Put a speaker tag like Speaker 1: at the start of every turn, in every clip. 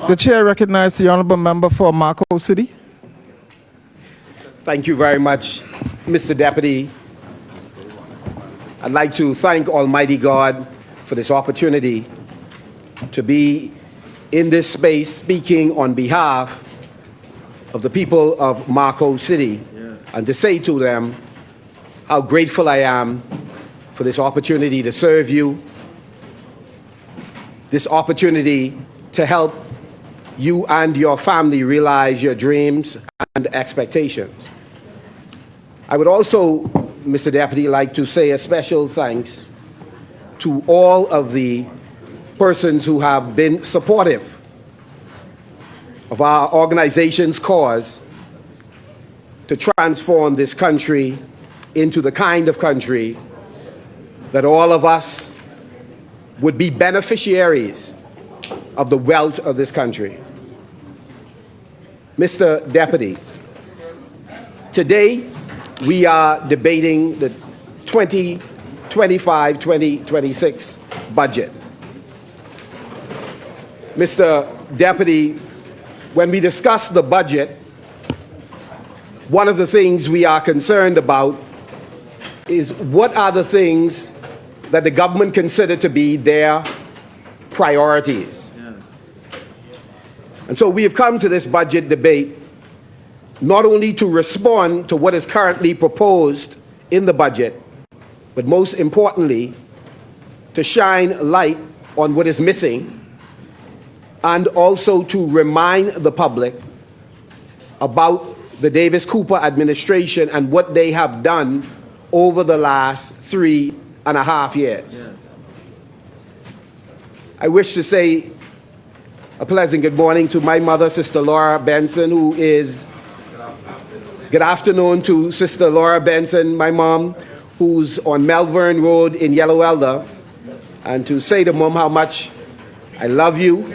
Speaker 1: The chair recognizes the honorable member for Marco City.
Speaker 2: Thank you very much, Mr. Deputy. I'd like to thank Almighty God for this opportunity to be in this space speaking on behalf of the people of Marco City and to say to them how grateful I am for this opportunity to serve you, this opportunity to help you and your family realize your dreams and expectations. I would also, Mr. Deputy, like to say a special thanks to all of the persons who have been supportive of our organization's cause to transform this country into the kind of country that all of us would be beneficiaries of the wealth of this country. Mr. Deputy, today we are debating the 2025-2026 budget. Mr. Deputy, when we discuss the budget, one of the things we are concerned about is what are the things that the government consider to be their priorities. And so we have come to this budget debate not only to respond to what is currently proposed in the budget, but most importantly, to shine light on what is missing and also to remind the public about the Davis-Cooper administration and what they have done over the last 3.5 years. I wish to say a pleasant good morning to my mother, Sister Laura Benson, who is... Good afternoon to Sister Laura Benson, my mom, who's on Melbourne Road in Yellow Elder, and to say to Mom how much I love you,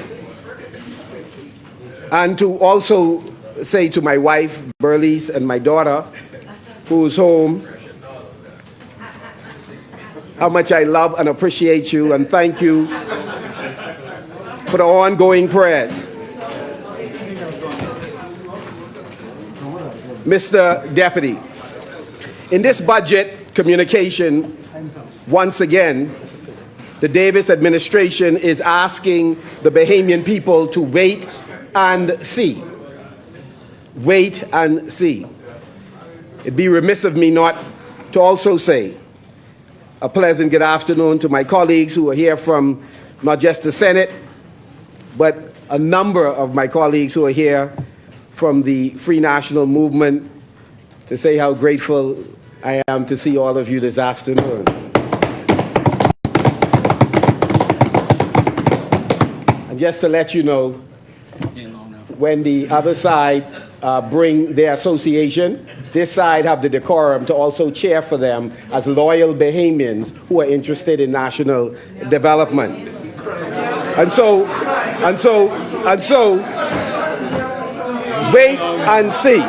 Speaker 2: and to also say to my wife, Berlice, and my daughter, who's home, how much I love and appreciate you, and thank you for the ongoing prayers. Mr. Deputy, in this budget communication, once again, the Davis administration is asking the Bahamian people to wait and see. Wait and see. It'd be remiss of me not to also say a pleasant good afternoon to my colleagues who are here from not just the Senate, but a number of my colleagues who are here from the Free National Movement, to say how grateful I am to see all of you this afternoon. And just to let you know, when the other side bring their association, this side have the decorum to also chair for them as loyal Bahamians who are interested in national development. And so, wait and see.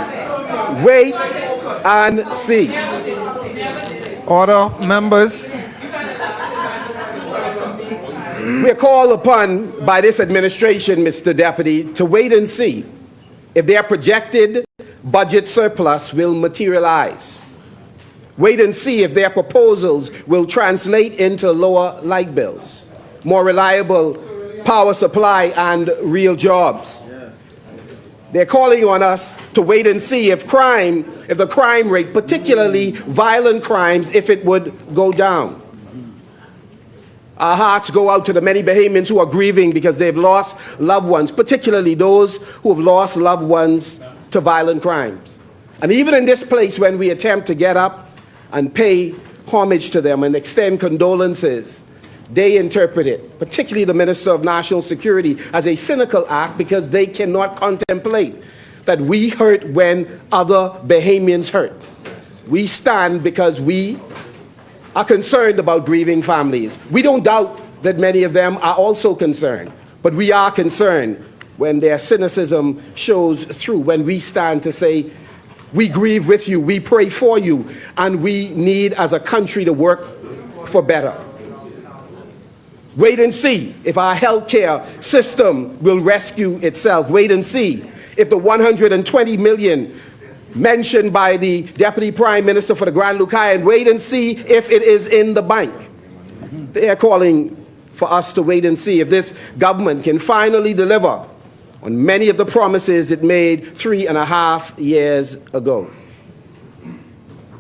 Speaker 2: Wait and see.
Speaker 1: Order, members.
Speaker 2: We are called upon by this administration, Mr. Deputy, to wait and see if their projected budget surplus will materialize. Wait and see if their proposals will translate into lower light bills, more reliable power supply, and real jobs. They're calling on us to wait and see if the crime rate, particularly violent crimes, if it would go down. Our hearts go out to the many Bahamians who are grieving because they've lost loved ones, particularly those who have lost loved ones to violent crimes. And even in this place, when we attempt to get up and pay homage to them and extend condolences, they interpret it, particularly the Minister of National Security, as a cynical act because they cannot contemplate that we hurt when other Bahamians hurt. We stand because we are concerned about grieving families. We don't doubt that many of them are also concerned, but we are concerned when their cynicism shows through, when we stand to say, we grieve with you, we pray for you, and we need as a country to work for better. Wait and see if our healthcare system will rescue itself. Wait and see if the 120 million mentioned by the Deputy Prime Minister for the Grand Lucayan, wait and see if it is in the bank. They are calling for us to wait and see if this government can finally deliver on many of the promises it made 3.5 years ago.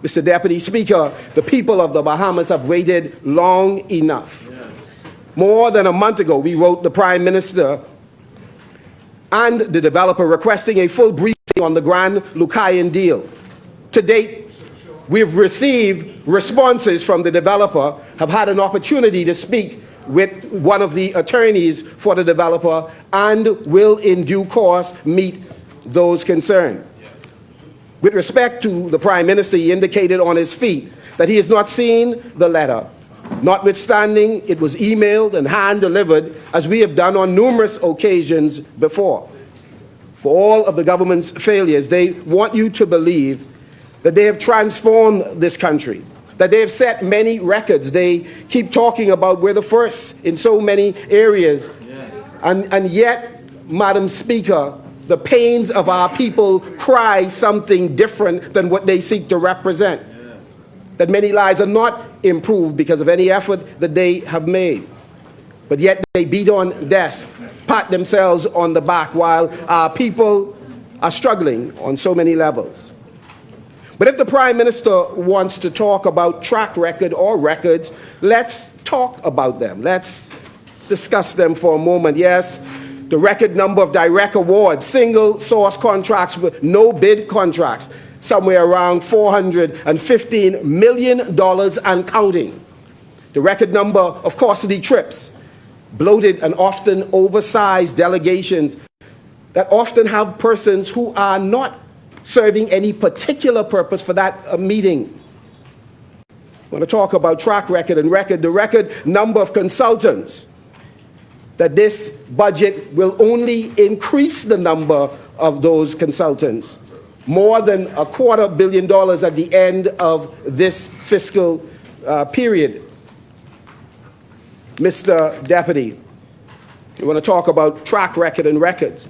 Speaker 2: Mr. Deputy Speaker, the people of the Bahamas have waited long enough. More than a month ago, we wrote the Prime Minister and the developer requesting a full briefing on the Grand Lucayan deal. To date, we've received responses from the developer, have had an opportunity to speak with one of the attorneys for the developer, and will in due course meet those concerned. With respect to the Prime Minister, he indicated on his feet that he has not seen the letter, notwithstanding it was emailed and hand-delivered, as we have done on numerous occasions before. For all of the government's failures, they want you to believe that they have transformed this country, that they have set many records. They keep talking about we're the first in so many areas. And yet, Madam Speaker, the pains of our people cry something different than what they seek to represent. That many lives are not improved because of any effort that they have made. But yet they beat on desks, pat themselves on the back while our people are struggling on so many levels. But if the Prime Minister wants to talk about track record or records, let's talk about them. Let's discuss them for a moment. Yes, the record number of direct awards, single source contracts with no bid contracts, somewhere around $415 million and counting. The record number of costly trips, bloated and often oversized delegations that often have persons who are not serving any particular purpose for that meeting. I want to talk about track record and the record number of consultants, that this budget will only increase the number of those consultants, more than $250 million at the end of this fiscal period. Mr. Deputy, we want to talk about track record and records.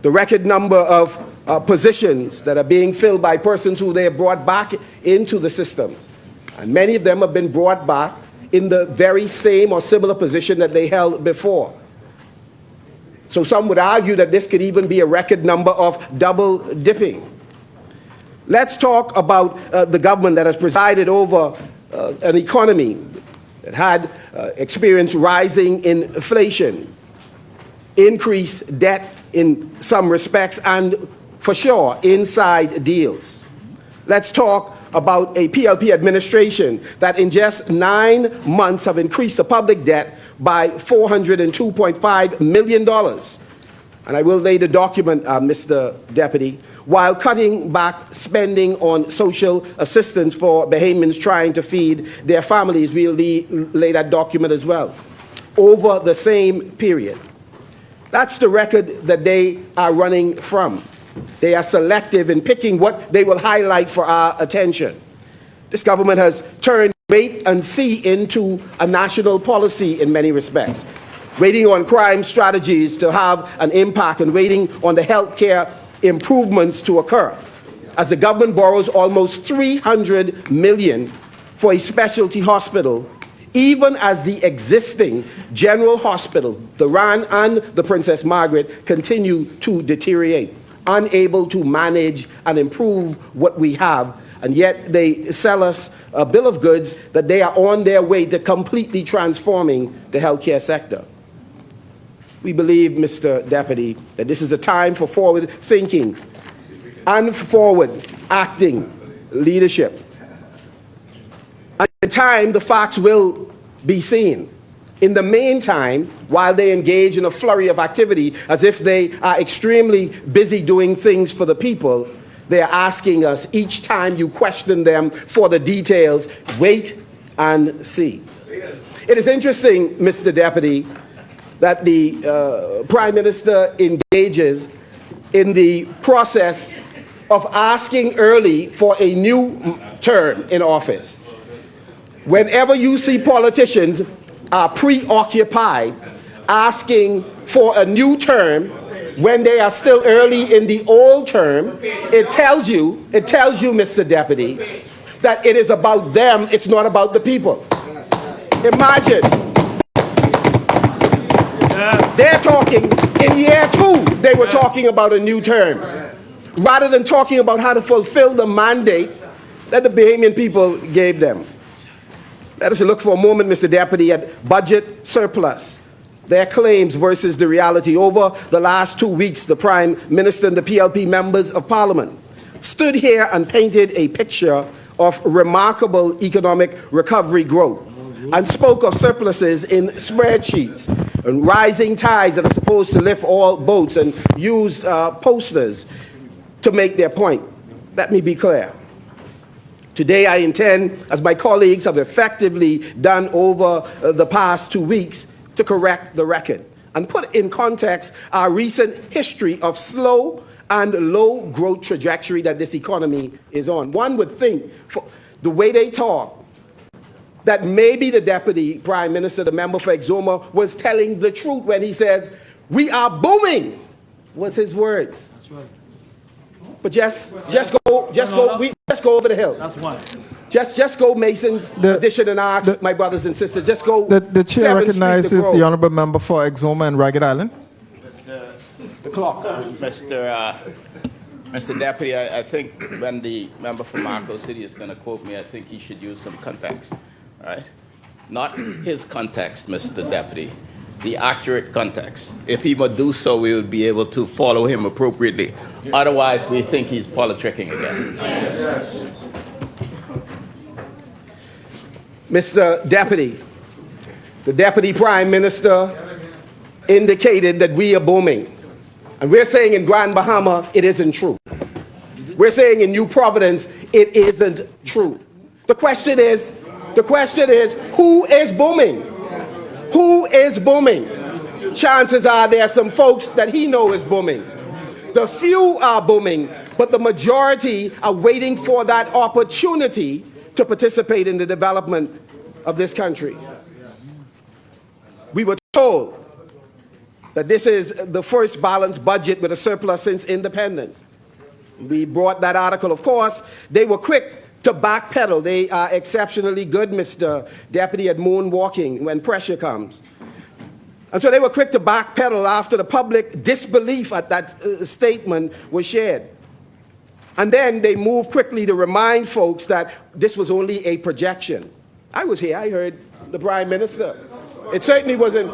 Speaker 2: The record number of positions that are being filled by persons who they have brought back into the system. And many of them have been brought back in the very same or similar position that they held before. So some would argue that this could even be a record number of double dipping. Let's talk about the government that has presided over an economy that had experienced rising inflation, increased debt in some respects, and for sure, inside deals. Let's talk about a PLP administration that in just 9 months have increased the public debt by $402.5 million. And I will lay the document, Mr. Deputy, while cutting back spending on social assistance for Bahamians trying to feed their families. We'll lay that document as well. Over the same period. That's the record that they are running from. They are selective in picking what they will highlight for our attention. This government has turned wait and see into a national policy in many respects, waiting on crime strategies to have an impact and waiting on the healthcare improvements to occur, as the government borrows almost $300 million for a specialty hospital, even as the existing general hospitals, the RAN and the Princess Margaret, continue to deteriorate, unable to manage and improve what we have, and yet they sell us a bill of goods that they are on their way to completely transforming the healthcare sector. We believe, Mr. Deputy, that this is a time for forward thinking and forward acting leadership. At the time, the facts will be seen. In the meantime, while they engage in a flurry of activity, as if they are extremely busy doing things for the people, they are asking us each time you question them for the details, wait and see. It is interesting, Mr. Deputy, that the Prime Minister engages in the process of asking early for a new term in office. Whenever you see politicians are preoccupied asking for a new term when they are still early in the old term, it tells you, Mr. Deputy, that it is about them, it's not about the people. Imagine. They're talking, in year 2, they were talking about a new term, rather than talking about how to fulfill the mandate that the Bahamian people gave them. Let us look for a moment, Mr. Deputy, at budget surplus, their claims versus the reality. Over the last 2 weeks, the Prime Minister and the PLP members of Parliament stood here and painted a picture of remarkable economic recovery growth and spoke of surpluses in spreadsheets and rising tides that are supposed to lift all boats, and used posters to make their point. Let me be clear. Today I intend, as my colleagues have effectively done over the past 2 weeks, to correct the record and put in context our recent history of slow and low growth trajectory that this economy is on. One would think, for the way they talk, that maybe the Deputy Prime Minister, the member for Exuma, was telling the truth when he says, "We are booming," was his words.
Speaker 3: That's right.
Speaker 2: But just go over the hill.
Speaker 3: That's one.
Speaker 2: Just go Mason's addition and ask my brothers and sisters. Just go.
Speaker 1: The chair
Speaker 2: 7th Street to
Speaker 1: recognizes
Speaker 2: Grove.
Speaker 1: the honourable member for Exuma and Ragged Island.
Speaker 2: The clock.
Speaker 4: Mr. Deputy, I think when the member for Marco City is going to quote me, I think he should use some context, right? Not his context, Mr. Deputy, the accurate context. If he would do so, we would be able to follow him appropriately. Otherwise, we think he's politicking again.
Speaker 2: Mr. Deputy, the Deputy Prime Minister indicated that we are booming. And we're saying in Grand Bahama, it isn't true. We're saying in New Providence, it isn't true. The question is, who is booming? Who is booming? Chances are there are some folks that he knows is booming. The few are booming, but the majority are waiting for that opportunity to participate in the development of this country. We were told that this is the first balanced budget with a surplus since independence. We brought that article. Of course, they were quick to backpedal. They are exceptionally good, Mr. Deputy, at moonwalking when pressure comes. And so they were quick to backpedal after the public disbelief at that statement was shared. And then they moved quickly to remind folks that this was only a projection. I was here, I heard the Prime Minister. It certainly wasn't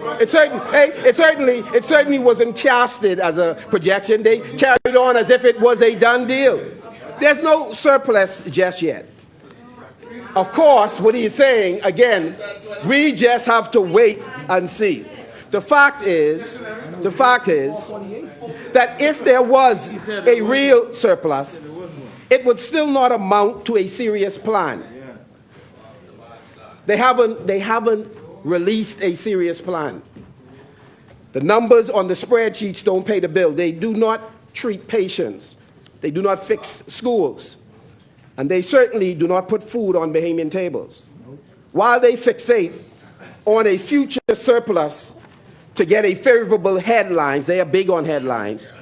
Speaker 2: casted as a projection. They carried on as if it was a done deal. There's no surplus just yet. Of course, what he's saying, again, we just have to wait and see. The fact is that if there was a real surplus, it would still not amount to a serious plan. They haven't released a serious plan. The numbers on the spreadsheets don't pay the bill. They do not treat patients. They do not fix schools. And they certainly do not put food on Bahamian tables. While they fixate on a future surplus to get a favorable headlines, they are big on headlines,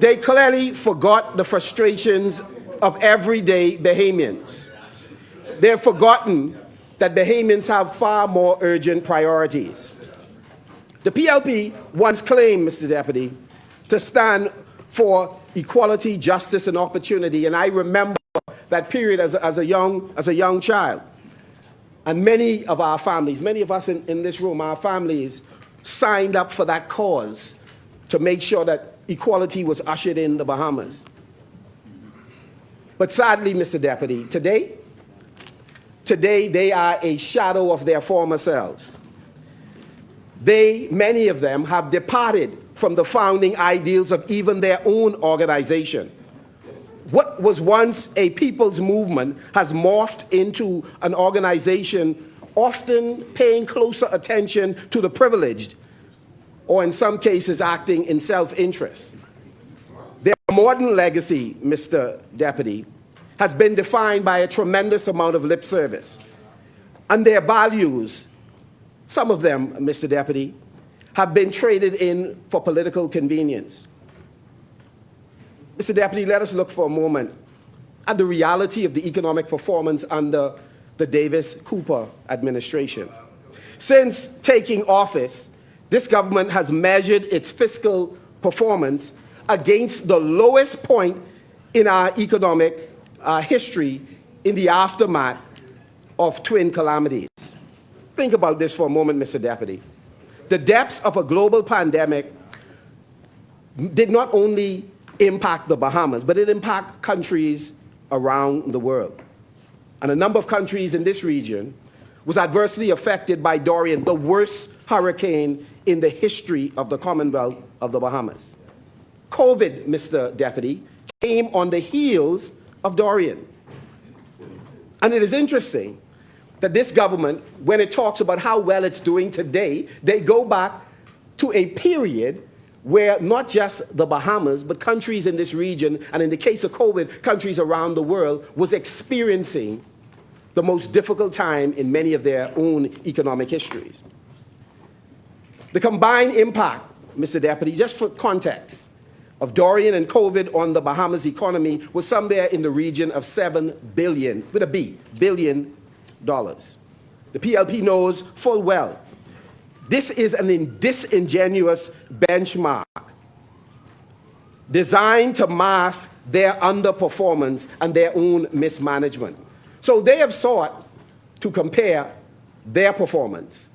Speaker 2: they clearly forgot the frustrations of everyday Bahamians. They've forgotten that Bahamians have far more urgent priorities. The PLP once claimed, Mr. Deputy, to stand for equality, justice, and opportunity, and I remember that period as a young child. And many of our families, many of us in this room, our families signed up for that cause to make sure that equality was ushered in the Bahamas. But sadly, Mr. Deputy, today they are a shadow of their former selves. Many of them have departed from the founding ideals of even their own organization. What was once a people's movement has morphed into an organization often paying closer attention to the privileged, or in some cases acting in self-interest. Their modern legacy, Mr. Deputy, has been defined by a tremendous amount of lip service, and their values some of them, Mr. Deputy, have been traded in for political convenience. Mr. Deputy, let us look for a moment at the reality of the economic performance under the Davis-Cooper administration. Since taking office, this government has measured its fiscal performance against the lowest point in our economic history in the aftermath of twin calamities. Think about this for a moment, Mr. Deputy. The depths of a global pandemic did not only impact the Bahamas, but it impacted countries around the world. And a number of countries in this region was adversely affected by Dorian, the worst hurricane in the history of the Commonwealth of the Bahamas. COVID, Mr. Deputy, came on the heels of Dorian. And it is interesting that this government, when it talks about how well it's doing today, they go back to a period where not just the Bahamas, but countries in this region, and in the case of COVID, countries around the world, was experiencing the most difficult time in many of their own economic histories. The combined impact, Mr. Deputy, just for context, of Dorian and COVID on the Bahamas economy was somewhere in the region of $7 billion, with a B, billion dollars. The PLP knows full well this is an disingenuous benchmark designed to mask their underperformance and their own mismanagement. So they have sought to compare their performance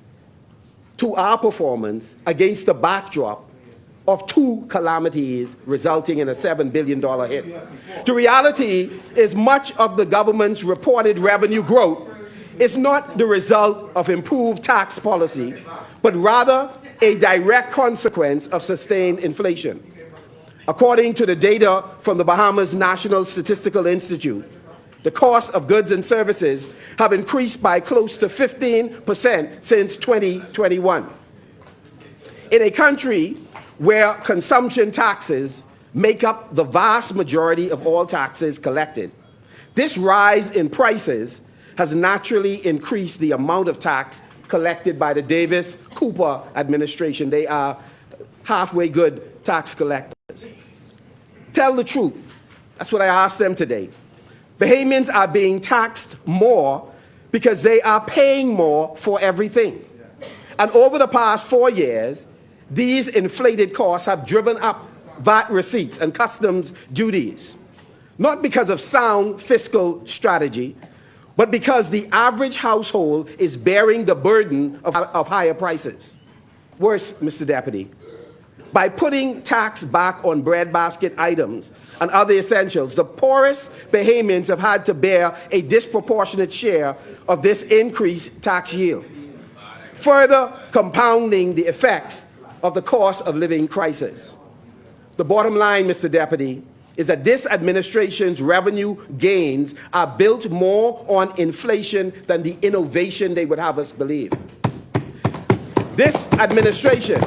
Speaker 2: to our performance against the backdrop of two calamities resulting in a $7 billion hit. The reality is much of the government's reported revenue growth is not the result of improved tax policy, but rather a direct consequence of sustained inflation. According to the data from the Bahamas National Statistical Institute, the cost of goods and services have increased by close to 15% since 2021. In a country where consumption taxes make up the vast majority of all taxes collected, this rise in prices has naturally increased the amount of tax collected by the Davis-Cooper administration. They are halfway good tax collectors. Tell the truth. That's what I asked them today. Bahamians are being taxed more because they are paying more for everything. And over the past 4 years, these inflated costs have driven up VAT receipts and customs duties, not because of sound fiscal strategy, but because the average household is bearing the burden of higher prices. Worse, Mr. Deputy, by putting tax back on breadbasket items and other essentials, the poorest Bahamians have had to bear a disproportionate share of this increased tax yield, further compounding the effects of the cost of living crisis. The bottom line, Mr. Deputy, is that this administration's revenue gains are built more on inflation than the innovation they would have us believe. This administration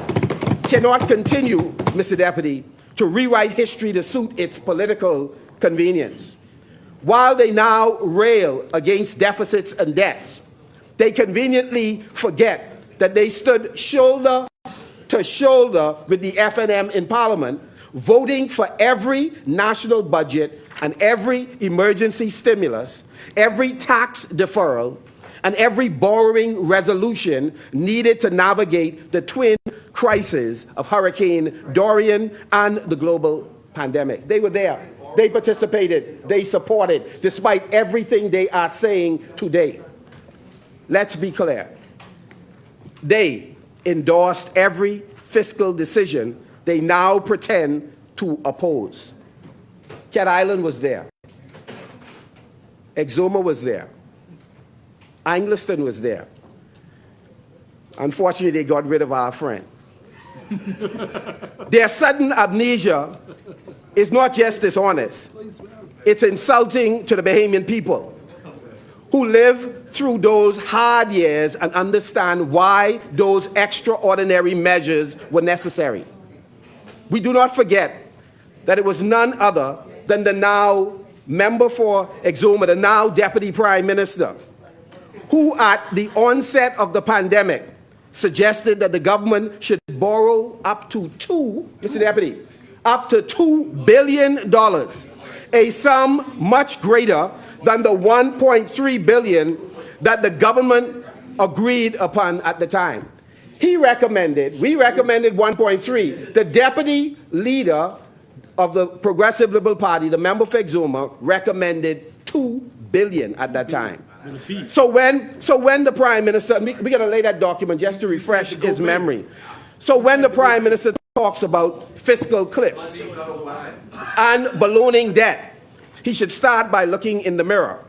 Speaker 2: cannot continue, Mr. Deputy, to rewrite history to suit its political convenience. While they now rail against deficits and debts, they conveniently forget that they stood shoulder to shoulder with the FNM in Parliament, voting for every national budget and every emergency stimulus, every tax deferral, and every borrowing resolution needed to navigate the twin crises of Hurricane Dorian and the global pandemic. They were there. They participated. They supported, despite everything they are saying today. Let's be clear. They endorsed every fiscal decision they now pretend to oppose. Cat Island was there. Exuma was there. Angliston was there. Unfortunately, they got rid of our friend. Their sudden amnesia is not just dishonest. It's insulting to the Bahamian people who live through those hard years and understand why those extraordinary measures were necessary. We do not forget that it was none other than the now member for Exuma, the now Deputy Prime Minister, who at the onset of the pandemic suggested that the government should borrow up to Mr. Deputy, up to $2 billion, a sum much greater than the $1.3 billion that the government agreed upon at the time. We recommended 1.3. The deputy leader of the Progressive Liberal Party, the member for Exuma, recommended $2 billion at that time. So when the Prime Minister, we got to lay that document just to refresh his memory. So when the Prime Minister talks about fiscal cliffs and ballooning debt, he should start by looking in the mirror.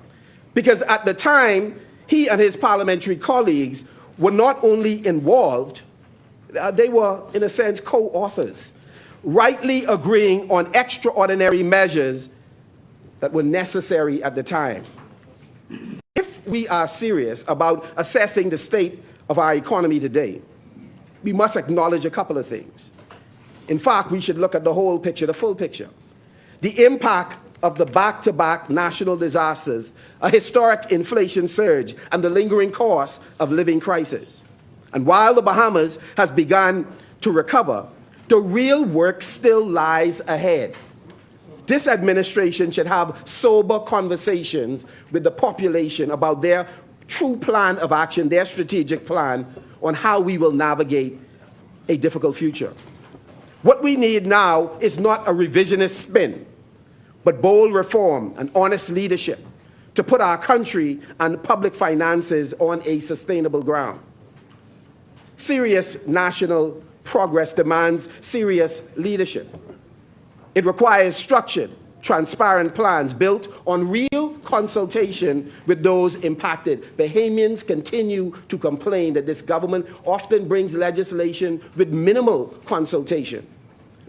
Speaker 2: Because at the time, he and his parliamentary colleagues were not only involved, they were, in a sense, co-authors, rightly agreeing on extraordinary measures that were necessary at the time. If we are serious about assessing the state of our economy today, we must acknowledge a couple of things. In fact, we should look at the whole picture, the full picture. The impact of the back-to-back national disasters, a historic inflation surge, and the lingering cost of living crisis. And while the Bahamas has begun to recover, the real work still lies ahead. This administration should have sober conversations with the population about their true plan of action, their strategic plan on how we will navigate a difficult future. What we need now is not a revisionist spin, but bold reform and honest leadership to put our country and public finances on a sustainable ground. Serious national progress demands serious leadership. It requires structured, transparent plans built on real consultation with those impacted. Bahamians continue to complain that this government often brings legislation with minimal consultation,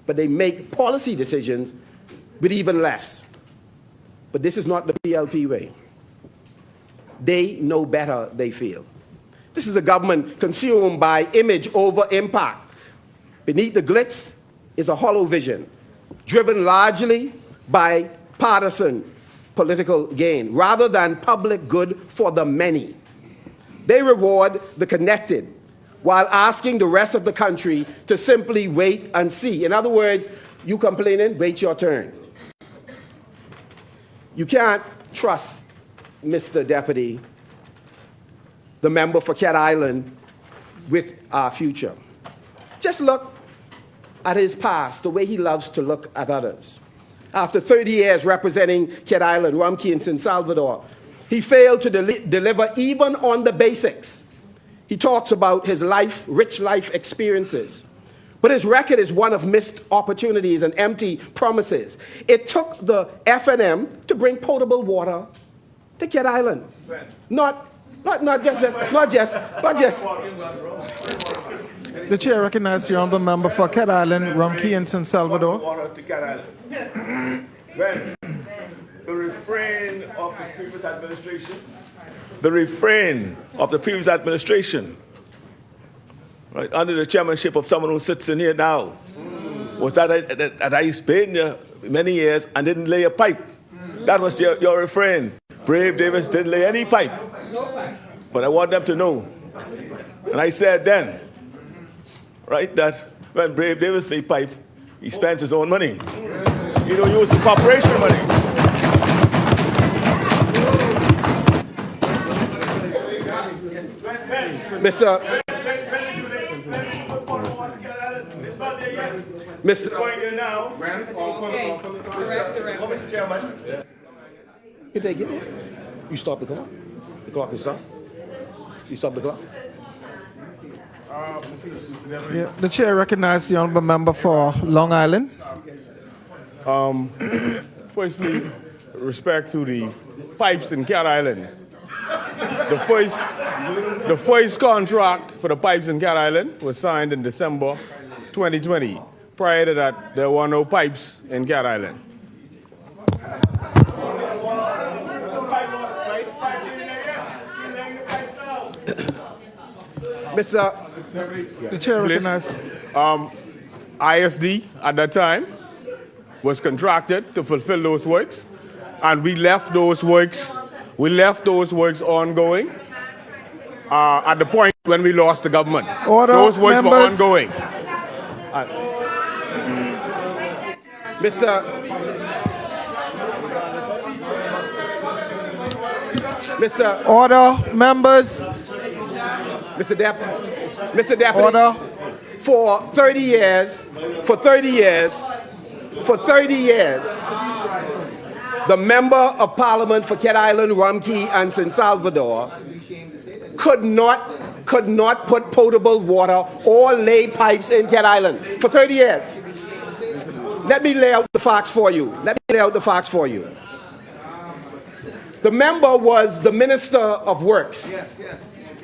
Speaker 2: but they make policy decisions with even less. But this is not the PLP way. They know better, they feel. This is a government consumed by image over impact. Beneath the glitz is a hollow vision, driven largely by partisan political gain, rather than public good for the many. They reward the connected, while asking the rest of the country to simply wait and see. In other words, you complaining, wait your turn. You can't trust, Mr. Deputy, the member for Cat Island, with our future. Just look at his past, the way he loves to look at others. After 30 years representing Cat Island, Rumkey, and San Salvador, he failed to deliver even on the basics. He talks about his life, rich life experiences. But his record is one of missed opportunities and empty promises. It took the FNM to bring potable water to Cat Island. Not just.
Speaker 1: The chair recognizes the honourable member for Cat Island, Rumkey, and San Salvador.
Speaker 3: Water to Cat Island. When the refrain of the previous administration, right, under the chairmanship of someone who sits in here now, was that I stayed there many years and didn't lay a pipe. That was your refrain. Brave Davis didn't lay any pipe. But I want them to know. And I said then, right, that when Brave Davis laid pipe, he spends his own money. He don't use the corporation money.
Speaker 2: Mr.
Speaker 3: Going there now. Mr. Chairman.
Speaker 2: You take it. You stop the clock. The clock is stopped. You stop the clock.
Speaker 1: Yeah, the chair recognizes the honourable member for Long Island.
Speaker 5: Firstly, respect to the pipes in Cat Island. The first contract for the pipes in Cat Island was signed in December 2020. Prior to that, there were no pipes in Cat Island.
Speaker 2: Mr.
Speaker 1: The chair recognizes.
Speaker 5: ISD at that time was contracted to fulfill those works, and we left those works ongoing. at the point when we lost the government.
Speaker 1: Order,
Speaker 5: Those voices were
Speaker 1: members.
Speaker 5: ongoing.
Speaker 1: Order, members.
Speaker 2: Mr. Deputy,
Speaker 1: Order.
Speaker 2: for 30 years, the Member of Parliament for Cat Island, Rumkey, and San Salvador could not put potable water or lay pipes in Cat Island for 30 years. Let me lay out the facts for you. The member was the Minister of Works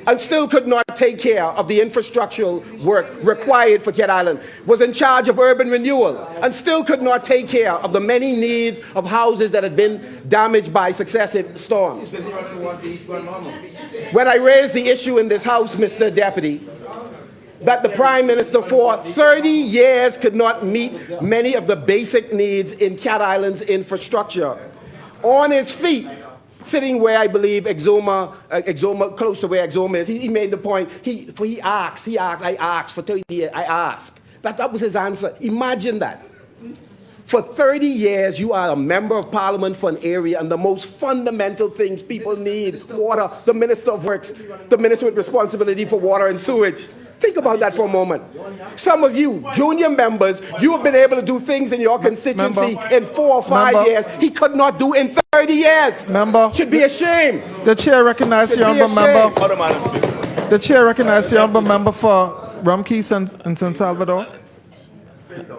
Speaker 2: and still could not take care of the infrastructural work required for Cat Island, was in charge of urban renewal and still could not take care of the many needs of houses that had been damaged by successive storms. When I raised the issue in this House, Mr. Deputy, that the Prime Minister for 30 years could not meet many of the basic needs in Cat Island's infrastructure, on his feet, sitting where I believe Exuma, close to where Exuma is, he made the point, I asked for 30 years, I asked. That was his answer. Imagine that. For 30 years, you are a member of parliament for an area, and the most fundamental things people need, water, the Minister of Works, the Minister with responsibility for water and sewage. Think about that for a moment. Some of you, junior members, you have been able to do things in your constituency in 4 or 5 years he could not do in 30 years. Should be ashamed.
Speaker 1: The chair recognizes the honourable member. The chair recognizes the honourable member for Rumkey and San Salvador.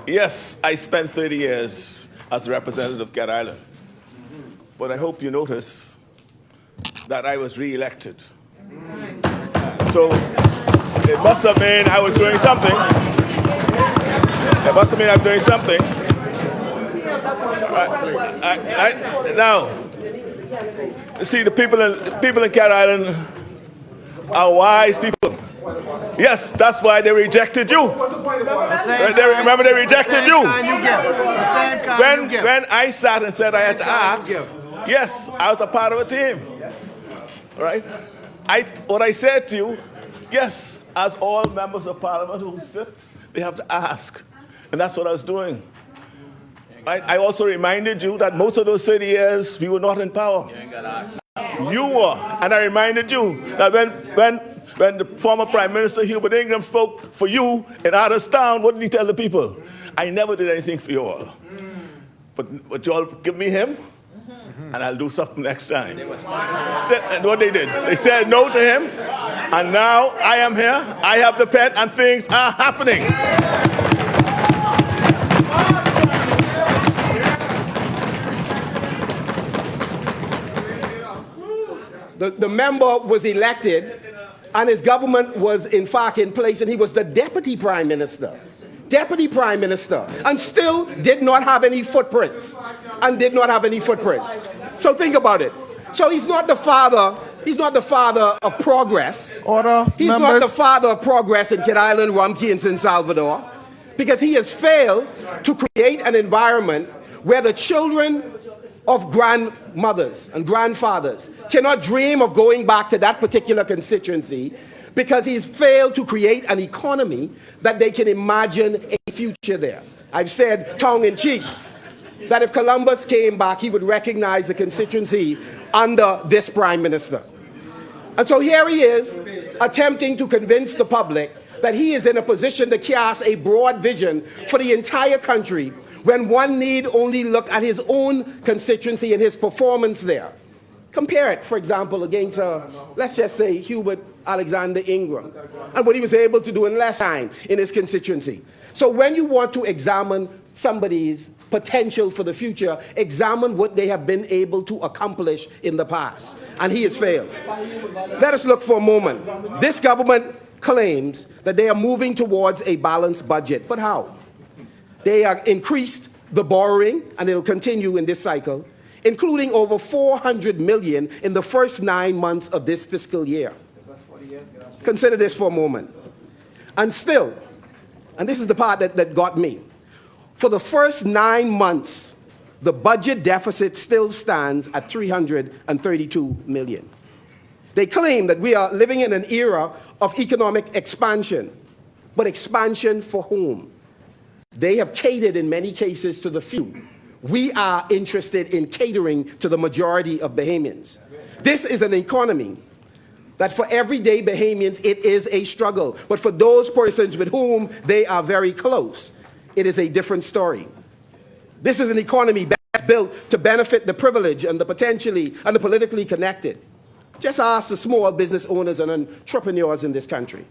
Speaker 3: Yes, I spent 30 years as a representative of Cat Island. But I hope you notice that I was re-elected. So it must have been I was doing something. It must have been I'm doing something. Now, you see, the people in Cat Island are wise people. Yes, that's why they rejected you. Remember, they rejected you. When I sat and said I had to ask, yes, I was a part of a team. All right? What I said to you, yes, as all members of parliament who sit, they have to ask. And that's what I was doing. Right? I also reminded you that most of those 30 years, we were not in power. You were. And I reminded you that when the former Prime Minister Hubert Ingram spoke for you in Adderstown, what did he tell the people? I never did anything for you all. But you all give me him, and I'll do something next time. And what they did, they said no to him, and now I am here, I have the pen, and things are happening.
Speaker 2: The member was elected, and his government was in fact in place, and he was the deputy prime minister, and still did not have any footprints, So think about it. So he's not the father of progress.
Speaker 1: Order,
Speaker 2: He's
Speaker 1: members.
Speaker 2: not the father of progress in Cat Island, Rumkey, and San Salvador, because he has failed to create an environment where the children of grandmothers and grandfathers cannot dream of going back to that particular constituency, because he's failed to create an economy that they can imagine a future there. I've said, tongue-in-cheek, that if Columbus came back, he would recognize the constituency under this Prime Minister. And so here he is, attempting to convince the public that he is in a position to cast a broad vision for the entire country, when one need only look at his own constituency and his performance there. Compare it, for example, against, let's just say, Hubert Alexander Ingram, and what he was able to do in less time in his constituency. So when you want to examine somebody's potential for the future, examine what they have been able to accomplish in the past. And he has failed. Let us look for a moment. This government claims that they are moving towards a balanced budget, but how? They have increased the borrowing, and it'll continue in this cycle, including over $400 million in the first 9 months of this fiscal year. Consider this for a moment. And still, and this is the part that got me, for the first 9 months, the budget deficit still stands at $332 million. They claim that we are living in an era of economic expansion. But expansion for whom? They have catered in many cases to the few. We are interested in catering to the majority of Bahamians. This is an economy that for everyday Bahamians, it is a struggle. But for those persons with whom they are very close, it is a different story. This is an economy that's built to benefit the privileged and the politically connected. Just ask the small business owners and entrepreneurs in this country.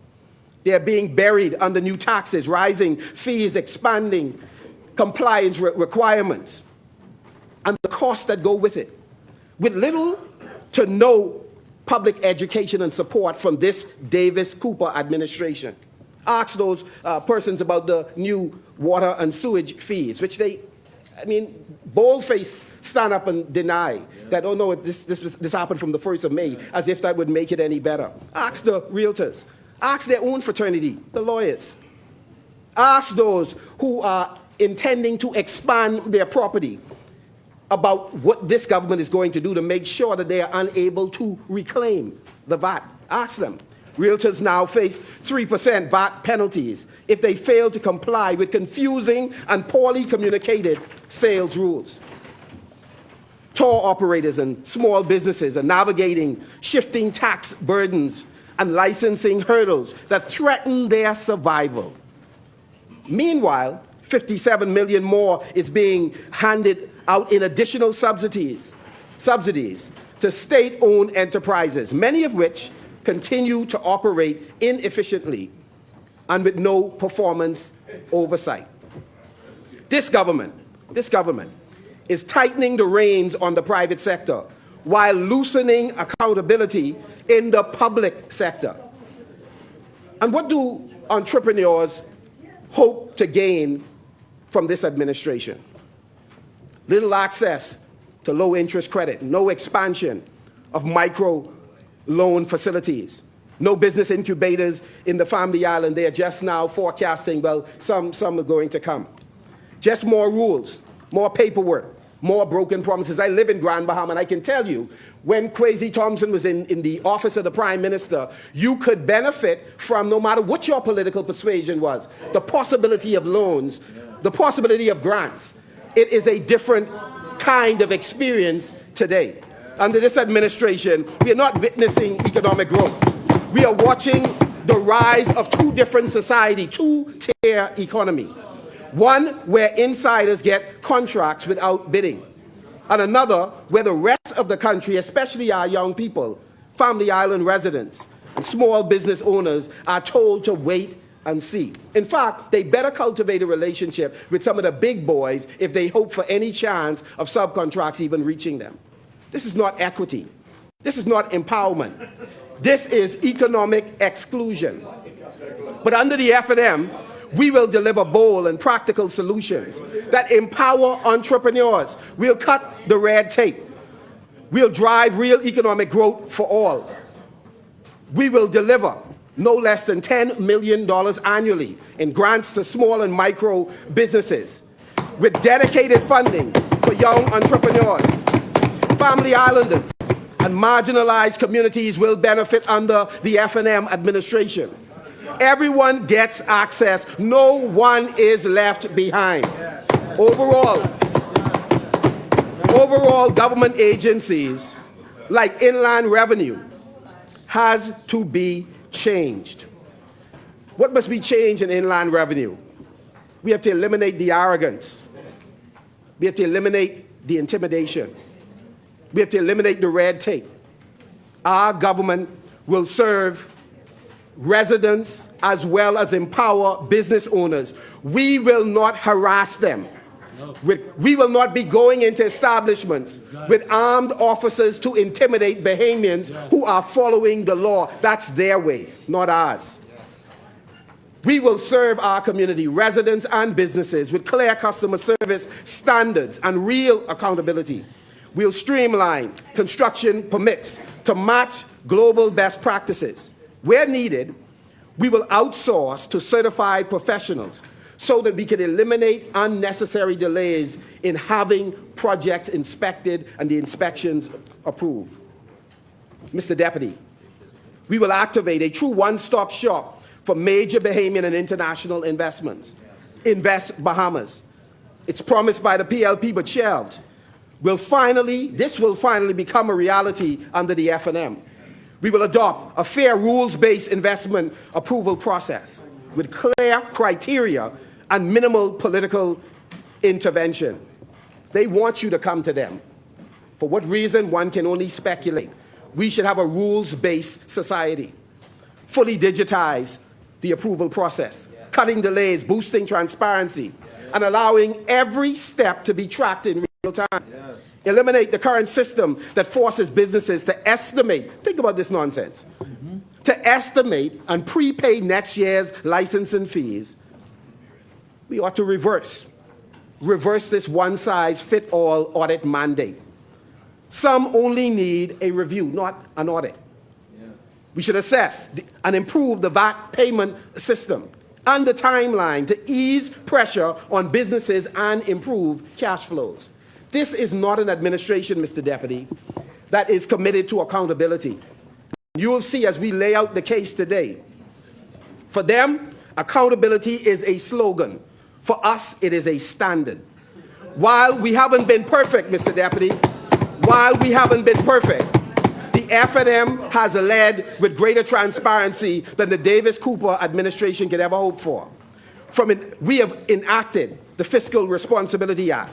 Speaker 2: They are being buried under new taxes, rising fees, expanding compliance requirements, and the costs that go with it, with little to no public education and support from this Davis-Cooper administration. Ask those persons about the new water and sewage fees, which they, bold-faced stand up and deny that, oh no, this happened from the 1st of May, as if that would make it any better. Ask the realtors. Ask their own fraternity, the lawyers. Ask those who are intending to expand their property about what this government is going to do to make sure that they are unable to reclaim the VAT. Ask them. Realtors now face 3% VAT penalties if they fail to comply with confusing and poorly communicated sales rules. Tour operators and small businesses are navigating shifting tax burdens and licensing hurdles that threaten their survival. Meanwhile, 57 million more is being handed out in additional subsidies to state-owned enterprises, many of which continue to operate inefficiently and with no performance oversight. This government is tightening the reins on the private sector while loosening accountability in the public sector. And what do entrepreneurs hope to gain from this administration? Little access to low-interest credit, no expansion of micro loan facilities, no business incubators in the Family Island. They are just now forecasting, well, some are going to come. Just more rules, more paperwork, more broken promises. I live in Grand Bahama, and I can tell you, when Kwesi Thompson was in the office of the Prime Minister, you could benefit from, no matter what your political persuasion was, the possibility of loans, the possibility of grants. It is a different kind of experience today. Under this administration, we are not witnessing economic growth. We are watching the rise of two different societies, two-tier economy. One where insiders get contracts without bidding, and another where the rest of the country, especially our young people, Family Island residents, and small business owners, are told to wait and see. In fact, they better cultivate a relationship with some of the big boys if they hope for any chance of subcontracts even reaching them. This is not equity. This is not empowerment. This is economic exclusion. But under the F&M, we will deliver bold and practical solutions that empower entrepreneurs. We'll cut the red tape. We'll drive real economic growth for all. We will deliver no less than $10 million annually in grants to small and micro businesses, with dedicated funding for young entrepreneurs. Family Islanders and marginalized communities will benefit under the F&M administration. Everyone gets access. No one is left behind. Overall, government agencies like Inland Revenue has to be changed. What must be changed in Inland Revenue? We have to eliminate the arrogance. We have to eliminate the intimidation. We have to eliminate the red tape. Our government will serve residents as well as empower business owners. We will not harass them. We will not be going into establishments with armed officers to intimidate Bahamians who are following the law. That's their way, not ours. We will serve our community, residents and businesses, with clear customer service standards and real accountability. We'll streamline construction permits to match global best practices. Where needed, we will outsource to certified professionals so that we can eliminate unnecessary delays in having projects inspected and the inspections approved. Mr. Deputy, We will activate a true one-stop shop for major Bahamian and international investments. Invest Bahamas. It's promised by the PLP but shelved. This will finally become a reality under the F&M. We will adopt a fair rules-based investment approval process with clear criteria and minimal political intervention. They want you to come to them. For what reason, one can only speculate. We should have a rules-based society. Fully digitize the approval process, cutting delays, boosting transparency, and allowing every step to be tracked in real time. Eliminate the current system that forces businesses to estimate, think about this nonsense, to estimate and prepay next year's licensing fees. We ought to reverse this one-size-fits-all audit mandate. Some only need a review, not an audit. We should assess and improve the VAT payment system and the timeline to ease pressure on businesses and improve cash flows. This is not an administration, Mr. Deputy, that is committed to accountability. You will see as we lay out the case today. For them, accountability is a slogan. For us, it is a standard. While we haven't been perfect, Mr. Deputy, while we haven't been perfect, the F&M has led with greater transparency than the Davis-Cooper administration could ever hope for. We have enacted the Fiscal Responsibility Act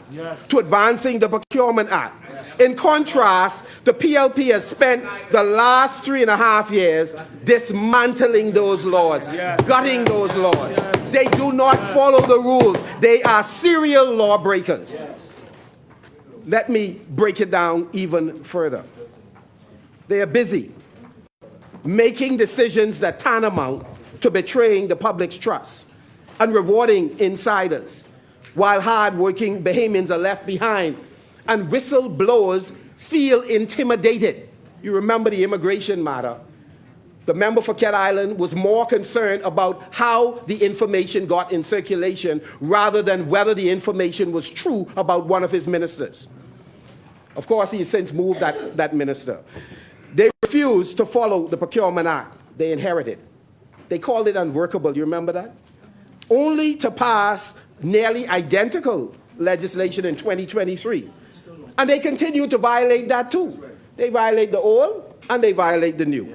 Speaker 2: to advancing the Procurement Act. In contrast, the PLP has spent the last 3.5 years dismantling those laws, gutting those laws. They do not follow the rules. They are serial lawbreakers. Let me break it down even further. They are busy making decisions that tantamount to betraying the public's trust and rewarding insiders, while hard-working Bahamians are left behind and whistleblowers feel intimidated. You remember the immigration matter. The member for Cat Island was more concerned about how the information got in circulation rather than whether the information was true about one of his ministers. Of course, he has since moved that minister. They refused to follow the Procurement Act they inherited. They called it unworkable, you remember that? Only to pass nearly identical legislation in 2023. And they continue to violate that too. They violate the old and they violate the new.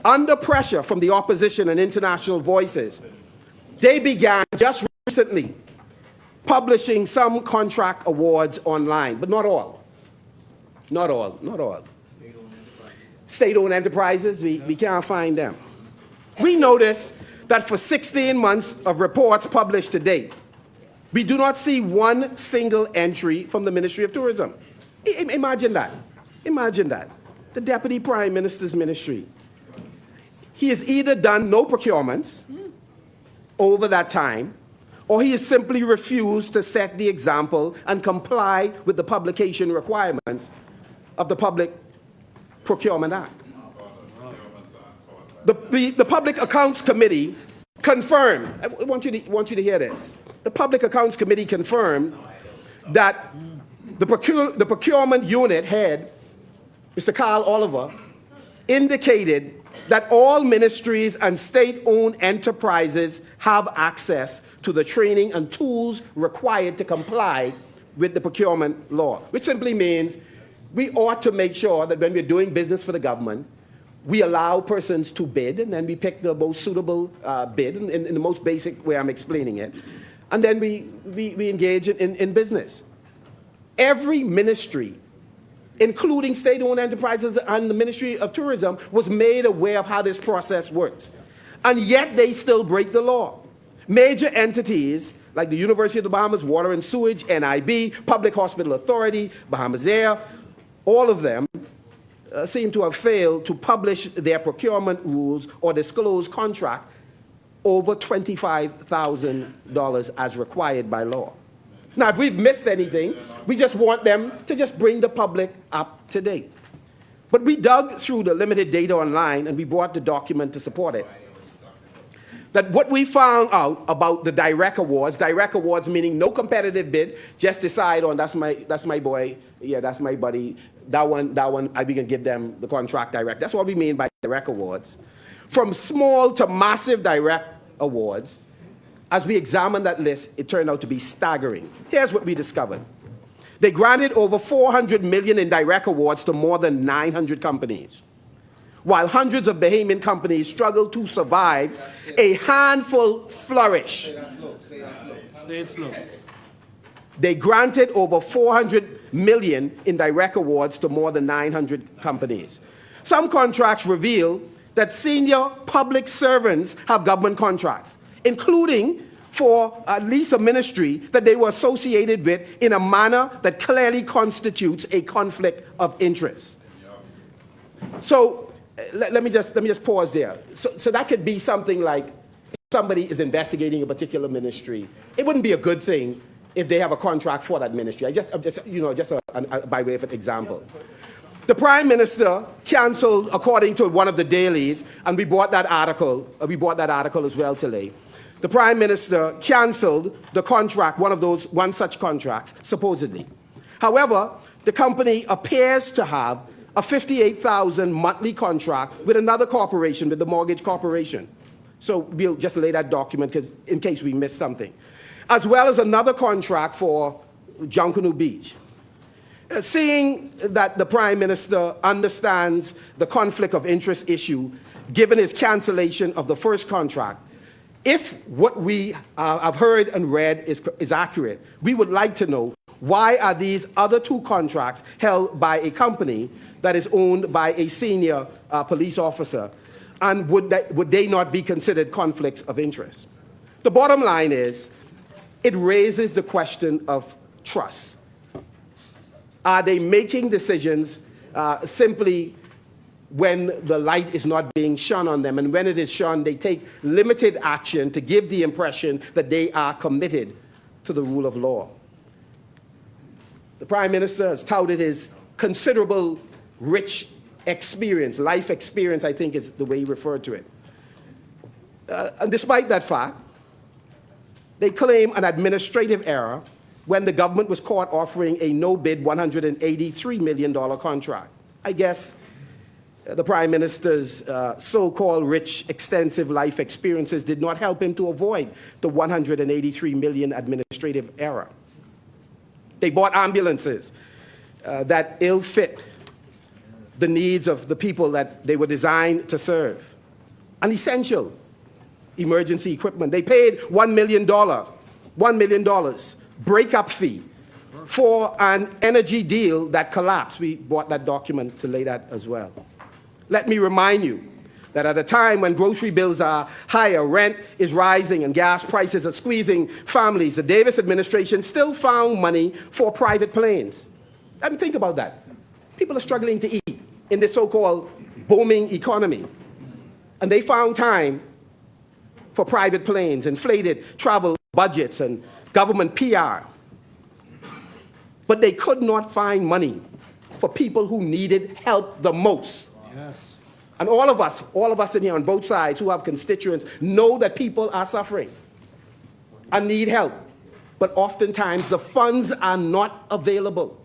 Speaker 2: Under pressure from the opposition and international voices, they began just recently publishing some contract awards online, but not all. Not all, not all. State-owned enterprises, we can't find them. We noticed that for 16 months of reports published to date, we do not see one single entry from the Ministry of Tourism. Imagine that. Imagine that. The Deputy Prime Minister's ministry. He has either done no procurements over that time, or he has simply refused to set the example and comply with the publication requirements of the Public Procurement Act. The Public Accounts Committee confirmed, I want you to hear this. The Public Accounts Committee confirmed that the procurement unit head, Mr. Carl Oliver, indicated that all ministries and state-owned enterprises have access to the training and tools required to comply with the procurement law, which simply means we ought to make sure that when we're doing business for the government, we allow persons to bid, and then we pick the most suitable bid in the most basic way I'm explaining it, and then we engage in business. Every ministry, including state-owned enterprises and the Ministry of Tourism, was made aware of how this process works. And yet they still break the law. Major entities like the University of the Bahamas Water and Sewage, NIB, Public Hospital Authority, Bahamas Air, all of them seem to have failed to publish their procurement rules or disclose contracts over $25,000 as required by law. Now, if we've missed anything, we just want them to just bring the public up to date. But we dug through the limited data online and we brought the document to support it. that what we found out about the direct awards meaning no competitive bid, just decide on that's my boy, yeah, that's my buddy, that one, we can give them the contract direct. That's what we mean by direct awards. From small to massive direct awards, as we examined that list, it turned out to be staggering. Here's what we discovered. They granted over $400 million in direct awards to more than 900 companies. While hundreds of Bahamian companies struggle to survive, a handful flourish.
Speaker 6: Say it slow.
Speaker 2: They granted over $400 million in direct awards to more than 900 companies. Some contracts reveal that senior public servants have government contracts, including for at least a ministry that they were associated with in a manner that clearly constitutes a conflict of interest. So let me just pause there. So that could be something like somebody is investigating a particular ministry. It wouldn't be a good thing if they have a contract for that ministry. By way of an example. The Prime Minister canceled, according to one of the dailies, and we brought that article as well today. The Prime Minister canceled the contract, one such contracts, supposedly. However, the company appears to have a $58,000 monthly contract with another corporation, with the Mortgage Corporation. So we'll just lay that document in case we missed something. As well as another contract for Junkanoo Beach. Seeing that the Prime Minister understands the conflict of interest issue, given his cancellation of the first contract, if what we have heard and read is accurate, we would like to know why are these other two contracts held by a company that is owned by a senior police officer, and would they not be considered conflicts of interest? The bottom line is, it raises the question of trust. Are they making decisions simply when the light is not being shone on them, and when it is shone, they take limited action to give the impression that they are committed to the rule of law? The Prime Minister has touted his considerable rich experience, life experience, I think is the way he referred to it. And despite that fact, they claim an administrative error when the government was caught offering a no-bid $183 million contract. I guess the Prime Minister's so-called rich, extensive life experiences did not help him to avoid the $183 million administrative error. They bought ambulances that ill-fit the needs of the people that they were designed to serve. An essential emergency equipment. They paid $1 million breakup fee for an energy deal that collapsed. We bought that document to lay that as well. Let me remind you that at a time when grocery bills are higher, rent is rising, and gas prices are squeezing families, the Davis administration still found money for private planes. I mean, think about that. People are struggling to eat in this so-called booming economy. And they found time for private planes, inflated travel budgets, and government PR. But they could not find money for people who needed help the most.
Speaker 6: Yes.
Speaker 2: And all of us in here on both sides who have constituents know that people are suffering and need help. But oftentimes the funds are not available.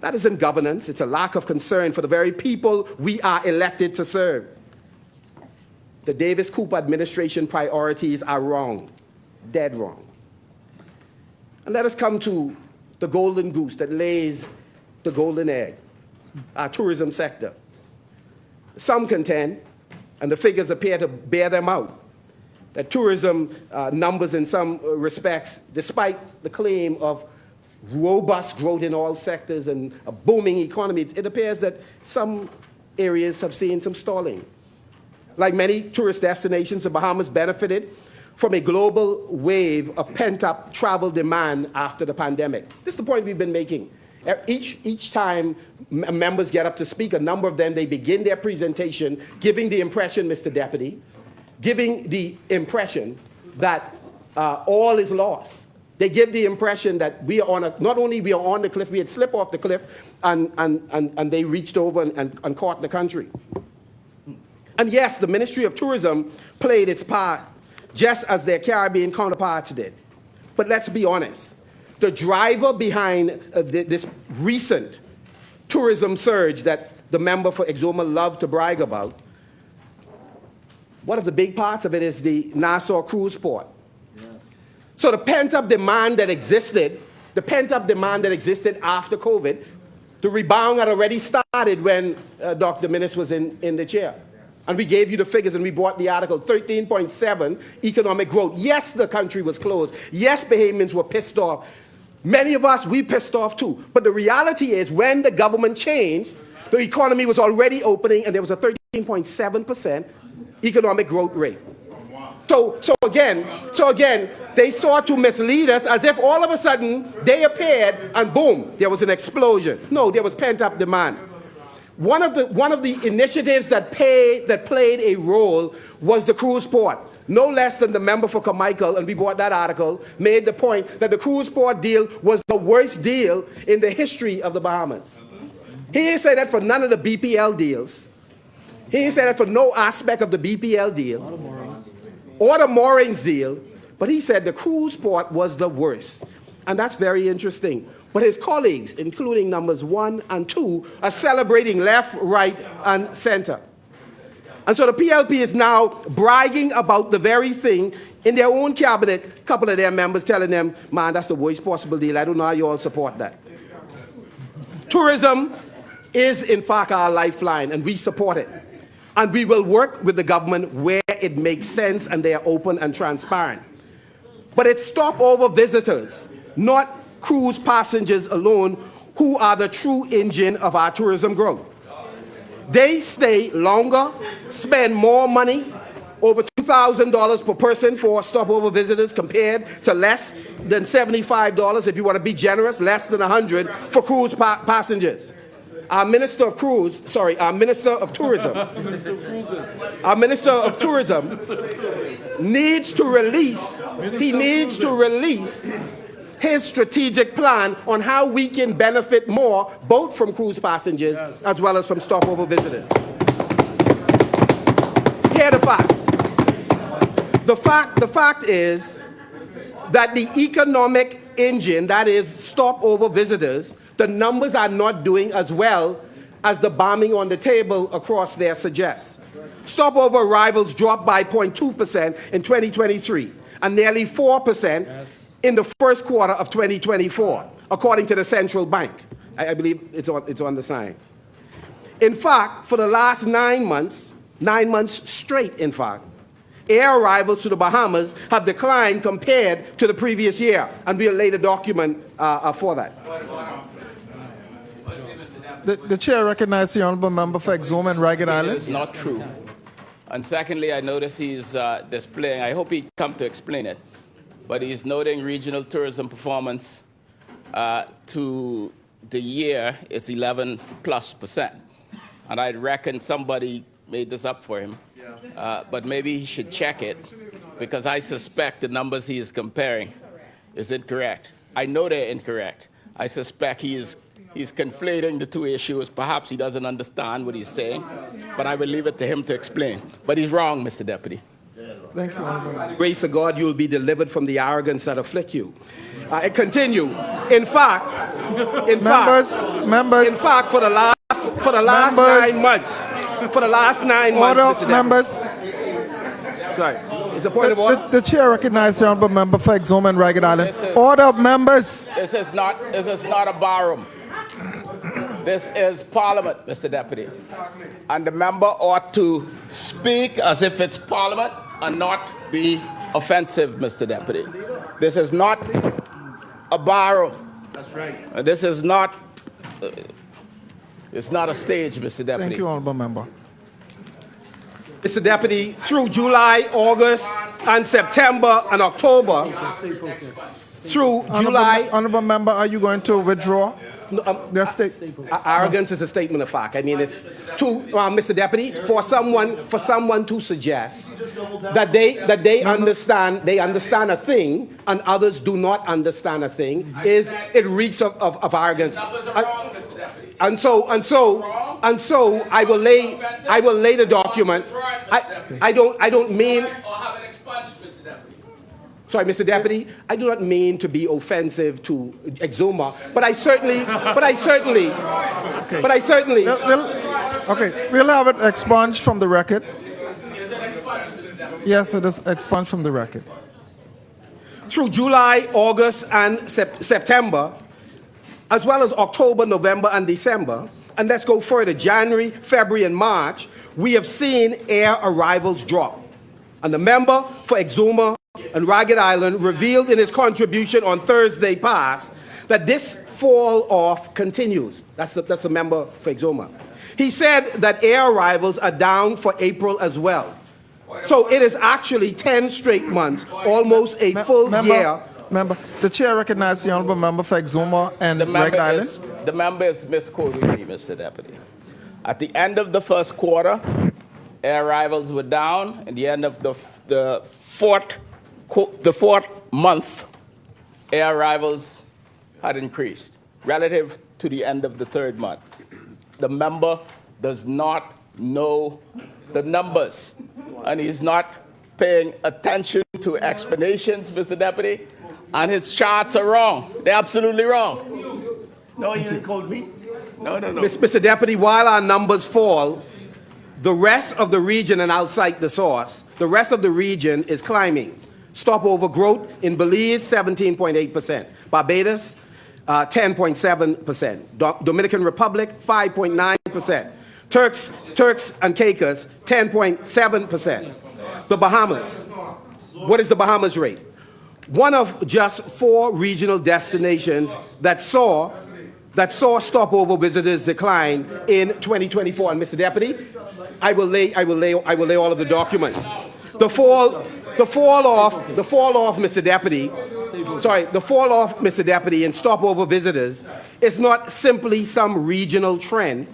Speaker 2: That isn't governance. It's a lack of concern for the very people we are elected to serve. The Davis-Cooper administration priorities are wrong, dead wrong. And let us come to the golden goose that lays the golden egg, our tourism sector. Some contend, and the figures appear to bear them out, that tourism numbers in some respects, despite the claim of robust growth in all sectors and a booming economy, it appears that some areas have seen some stalling. Like many tourist destinations, the Bahamas benefited from a global wave of pent-up travel demand after the pandemic. This is the point we've been making. Each time members get up to speak, a number of them, they begin their presentation giving the impression, Mr. Deputy, giving the impression that all is lost. They give the impression that we are not only we are on the cliff, we had slipped off the cliff, and they reached over and caught the country. And yes, the Ministry of Tourism played its part, just as their Caribbean counterparts did. But let's be honest. The driver behind this recent tourism surge that the member for Exuma loved to brag about, one of the big parts of it is the Nassau cruise port. So the pent-up demand that existed after COVID, the rebound had already started when Dr. Minnis was in the chair. And we gave you the figures and we brought the article, 13.7 economic growth. Yes, the country was closed. Yes, Bahamians were pissed off. Many of us, we pissed off too. But the reality is when the government changed, the economy was already opening and there was a 13.7% economic growth rate. So again, they sought to mislead us as if all of a sudden they appeared and boom, there was an explosion. No, there was pent-up demand. One of the initiatives that played a role was the cruise port. No less than the member for Carmichael, and we brought that article, made the point that the cruise port deal was the worst deal in the history of the Bahamas. He didn't say that for none of the BPL deals. He didn't say that for no aspect of the BPL deal or the moorings deal, but he said the cruise port was the worst. And that's very interesting. But his colleagues, including numbers 1 and 2, are celebrating left, right, and center. And so the PLP is now bragging about the very thing in their own cabinet, a couple of their members telling them, man, that's the worst possible deal. I don't know how you all support that. Tourism is, in fact, our lifeline, and we support it. And we will work with the government where it makes sense and they are open and transparent. But it's stopover visitors, not cruise passengers alone, who are the true engine of our tourism growth. They stay longer, spend more money, over $2,000 per person for stopover visitors compared to less than $75 if you want to be generous, less than $100 for cruise passengers. Our Minister of Tourism needs to release his strategic plan on how we can benefit more, both from cruise passengers as well as from stopover visitors. Here are the facts. The fact is that the economic engine, that is stopover visitors, the numbers are not doing as well as the bombing on the table across there suggests. Stopover arrivals dropped by 0.2% in 2023 and nearly 4% in the first quarter of 2024, according to the central bank. I believe it's on the sign. In fact, for the last 9 months straight, in fact, air arrivals to the Bahamas have declined compared to the previous year, and we'll lay the document for that.
Speaker 1: The chair recognizes the honourable member for Exuma and Ragged Island.
Speaker 4: It is not true. And secondly, I notice he's displaying, I hope he come to explain it, but he's noting regional tourism performance to the year, it's 11+%. And I reckon somebody made this up for him. But maybe he should check it, because I suspect the numbers he is comparing is incorrect. I know they're incorrect. I suspect he's conflating the two issues. Perhaps he doesn't understand what he's saying, but I will leave it to him to explain. But he's wrong, Mr. Deputy.
Speaker 1: Thank you.
Speaker 2: By the grace of God, you will be delivered from the arrogance that afflict you. I continue. In fact, for the last 9 months,
Speaker 1: Order, members.
Speaker 2: Sorry, it's a point of order.
Speaker 1: The chair recognizes the honourable member for Exuma and Ragged Island. Order, members.
Speaker 4: This is not a barroom. This is Parliament, Mr. Deputy. And the member ought to speak as if it's Parliament and not be offensive, Mr. Deputy. This is not a barroom. That's right. This is not... It's not a stage, Mr. Deputy.
Speaker 1: Thank you, honourable member.
Speaker 2: Mr. Deputy, through July, August, and September, and October,
Speaker 1: Honourable member, are you going to withdraw?
Speaker 2: Arrogance is a statement of fact. I mean, it's to Mr. Deputy, for someone to suggest that they understand a thing and others do not understand a thing, it reeks of arrogance. And so I will lay the document. I don't mean.
Speaker 4: Or have it expunged, Mr. Deputy.
Speaker 2: Sorry, Mr. Deputy, I do not mean to be offensive to Exuma, but I certainly.
Speaker 1: Okay, we'll have it expunged from the record. Yes, it is expunged from the record.
Speaker 2: Through July, August, and September, as well as October, November, and December, and let's go further, January, February, and March, we have seen air arrivals drop. And the member for Exuma and Ragged Island revealed in his contribution on Thursday past that this fall off continues. That's the member for Exuma. He said that air arrivals are down for April as well. So it is actually 10 straight months, almost a full year.
Speaker 1: Member, the chair recognizes the honourable member for Exuma and Ragged Island.
Speaker 4: The member is misquoting me, Mr. Deputy. At the end of the first quarter, air arrivals were down. At the end of the fourth month, air arrivals had increased relative to the end of the third month. The member does not know the numbers, and he's not paying attention to explanations, Mr. Deputy, and his charts are wrong. They're absolutely wrong. No, you didn't quote me. No.
Speaker 2: Mr. Deputy, while our numbers fall, the rest of the region, and I'll cite the source, the rest of the region is climbing. Stopover growth in Belize, 17.8%. Barbados, 10.7%. Dominican Republic, 5.9%. Turks and Caicos, 10.7%. The Bahamas. What is the Bahamas rate? One of just 4 regional destinations that saw stopover visitors decline in 2024. And Mr. Deputy, I will lay all of the documents. The fall off, Mr. Deputy, in stopover visitors is not simply some regional trend.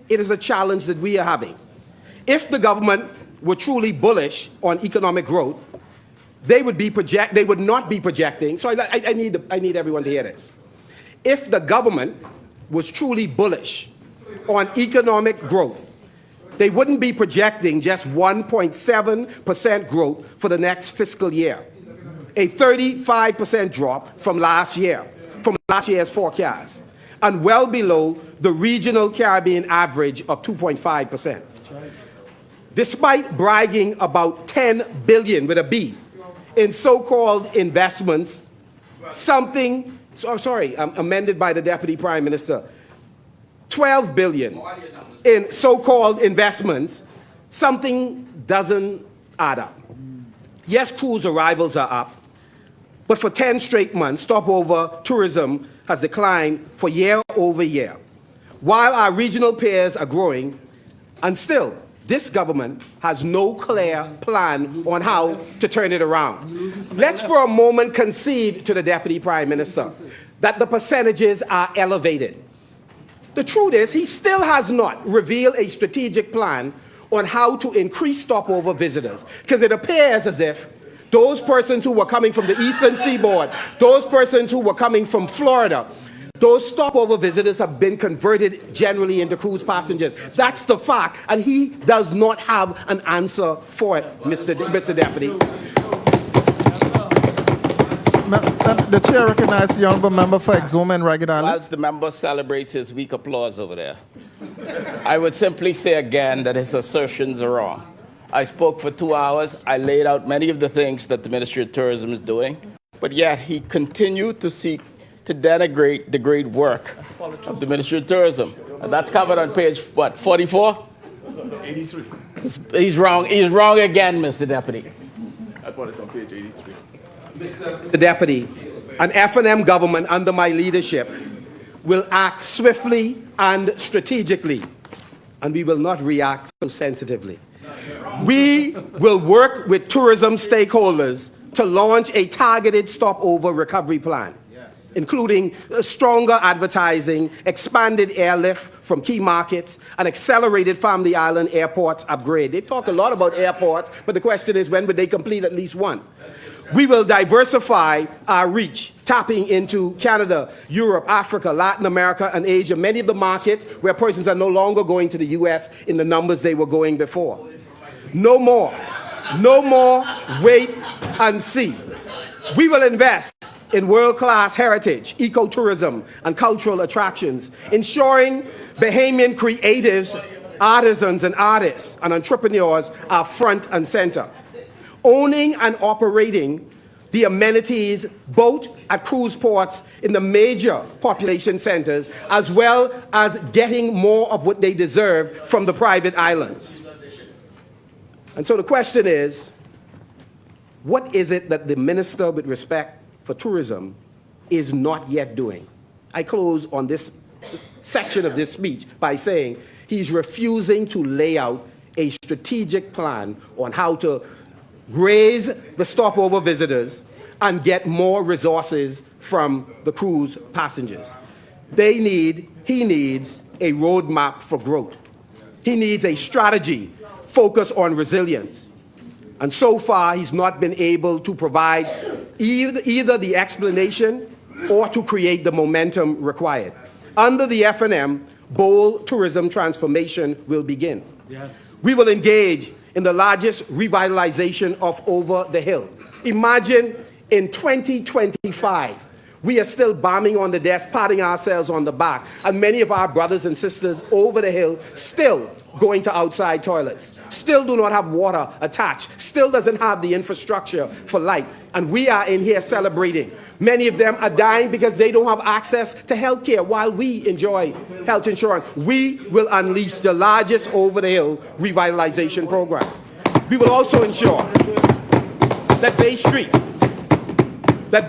Speaker 2: It is a challenge that we are having. If the government were truly bullish on economic growth, they would not be projecting. So I need everyone to hear this. If the government was truly bullish on economic growth, they wouldn't be projecting just 1.7% growth for the next fiscal year, a 35% drop from last year's forecast, and well below the regional Caribbean average of 2.5%. Despite bragging about $10 billion with a B in so-called investments, amended by the Deputy Prime Minister, $12 billion in so-called investments, something doesn't add up. Yes, cruise arrivals are up, but for 10 straight months, stopover tourism has declined for year over year, while our regional peers are growing, and still, this government has no clear plan on how to turn it around. Let's for a moment concede to the Deputy Prime Minister that the percentages are elevated. The truth is, he still has not revealed a strategic plan on how to increase stopover visitors, because it appears as if those persons who were coming from the eastern seaboard, those persons who were coming from Florida, those stopover visitors have been converted generally into cruise passengers. That's the fact, and he does not have an answer for it, Mr. Deputy.
Speaker 1: The chair recognizes the honourable member for Exuma and Ragged Island.
Speaker 4: Whilst the member celebrates his weak applause over there, I would simply say again that his assertions are wrong. I spoke for 2 hours. I laid out many of the things that the Ministry of Tourism is doing, but yet he continued to seek to denigrate the great work of the Ministry of Tourism. And that's covered on page, what, 44?
Speaker 3: 83.
Speaker 4: He's wrong. He's wrong again, Mr. Deputy.
Speaker 3: I thought it's on page 83.
Speaker 2: The Deputy, an F&M government under my leadership will act swiftly and strategically, and we will not react so sensitively. We will work with tourism stakeholders to launch a targeted stopover recovery plan, including stronger advertising, expanded airlift from key markets, and accelerated Family Island Airport's upgrade. They talk a lot about airports, but the question is, when would they complete at least one? We will diversify our reach, tapping into Canada, Europe, Africa, Latin America, and Asia, many of the markets where persons are no longer going to the U.S. in the numbers they were going before. No more. No more wait and see. We will invest in world-class heritage, ecotourism, and cultural attractions, ensuring Bahamian creatives, artisans, and artists and entrepreneurs are front and center. Owning and operating the amenities both at cruise ports in the major population centers, as well as getting more of what they deserve from the private islands. And so the question is, what is it that the Minister with respect for tourism is not yet doing? I close on this section of this speech by saying he's refusing to lay out a strategic plan on how to raise the stopover visitors and get more resources from the cruise passengers. He needs a roadmap for growth. He needs a strategy focused on resilience. And so far, he's not been able to provide either the explanation or to create the momentum required. Under the F&M, bold tourism transformation will begin.
Speaker 6: Yes.
Speaker 2: We will engage in the largest revitalization of Over the Hill. Imagine in 2025, we are still bombing on the desk, patting ourselves on the back, and many of our brothers and sisters over the hill still going to outside toilets, still do not have water attached, still doesn't have the infrastructure for light, and we are in here celebrating. Many of them are dying because they don't have access to health care while we enjoy health insurance. We will unleash the largest over-the-hill revitalization program. We will also ensure that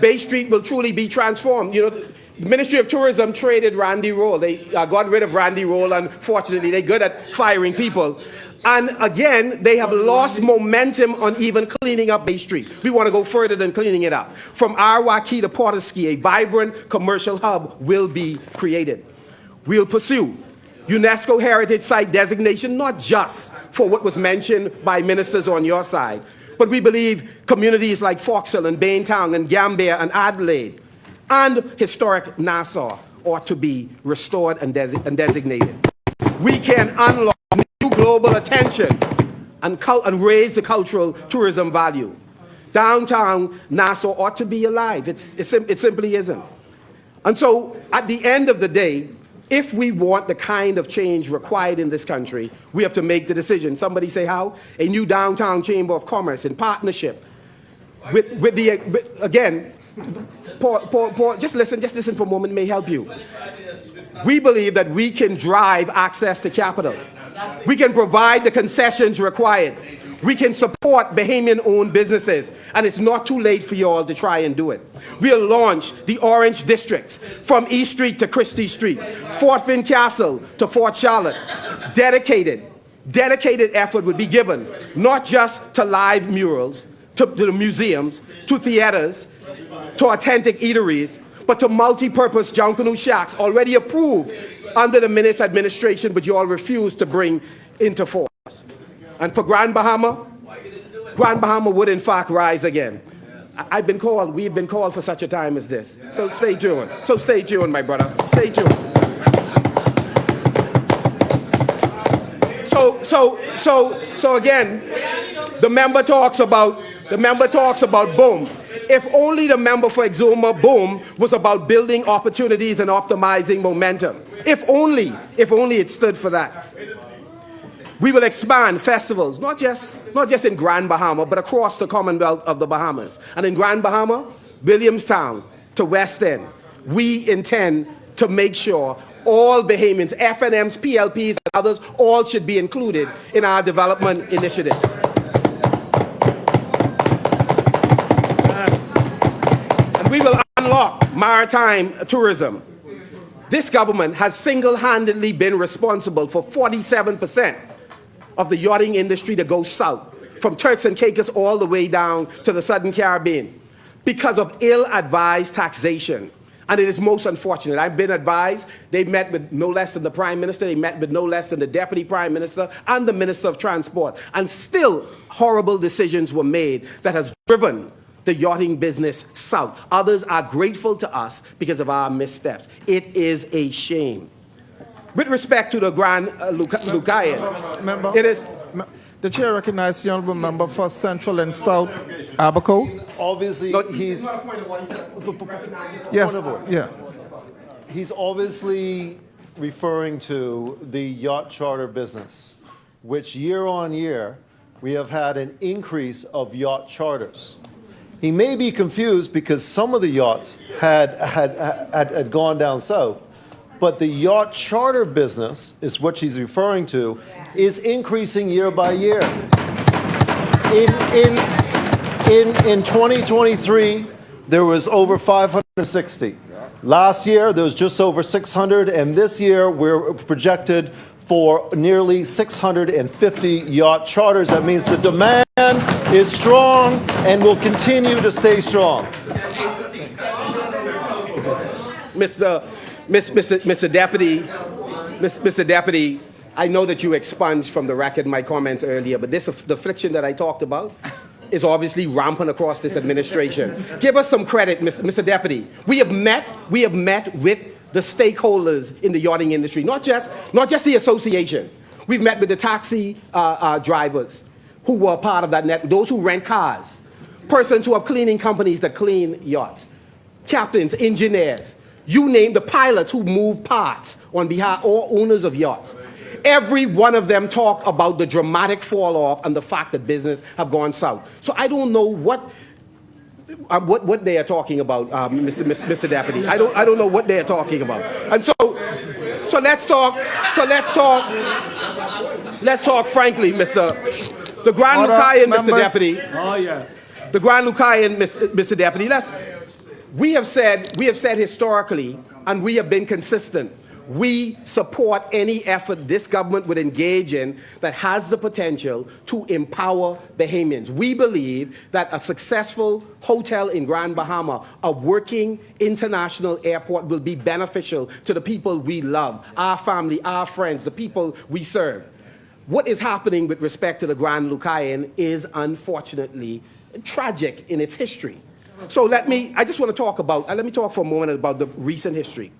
Speaker 2: Bay Street will truly be transformed. You know, the Ministry of Tourism traded Randy Roll. They got rid of Randy Roll. Unfortunately, they're good at firing people. And again, they have lost momentum on even cleaning up Bay Street. We want to go further than cleaning it up. From Arwaki to Portaski, a vibrant commercial hub will be created. We'll pursue UNESCO Heritage Site designation, not just for what was mentioned by ministers on your side, but we believe communities like Foxhill and Baintown and Gambia and Adelaide and historic Nassau ought to be restored and designated. We can unlock new global attention and raise the cultural tourism value. Downtown Nassau ought to be alive. It simply isn't. And so at the end of the day, if we want the kind of change required in this country, we have to make the decision. Somebody say how? A new downtown chamber of commerce in partnership with again, Paul, just listen for a moment, may help you. We believe that we can drive access to capital. We can provide the concessions required. We can support Bahamian-owned businesses, and it's not too late for you all to try and do it. We'll launch the Orange Districts from East Street to Christie Street, Fort Finn Castle to Fort Charlotte. Dedicated effort would be given, not just to live murals, to the museums, to theaters, to authentic eateries, but to multi-purpose Junkanoo shacks already approved under the Minister administration, but you all refuse to bring into force. And for Grand Bahama would in fact rise again. We've been called for such a time as this. So stay tuned, my brother. Stay tuned. So again, the member talks about boom. If only the member for Exuma boom was about building opportunities and optimizing momentum. If only it stood for that. We will expand festivals, not just in Grand Bahama, but across the Commonwealth of the Bahamas. And in Grand Bahama, Williamstown to West End, we intend to make sure all Bahamians, FNMs, PLPs, and others, all should be included in our development initiatives. And we will unlock maritime tourism. This government has single-handedly been responsible for 47% of the yachting industry that goes south, from Turks and Caicos all the way down to the Southern Caribbean, because of ill-advised taxation. And it is most unfortunate. I've been advised, they met with no less than the Prime Minister, they met with no less than the Deputy Prime Minister and the Minister of Transport, and still horrible decisions were made that has driven the yachting business south. Others are grateful to us because of our missteps. It is a shame. With respect to the Grand Lucayan, it is...
Speaker 1: The chair recognizes the honourable member for Central and South Abaco.
Speaker 7: Obviously, he's
Speaker 1: Yes,
Speaker 7: point of order.
Speaker 1: yeah.
Speaker 7: He's obviously referring to the yacht charter business, which year on year, we have had an increase of yacht charters. He may be confused because some of the yachts had gone down south, but the yacht charter business is what she's referring to, is increasing year by year. In 2023, there was over 560. Last year, there was just over 600, and this year we're projected for nearly 650 yacht charters. That means the demand is strong and will continue to stay strong.
Speaker 2: Mr. Deputy, I know that you expunged from the record my comments earlier, but the friction that I talked about is obviously rampant across this administration. Give us some credit, Mr. Deputy. We have met with the stakeholders in the yachting industry, not just the association. We've met with the taxi drivers who were part of that net, those who rent cars, persons who have cleaning companies that clean yachts, captains, engineers, you name the pilots who move parts on behalf or owners of yachts. Every one of them talk about the dramatic fall off and the fact that business have gone south. So I don't know what they are talking about, Mr. Deputy. I don't know what they are talking about. And so let's talk frankly, the Grand Lucayan, Mr. Deputy.
Speaker 6: Oh, yes.
Speaker 2: The Grand Lucayan, Mr. Deputy. We have said historically, and we have been consistent, we support any effort this government would engage in that has the potential to empower Bahamians. We believe that a successful hotel in Grand Bahama, a working international airport, will be beneficial to the people we love, our family, our friends, the people we serve. What is happening with respect to the Grand Lucayan is unfortunately tragic in its history. So let me talk for a moment about the recent history.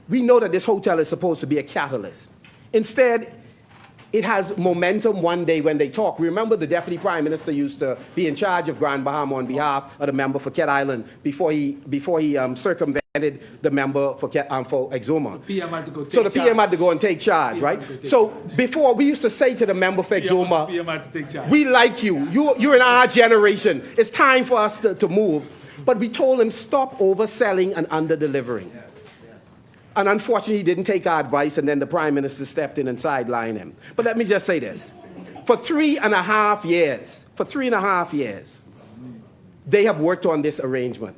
Speaker 2: We know that this hotel is supposed to be a catalyst. Instead, it has momentum one day when they talk. Remember, the Deputy Prime Minister used to be in charge of Grand Bahama on behalf of the member for Cat Island before he circumvented the member for Exuma. So the PM had to go and take charge, right? So before, we used to say to the member for Exuma, we like you. You're in our generation. It's time for us to move. But we told him, stop overselling and under-delivering. And unfortunately, he didn't take our advice, and then the Prime Minister stepped in and sidelined him. But let me just say this. For 3.5 years, they have worked on this arrangement.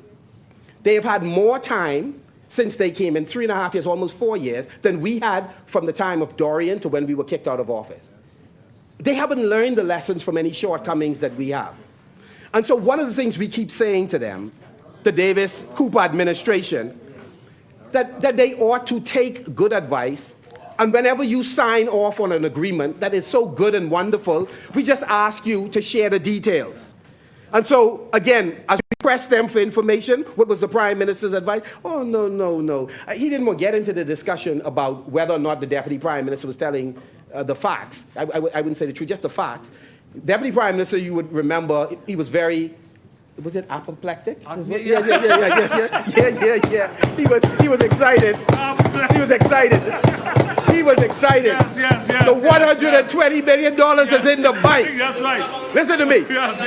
Speaker 2: They have had more time since they came in, 3.5 years, almost 4 years, than we had from the time of Dorian to when we were kicked out of office. They haven't learned the lessons from any shortcomings that we have. And so one of the things we keep saying to them, the Davis-Cooper administration, that they ought to take good advice, and whenever you sign off on an agreement that is so good and wonderful, we just ask you to share the details. And so, again, as we press them for information, what was the Prime Minister's advice? Oh, no. He didn't want to get into the discussion about whether or not the Deputy Prime Minister was telling the facts. I wouldn't say the truth, just the facts. Deputy Prime Minister, you would remember, he was very... Was it apoplectic? Yeah. He was excited. Yes. The $120 million is in the bank.
Speaker 6: That's right.
Speaker 2: Listen to me.
Speaker 6: Yes.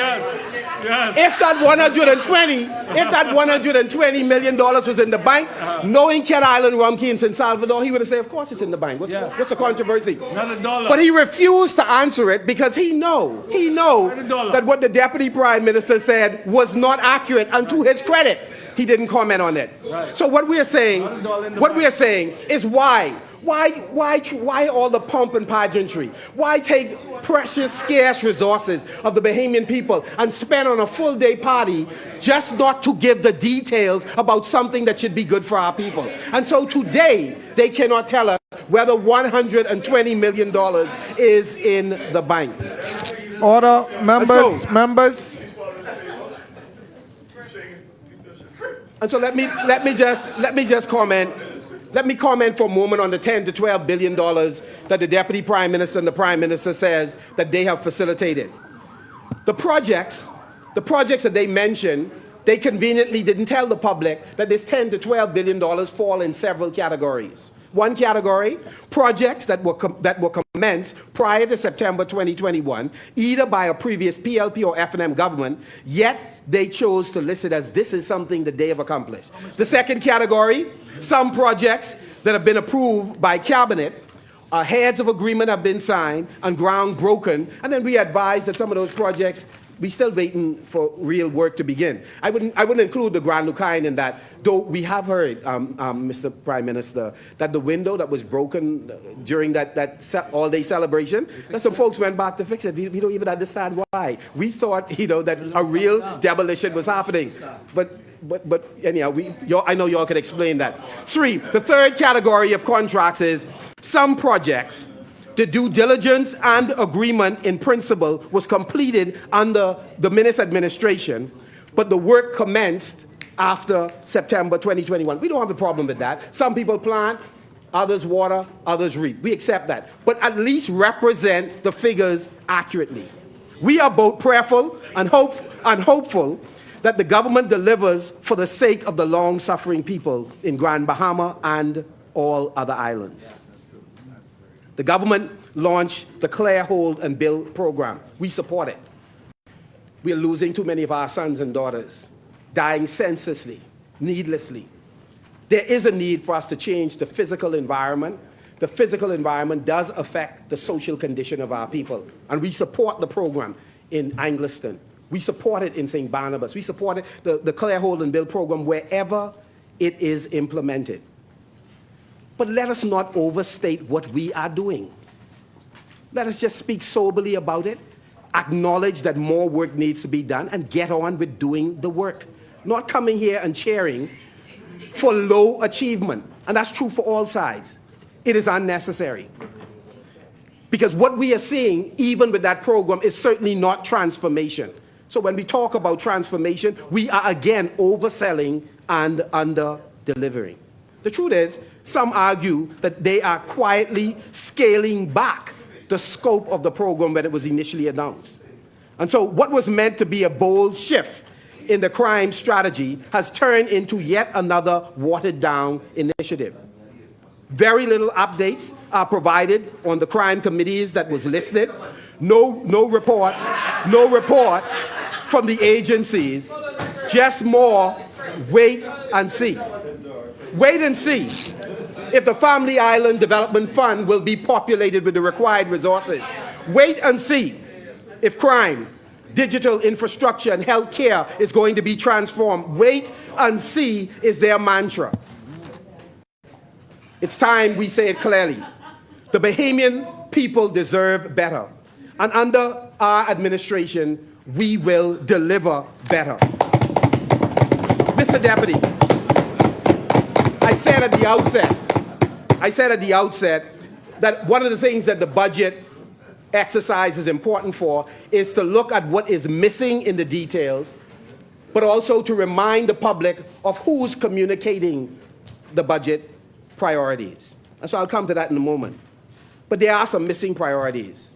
Speaker 2: If that $120 million was in the bank, knowing Cat Island, Rumkey, and St. Salvador, he would have said, of course it's in the bank. What's the controversy?
Speaker 6: Not a dollar.
Speaker 2: But he refused to answer it because he know that what the Deputy Prime Minister said was not accurate, and to his credit, he didn't comment on it. Right. So what we are saying is why all the pomp and pageantry? Why take precious, scarce resources of the Bahamian people and spend on a full-day party just not to give the details about something that should be good for our people? And so today, they cannot tell us whether $120 million is in the bank.
Speaker 1: Order, members.
Speaker 2: And so let me just comment Let me comment for a moment on the $10 to $12 billion that the Deputy Prime Minister and the Prime Minister says that they have facilitated. The projects that they mentioned, they conveniently didn't tell the public that this $10 to $12 billion fall in several categories. One category, projects that were commenced prior to September 2021, either by a previous PLP or F&M government, yet they chose to list it as this is something that they have accomplished. The second category, some projects that have been approved by Cabinet, heads of agreement have been signed and ground broken, and then we advise that some of those projects, we're still waiting for real work to begin. I wouldn't include the Grand Lucine in that, though we have heard, Mr. Prime Minister, that the window that was broken during that all-day celebration, that some folks went back to fix it. We don't even understand why. We thought, that a real demolition was happening. But anyhow, I know y'all could explain that. The third category of contracts is some projects. The due diligence and agreement in principle was completed under the Minnis administration, but the work commenced after September 2021. We don't have a problem with that. Some people plant, others water, others reap. We accept that. But at least represent the figures accurately. We are both prayerful and hopeful that the government delivers for the sake of the long-suffering people in Grand Bahama and all other islands. The government launched the Clear, Hold, and Build program. We support it. We are losing too many of our sons and daughters, dying senselessly, needlessly. There is a need for us to change the physical environment. The physical environment does affect the social condition of our people, and we support the program in Angliston. We support it in St. Barnabas. We support it, the Clear, Hold, and Build program wherever it is implemented. But let us not overstate what we are doing. Let us just speak soberly about it, acknowledge that more work needs to be done, and get on with doing the work. Not coming here and cheering for low achievement. And that's true for all sides. It is unnecessary. Because what we are seeing, even with that program, is certainly not transformation. So when we talk about transformation, we are again overselling and under-delivering. The truth is, some argue that they are quietly scaling back the scope of the program when it was initially announced. And so what was meant to be a bold shift in the crime strategy has turned into yet another watered-down initiative. Very little updates are provided on the crime committees that was listed. No reports from the agencies, just more wait and see. Wait and see if the Family Island Development Fund will be populated with the required resources. Wait and see if crime, digital infrastructure, and health care is going to be transformed. Wait and see is their mantra. It's time we say it clearly. The Bahamian people deserve better. And under our administration, we will deliver better. Mr. Deputy, I said at the outset that one of the things that the budget exercise is important for is to look at what is missing in the details, but also to remind the public of who's communicating the budget priorities. And so I'll come to that in a moment. But there are some missing priorities.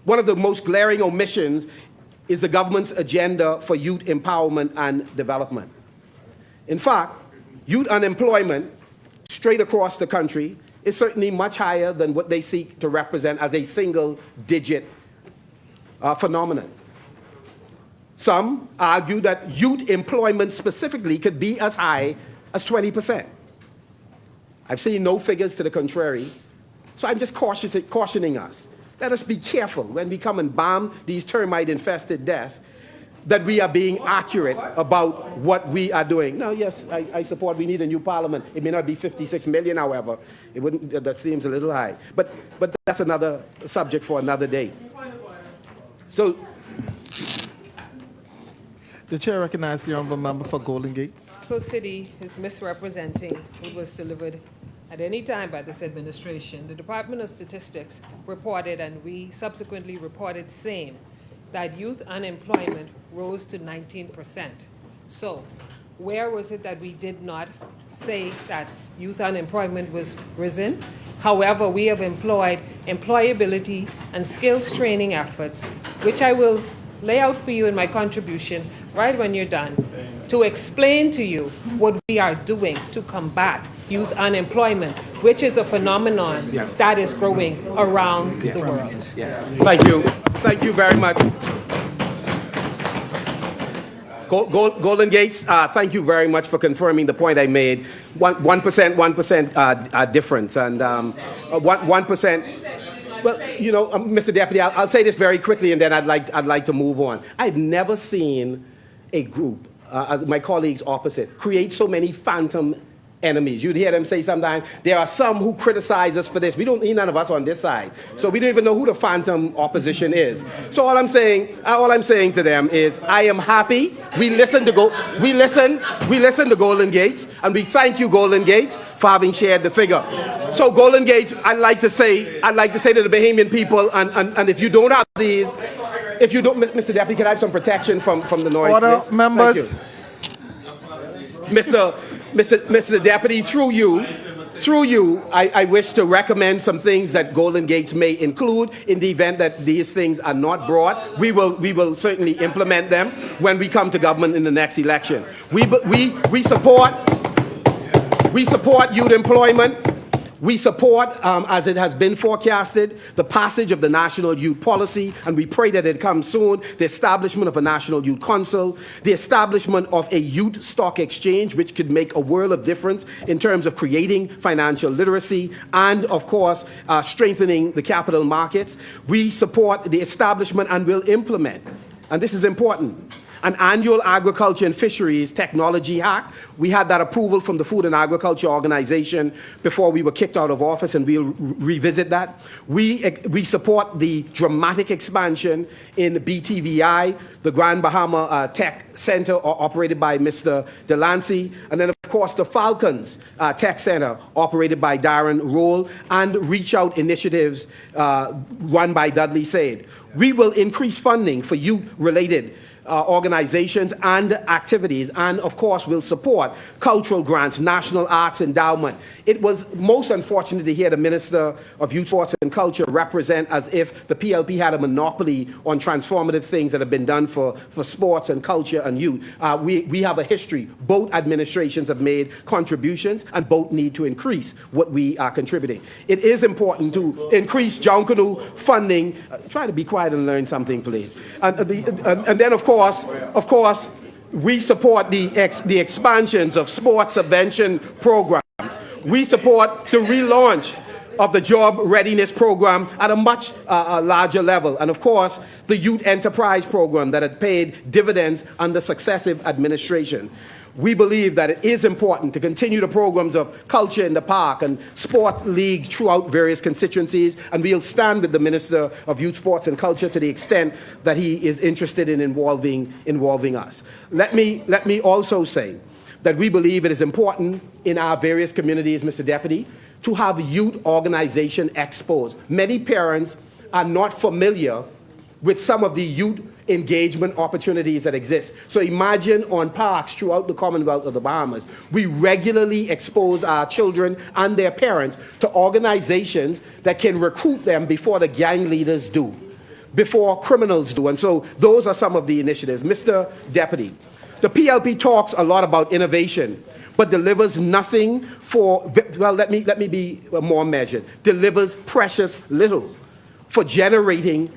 Speaker 2: One of the most glaring omissions is the government's agenda for youth empowerment and development. In fact, youth unemployment straight across the country is certainly much higher than what they seek to represent as a single-digit phenomenon. Some argue that youth employment specifically could be as high as 20%. I've seen no figures to the contrary, so I'm just cautioning us. Let us be careful when we come and bomb these termite-infested desks that we are being accurate about what we are doing. Now, yes, I support we need a new parliament. It may not be 56 million, however. That seems a little high. But that's another subject for another day. So,
Speaker 1: the chair recognizes the honourable member for Golden Gates.
Speaker 8: Marco City is misrepresenting what was delivered at any time by this administration. The Department of Statistics reported, and we subsequently reported same, that youth unemployment rose to 19%. So where was it that we did not say that youth unemployment was risen. However, we have employed employability and skills training efforts, which I will lay out for you in my contribution right when you're done, to explain to you what we are doing to combat youth unemployment, which is a phenomenon that is growing around the world.
Speaker 2: Thank you. Thank you very much. Golden Gates, thank you very much for confirming the point I made. 1% difference, and 1%. Well, you know, Mr. Deputy, I'll say this very quickly, and then I'd like to move on. I've never seen a group, my colleagues opposite, create so many phantom enemies. You'd hear them say sometimes, there are some who criticize us for this. We don't need none of us on this side. So we don't even know who the phantom opposition is. So all I'm saying to them is, I am happy. We listen to Golden Gates, and we thank you, Golden Gates, for having shared the figure. So Golden Gates, I'd like to say to the Bahamian people, and if you don't have these, if you don't, Mr. Deputy, can I have some protection from the noise,
Speaker 1: Order,
Speaker 2: please?
Speaker 1: members.
Speaker 2: Mr. Deputy, through you, I wish to recommend some things that Golden Gates may include in the event that these things are not brought. We will certainly implement them when we come to government in the next election. We support youth employment. We support, as it has been forecasted, the passage of the National Youth Policy, and we pray that it comes soon, the establishment of a National Youth Council, the establishment of a youth stock exchange, which could make a world of difference in terms of creating financial literacy, and, of course, strengthening the capital markets. We support the establishment and will implement, and this is important, an annual agriculture and fisheries technology hack. We had that approval from the Food and Agriculture Organization before we were kicked out of office, and we'll revisit that. We support the dramatic expansion in BTVI, the Grand Bahama Tech Center, operated by Mr. Delancey, and then, of course, the Falcons Tech Center, operated by Darren Roll, and Reach Out initiatives run by Dudley Said. We will increase funding for youth-related organizations and activities, and of course will support cultural grants, national arts endowment. It was most unfortunate to hear the Minister of Youth, Sports and Culture represent as if the PLP had a monopoly on transformative things that have been done for sports and culture and youth. We have a history. Both administrations have made contributions, and both need to increase what we are contributing. It is important to increase Jonkanu funding. Try to be quiet and learn something, please. And then, of course, we support the expansions of sports subvention programs. We support the relaunch of the job readiness program at a much larger level. And of course, the youth enterprise program that had paid dividends under successive administration. We believe that it is important to continue the programs of culture in the park and sport leagues throughout various constituencies, and we'll stand with the Minister of Youth, Sports and Culture to the extent that he is interested in involving us. Let me also say that we believe it is important in our various communities, Mr. Deputy, to have youth organization expos. Many parents are not familiar with some of the youth engagement opportunities that exist. So imagine on parks throughout the Commonwealth of the Bahamas, we regularly expose our children and their parents to organizations that can recruit them before the gang leaders do, before criminals do. And so those are some of the initiatives. Mr. Deputy, the PLP talks a lot about innovation, but delivers nothing for, well, let me be more measured, delivers precious little for generating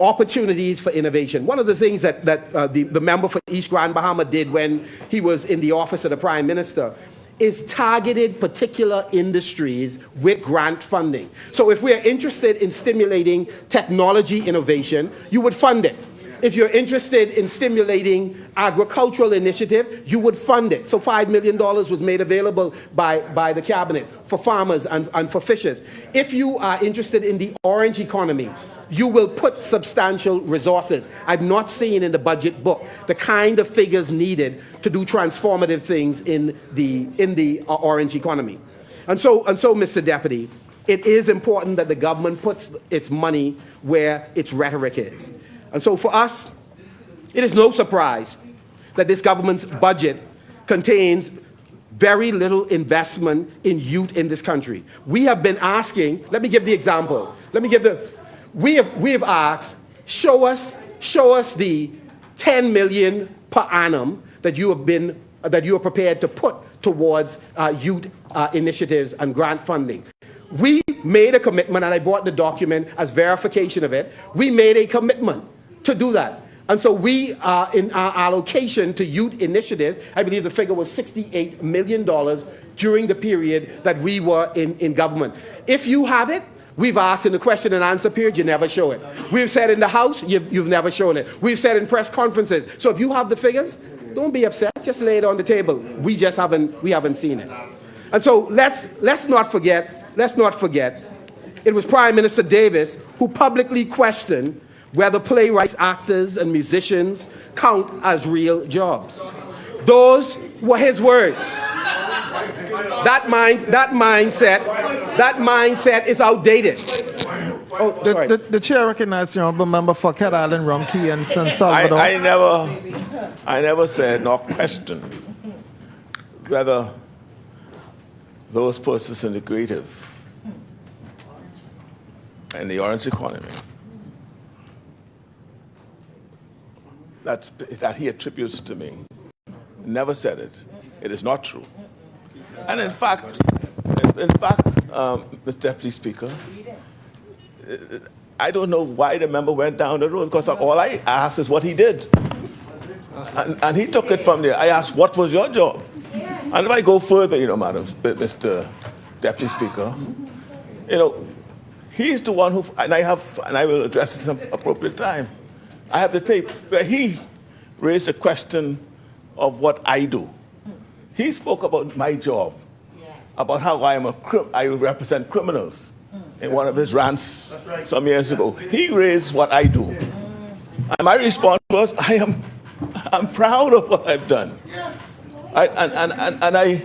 Speaker 2: opportunities for innovation. One of the things that the member for East Grand Bahama did when he was in the office of the Prime Minister is targeted particular industries with grant funding. So if we're interested in stimulating technology innovation, you would fund it. If you're interested in stimulating agricultural initiative, you would fund it. So $5 million was made available by the cabinet for farmers and for fishers. If you are interested in the orange economy, you will put substantial resources. I've not seen in the budget book the kind of figures needed to do transformative things in the orange economy. And so, Mr. Deputy, it is important that the government puts its money where its rhetoric is. And so for us, it is no surprise that this government's budget contains very little investment in youth in this country. We have been asking, let me give the example. We have asked, show us the 10 million per annum that you are prepared to put towards youth initiatives and grant funding. We made a commitment, and I brought the document as verification of it. We made a commitment to do that. And so we, in our allocation to youth initiatives, I believe the figure was $68 million during the period that we were in government. If you have it, we've asked in the question and answer period, you never show it. We've said in the House, you've never shown it. We've said in press conferences. So if you have the figures, don't be upset, just lay it on the table. We haven't seen it. And so let's not forget, it was Prime Minister Davis who publicly questioned whether playwrights, actors, and musicians count as real jobs. Those were his words. That mindset is outdated. Oh, sorry.
Speaker 1: The chair recognizes the honourable member for Cat Island, Rumkey, and San Salvador.
Speaker 3: I never said nor questioned whether those persons in the creative and the orange economy that he attributes to me. Never said it. It is not true. And in fact, Mr. Deputy Speaker, I don't know why the member went down the road, because all I asked is what he did. And he took it from there. I asked, what was your job? And if I go further, Madam, Mr. Deputy Speaker, he's the one who, and I will address it at some appropriate time. I have the tape where he raised the question of what I do. He spoke about my job, about how I represent criminals in one of his rants some years ago. He raised what I do. And my response was, I'm proud of what I've done. And I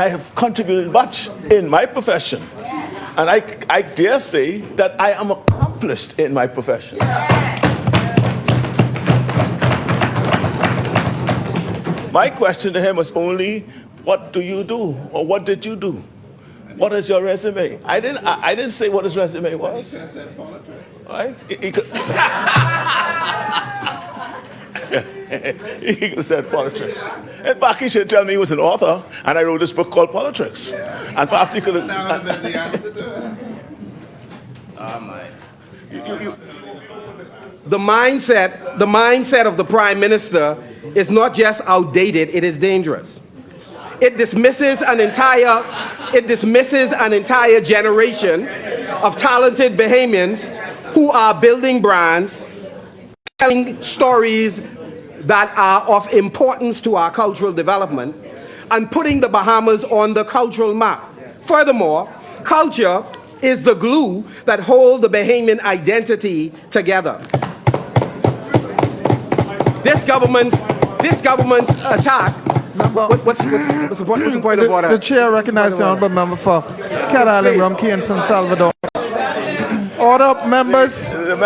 Speaker 3: have contributed much in my profession. And I dare say that I am accomplished in my profession. My question to him was only, what do you do? Or what did you do? What is your resume? I didn't say what his resume was. He said politics. Right? He could have said politics. In fact, he should tell me he was an author, and I wrote this book called Politics. Yes. And perhaps he could have. That would have been the answer to it.
Speaker 4: Oh my.
Speaker 2: The mindset of the Prime Minister is not just outdated, it is dangerous. It dismisses an entire generation of talented Bahamians who are building brands, telling stories that are of importance to our cultural development, and putting the Bahamas on the cultural map. Furthermore, culture is the glue that holds the Bahamian identity together. This government's attack. What's the point of order?
Speaker 1: The chair recognizes the honourable member for Cat Island, Rumkey, and San Salvador. Order, members.
Speaker 3: The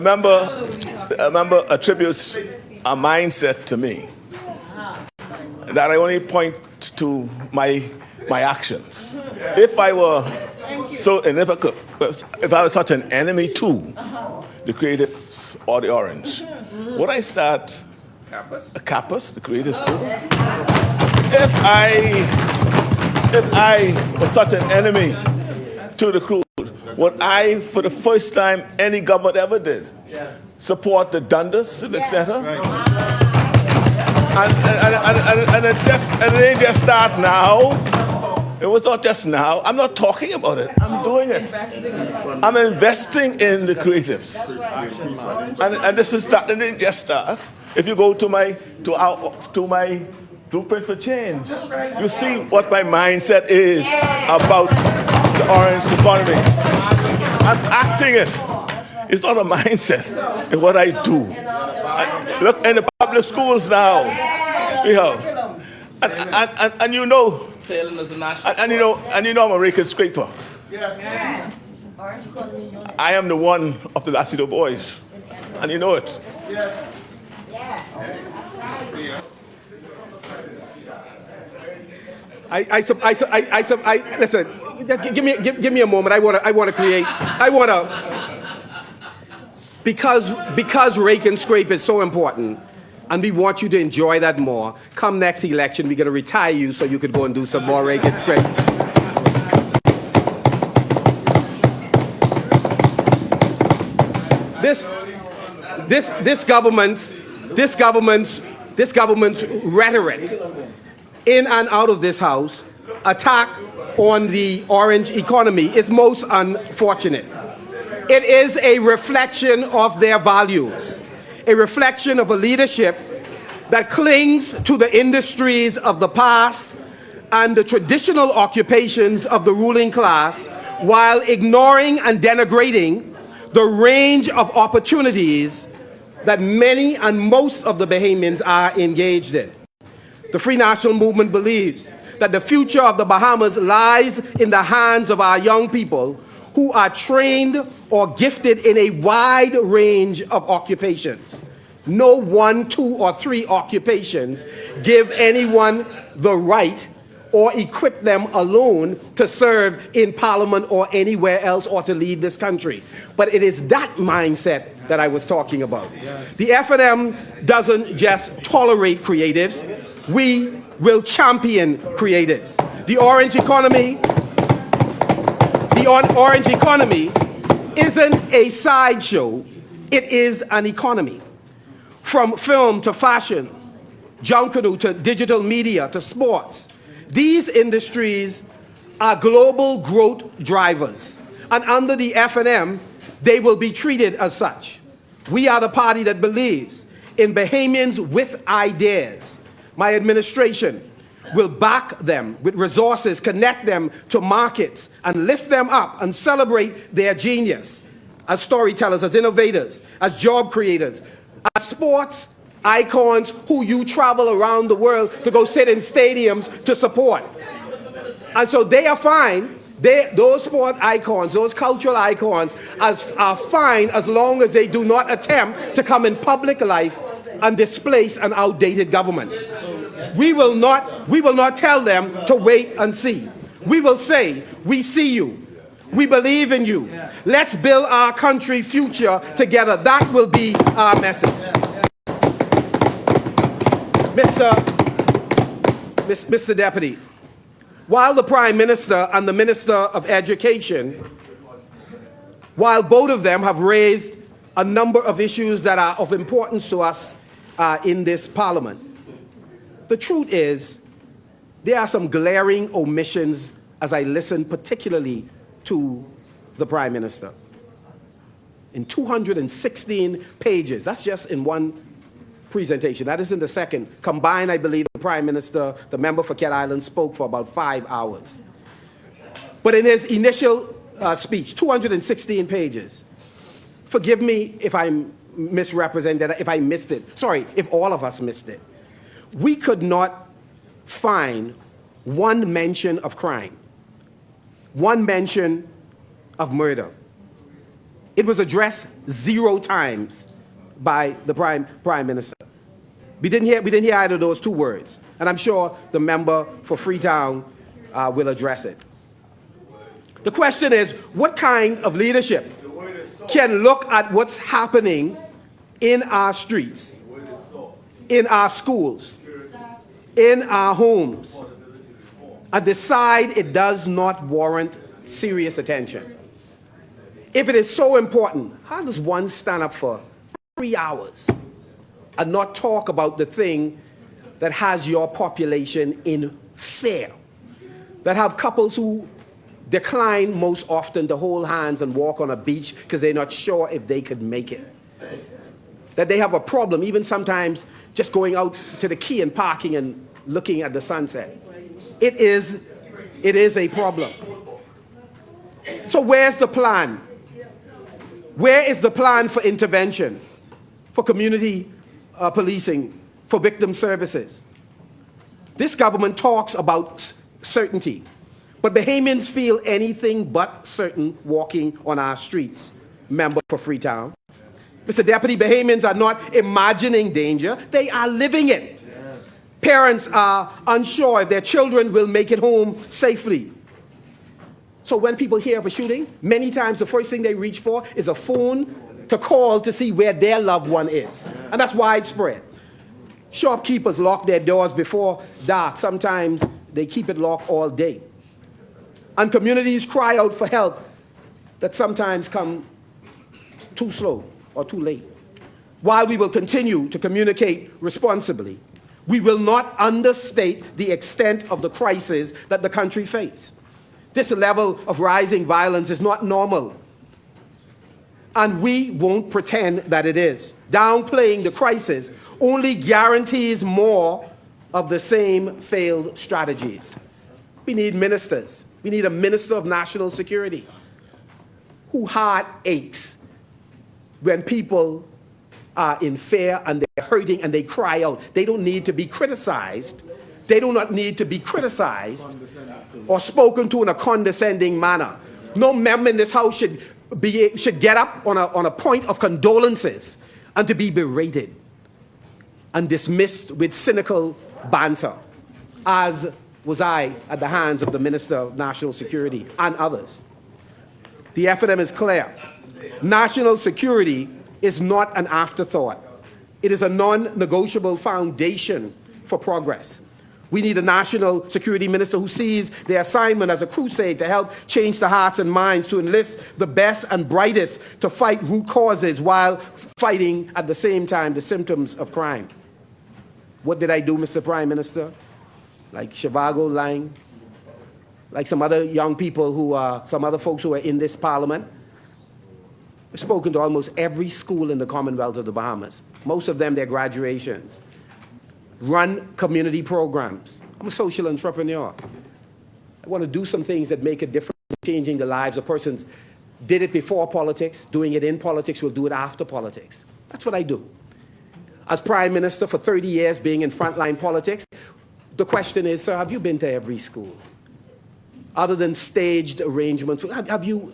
Speaker 3: member attributes a mindset to me that I only point to my actions. If I were if I was such an enemy to the creatives or the orange, would I start a campus, the creative school? If I was such an enemy to the crew, would I, for the first time any government ever did, support the Dundas Civic Center? And it ain't just start now. It was not just now. I'm not talking about it. I'm doing it. I'm investing in the creatives. And this is that. It didn't just start. If you go to my blueprint for change, you see what my mindset is about the orange economy. I'm acting it. It's not a mindset. It's what I do. Look in the public schools now. And you know. And you know I'm a rake and scraper. Yes. I am the one of the Lacido boys, and you know it. Yes.
Speaker 2: Listen, just give me a moment. I want to because rake and scrape is so important, and we want you to enjoy that more. Come next election, we're going to retire you so you could go and do some more rake and scrape. This government's rhetoric in and out of this house, attack on the orange economy, is most unfortunate. It is a reflection of their values, a reflection of a leadership that clings to the industries of the past and the traditional occupations of the ruling class, while ignoring and denigrating the range of opportunities that many and most of the Bahamians are engaged in. The Free National Movement believes that the future of the Bahamas lies in the hands of our young people who are trained or gifted in a wide range of occupations. No 1, 2, or 3 occupations give anyone the right or equip them alone to serve in Parliament or anywhere else or to lead this country. But it is that mindset that I was talking about. Yes. The F&M doesn't just tolerate creatives, we will champion creatives. The orange economy isn't a sideshow, it is an economy. From film to fashion, junkanoo to digital media to sports, these industries are global growth drivers, and under the F&M, they will be treated as such. We are the party that believes in Bahamians with ideas. My administration will back them with resources, connect them to markets, and lift them up and celebrate their genius as storytellers, as innovators, as job creators, as sports icons who you travel around the world to go sit in stadiums to support. And so they are fine. Those sport icons, those cultural icons are fine as long as they do not attempt to come in public life and displace an outdated government. We will not tell them to wait and see. We will say, we see you. We believe in you. Let's build our country future together. That will be our message. Mr. Deputy, while the Prime Minister and the Minister of Education, while both of them have raised a number of issues that are of importance to us in this Parliament, the truth is there are some glaring omissions as I listen particularly to the Prime Minister. In 216 pages, that's just in one presentation. That is in the second. Combined, I believe, the Prime Minister, the member for Cat Island, spoke for about 5 hours. But in his initial speech, 216 pages, forgive me if I'm misrepresented, if I missed it. Sorry, if all of us missed it. We could not find one mention of crime, one mention of murder. It was addressed 0 times by the Prime Minister. We didn't hear either of those 2 words, and I'm sure the member for Freetown will address it. The question is, what kind of leadership can look at what's happening in our streets, in our schools, in our homes, and decide it does not warrant serious attention? If it is so important, how does one stand up for 3 hours and not talk about the thing that has your population in fear, that have couples who decline most often to hold hands and walk on a beach because they're not sure if they could make it, that they have a problem even sometimes just going out to the quay and parking and looking at the sunset? It is a problem. So where's the plan? Where is the plan for intervention, for community policing, for victim services? This government talks about certainty, but Bahamians feel anything but certain walking on our streets. Member for Freetown. Mr. Deputy, Bahamians are not imagining danger, they are living it. Parents are unsure if their children will make it home safely. So when people hear of a shooting, many times the first thing they reach for is a phone to call to see where their loved one is. And that's widespread. Shopkeepers lock their doors before dark. Sometimes they keep it locked all day. And communities cry out for help that sometimes come too slow or too late. While we will continue to communicate responsibly, we will not understate the extent of the crisis that the country faces. This level of rising violence is not normal, and we won't pretend that it is. Downplaying the crisis only guarantees more of the same failed strategies. We need ministers. We need a minister of national security whose heart aches when people are in fear and they're hurting and they cry out. They don't need to be criticized. They do not need to be criticized or spoken to in a condescending manner. No member in this house should get up on a point of condolences and to be berated and dismissed with cynical banter, as was I at the hands of the Minister of National Security and others. The FNM is clear. National security is not an afterthought. It is a non-negotiable foundation for progress. We need a national security minister who sees their assignment as a crusade to help change the hearts and minds, to enlist the best and brightest to fight root causes while fighting at the same time the symptoms of crime. What did I do, Mr. Prime Minister? Like Shivago Lang, like some other young people some other folks who are in this parliament. I've spoken to almost every school in the Commonwealth of the Bahamas. Most of them, their graduations. Run community programs. I'm a social entrepreneur. I want to do some things that make a difference in changing the lives of persons. Did it before politics, doing it in politics, we'll do it after politics. That's what I do. As Prime Minister for 30 years, being in frontline politics, the question is, sir, have you been to every school? Other than staged arrangements, have you...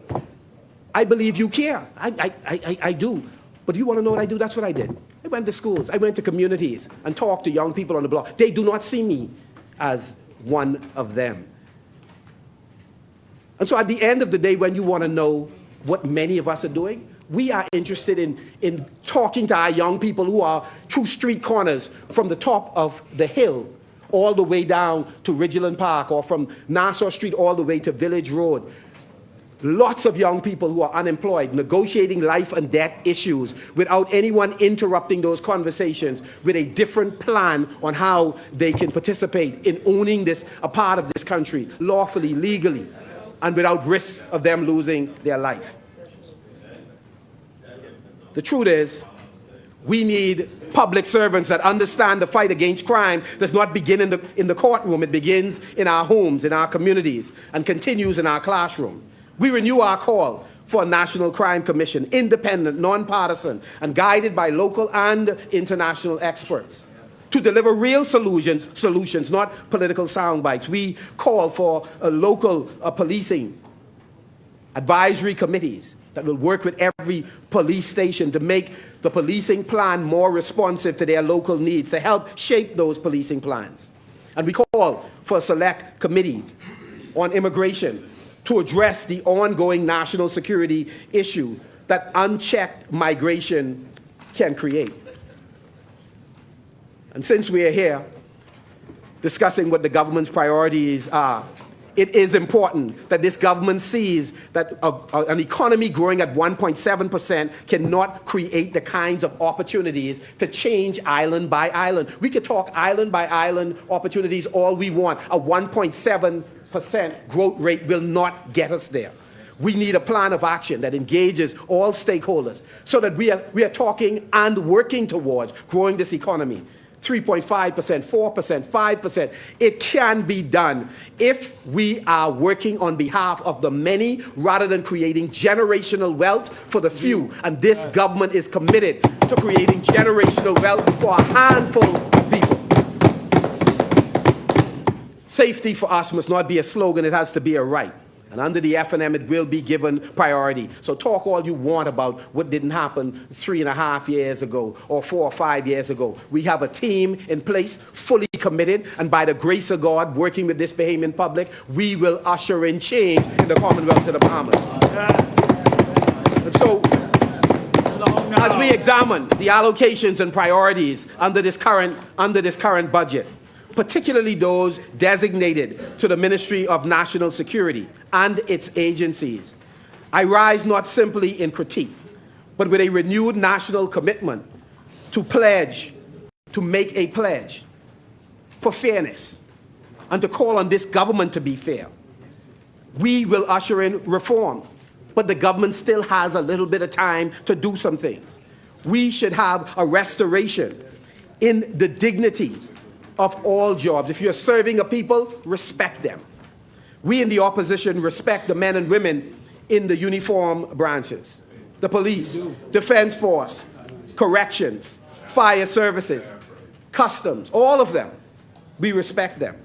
Speaker 2: I believe you care. I do. But you want to know what I do? That's what I did. I went to schools. I went to communities and talked to young people on the block. They do not see me as one of them. And so at the end of the day, when you want to know what many of us are doing, we are interested in talking to our young people who are through street corners from the top of the hill all the way down to Ridgeland Park, or from Nassau Street all the way to Village Road. Lots of young people who are unemployed, negotiating life and death issues without anyone interrupting those conversations, with a different plan on how they can participate in owning a part of this country, lawfully, legally, and without risk of them losing their life. The truth is, we need public servants that understand the fight against crime does not begin in the courtroom. It begins in our homes, in our communities, and continues in our classroom. We renew our call for a National Crime Commission, independent, nonpartisan, and guided by local and international experts, to deliver real solutions, not political sound bites. We call for local policing advisory committees that will work with every police station to make the policing plan more responsive to their local needs, to help shape those policing plans. And we call for a select committee on immigration to address the ongoing national security issue that unchecked migration can create. And since we are here discussing what the government's priorities are, it is important that this government sees that an economy growing at 1.7% cannot create the kinds of opportunities to change island by island. We could talk island by island opportunities all we want. A 1.7% growth rate will not get us there. We need a plan of action that engages all stakeholders so that we are talking and working towards growing this economy. 3.5%, 4%, 5%. It can be done if we are working on behalf of the many rather than creating generational wealth for the few. And this government is committed to creating generational wealth for a handful of people. Safety for us must not be a slogan, it has to be a right. And under the FNM, it will be given priority. So talk all you want about what didn't happen 3.5 years ago or 4 or 5 years ago. We have a team in place, fully committed, and by the grace of God, working with this Bahamian public, we will usher in change in the Commonwealth of the Bahamas. And so, as we examine the allocations and priorities under this current budget, particularly those designated to the Ministry of National Security and its agencies, I rise not simply in critique, but with a renewed national commitment to make a pledge for fairness and to call on this government to be fair. We will usher in reform, but the government still has a little bit of time to do some things. We should have a restoration in the dignity of all jobs. If you're serving a people, respect them. We in the opposition respect the men and women in the uniform branches, the police, defense force, corrections, fire services, customs, all of them. We respect them.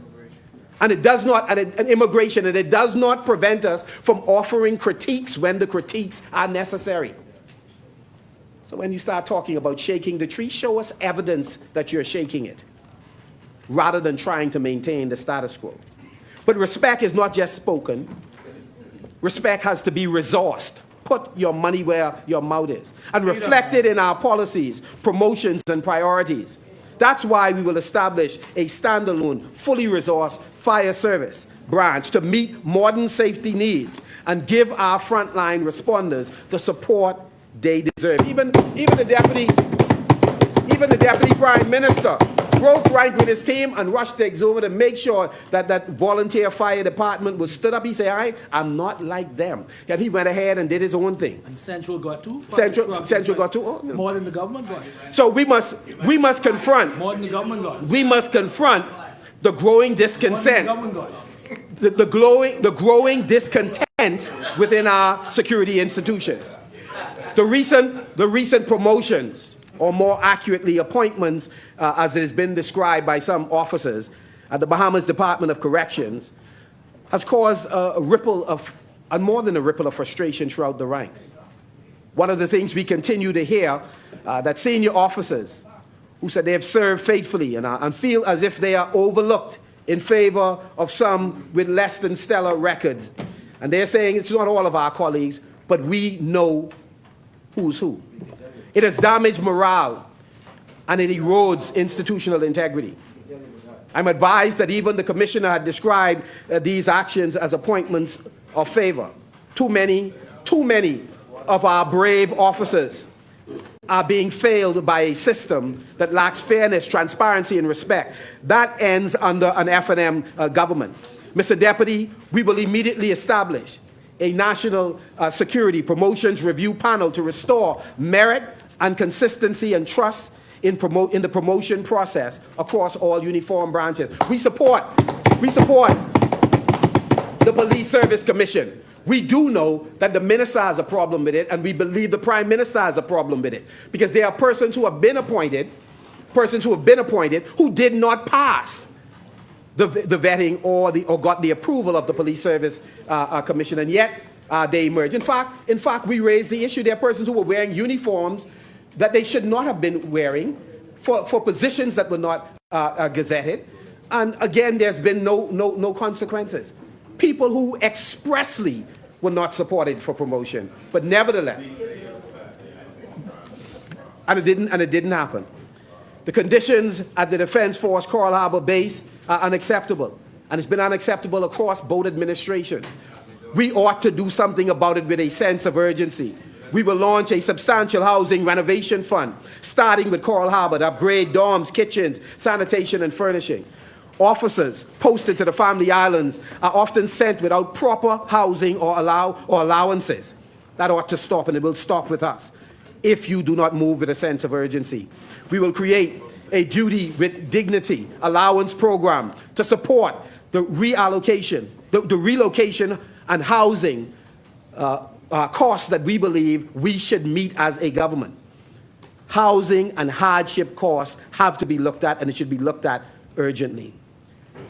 Speaker 2: And it does not, and immigration, and it does not prevent us from offering critiques when the critiques are necessary. So when you start talking about shaking the tree, show us evidence that you're shaking it, rather than trying to maintain the status quo. But respect is not just spoken. Respect has to be resourced. Put your money where your mouth is. And reflected in our policies, promotions, and priorities. That's why we will establish a standalone, fully resourced fire service branch to meet modern safety needs and give our frontline responders the support they deserve. Even the Deputy Prime Minister broke rank with his team and rushed to Exuma to make sure that that volunteer fire department was stood up. He said, I'm not like them. And he went ahead and did his own thing.
Speaker 6: And Central got two?
Speaker 2: Central got two? Oh,
Speaker 6: More than the government got.
Speaker 2: So we must confront.
Speaker 6: More than the government got.
Speaker 2: We must confront the growing discontent.
Speaker 6: More than the government got.
Speaker 2: The growing discontent within our security institutions. The recent promotions, or more accurately appointments, as it has been described by some officers at the Bahamas Department of Corrections, has caused and more than a ripple of frustration throughout the ranks. One of the things we continue to hear, that senior officers who said they have served faithfully and feel as if they are overlooked in favor of some with less than stellar records. And they're saying it's not all of our colleagues, but we know who's who. It has damaged morale, and it erodes institutional integrity. I'm advised that even the commissioner had described these actions as appointments of favor. Too many of our brave officers are being failed by a system that lacks fairness, transparency, and respect. That ends under an FNM government. Mr. Deputy, we will immediately establish a national security promotions review panel to restore merit and consistency and trust in the promotion process across all uniform branches. We support the Police Service Commission. We do know that the minister has a problem with it, and we believe the Prime Minister has a problem with it, because there are persons who have been appointed who did not pass the vetting or got the approval of the Police Service Commission, and yet they emerge. In fact, we raised the issue. There are persons who were wearing uniforms that they should not have been wearing for positions that were not gazetted. And again, there's been no consequences. People who expressly were not supported for promotion, but nevertheless, and it didn't happen. The conditions at the Defense Force Coral Harbor base are unacceptable, and it's been unacceptable across both administrations. We ought to do something about it with a sense of urgency. We will launch a substantial housing renovation fund, starting with Coral Harbor, to upgrade dorms, kitchens, sanitation, and furnishing. Officers posted to the Family Islands are often sent without proper housing or allowances. That ought to stop, and it will stop with us if you do not move with a sense of urgency. We will create a duty with dignity allowance program to support the reallocation, the relocation and housing costs that we believe we should meet as a government. Housing and hardship costs have to be looked at, and it should be looked at urgently.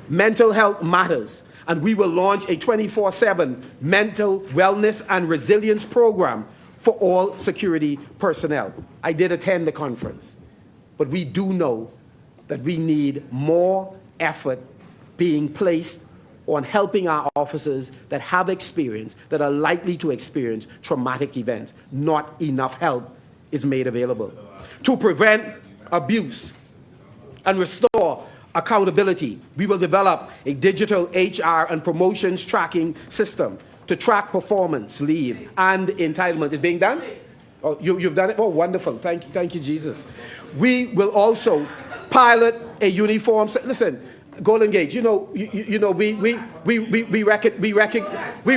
Speaker 2: Mental health matters, And we will launch a 24/7 mental wellness and resilience program for all security personnel. I did attend the conference, but we do know that we need more effort being placed on helping our officers that have experience, that are likely to experience traumatic events. Not enough help is made available. To prevent abuse and restore accountability, we will develop a digital HR and promotions tracking system to track performance, leave, and entitlement. Is being done? Oh, you've done it? Oh, wonderful. Thank you, Jesus. We will also pilot a uniform. Listen, Golden Gate, we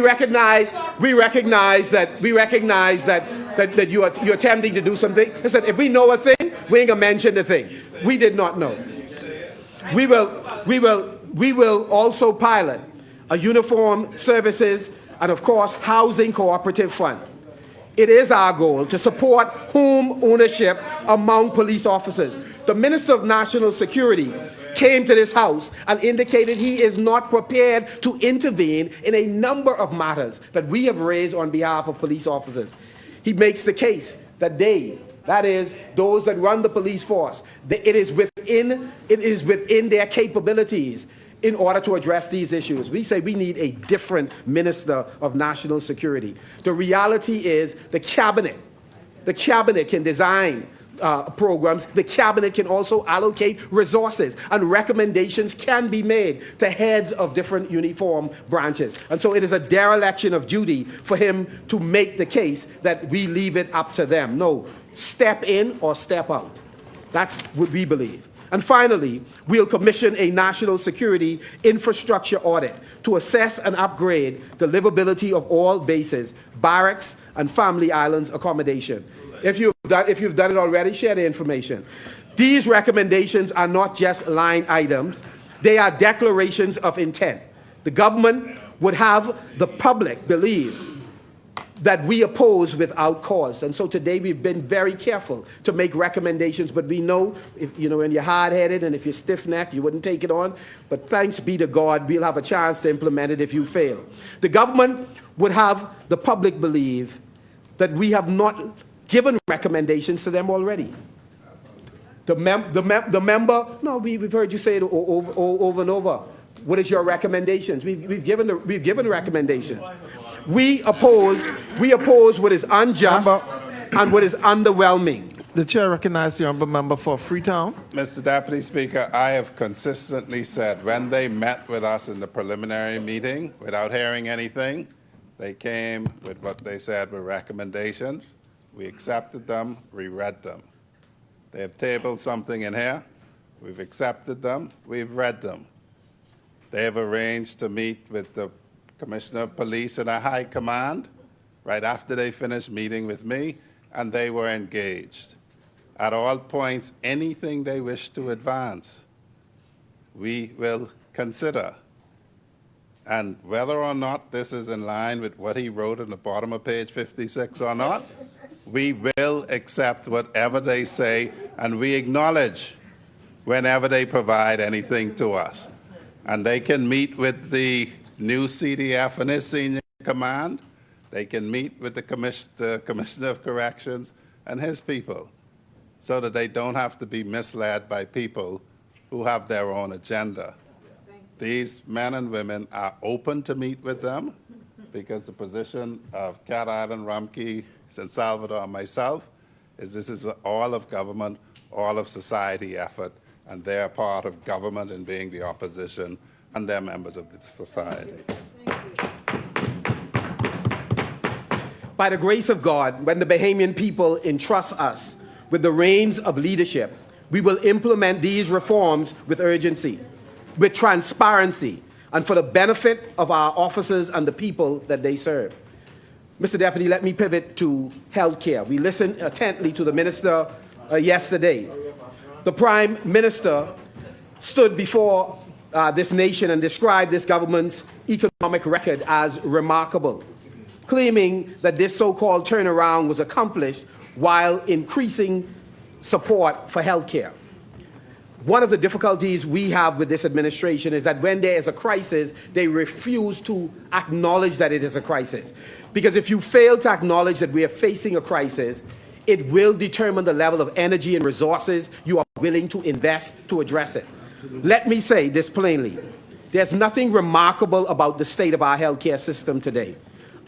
Speaker 2: recognize that you're attempting to do something. Listen, if we know a thing, we ain't gonna mention the thing. We did not know. We will also pilot a uniform services and, of course, housing cooperative fund. It is our goal to support home ownership among police officers. The Minister of National Security came to this House and indicated he is not prepared to intervene in a number of matters that we have raised on behalf of police officers. He makes the case that that is, those that run the police force, it is within their capabilities in order to address these issues. We say we need a different Minister of National Security. The reality is the cabinet can design programs. The cabinet can also allocate resources, and recommendations can be made to heads of different uniform branches. And so it is a dereliction of duty for him to make the case that we leave it up to them. No, step in or step out. That's what we believe. And finally, we'll commission a national security infrastructure audit to assess and upgrade the livability of all bases, barracks, and family islands accommodation. If you've done it already, share the information. These recommendations are not just line items, they are declarations of intent. The government would have the public believe that we oppose without cause. And so today we've been very careful to make recommendations, but we know, when you're hard-headed and if you're stiff-necked, you wouldn't take it on. But thanks be to God, we'll have a chance to implement it if you fail. The government would have the public believe that we have not given recommendations to them already. The member, no, we've heard you say it over and over. What is your recommendations? We've given recommendations. We oppose what is unjust and what is underwhelming.
Speaker 1: The chair recognizes the honourable member for Freetown.
Speaker 9: Mr. Deputy Speaker, I have consistently said when they met with us in the preliminary meeting, without hearing anything, they came with what they said were recommendations. We accepted them, we read them. They have tabled something in here. We've accepted them, we've read them. They have arranged to meet with the Commissioner of Police and a high command right after they finished meeting with me, and they were engaged. At all points, anything they wish to advance, we will consider. And whether or not this is in line with what he wrote in the bottom of page 56 or not, we will accept whatever they say, and we acknowledge whenever they provide anything to us. And they can meet with the new CDF and his senior command. They can meet with the Commissioner of Corrections and his people, so that they don't have to be misled by people who have their own agenda. These men and women are open to meet with them, because the position of Cat Island, Rumkey, St. Salvador, and myself is this is all of government, all of society effort, and they're part of government in being the opposition, and they're members of the society.
Speaker 2: By the grace of God, when the Bahamian people entrust us with the reins of leadership, we will implement these reforms with urgency, with transparency, and for the benefit of our officers and the people that they serve. Mr. Deputy, let me pivot to health care. We listened attentively to the minister yesterday. The Prime Minister stood before this nation and described this government's economic record as remarkable, claiming that this so-called turnaround was accomplished while increasing support for health care. One of the difficulties we have with this administration is that when there is a crisis, they refuse to acknowledge that it is a crisis. Because if you fail to acknowledge that we are facing a crisis, it will determine the level of energy and resources you are willing to invest to address it. Let me say this plainly. There's nothing remarkable about the state of our healthcare system today,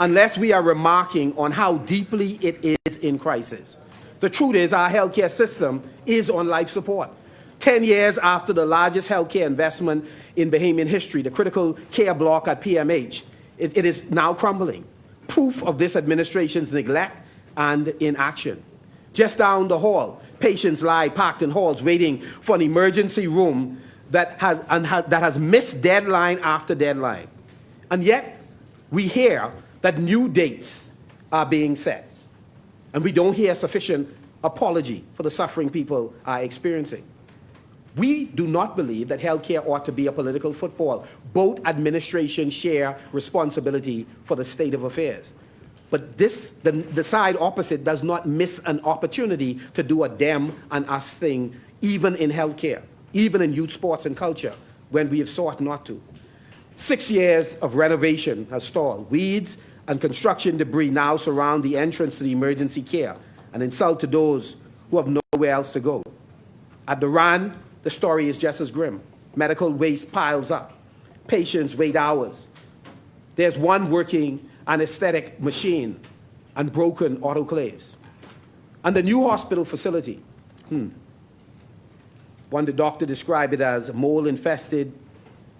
Speaker 2: unless we are remarking on how deeply it is in crisis. The truth is our healthcare system is on life support. 10 years after the largest healthcare investment in Bahamian history, the critical care block at PMH, it is now crumbling. Proof of this administration's neglect and inaction. Just down the hall, patients lie packed in halls waiting for an emergency room that has missed deadline after deadline. And yet, we hear that new dates are being set. And we don't hear sufficient apology for the suffering people are experiencing. We do not believe that healthcare ought to be a political football. Both administrations share responsibility for the state of affairs. But the side opposite does not miss an opportunity to do a them and us thing, even in healthcare, even in youth sports and culture, when we have sought not to. 6 years of renovation has stalled. Weeds and construction debris now surround the entrance to the emergency care, an insult to those who have nowhere else to go. At the RAN, the story is just as grim. Medical waste piles up. Patients wait hours. There's one working anesthetic machine and broken autoclaves. And the new hospital facility, one the doctor described it as mold-infested,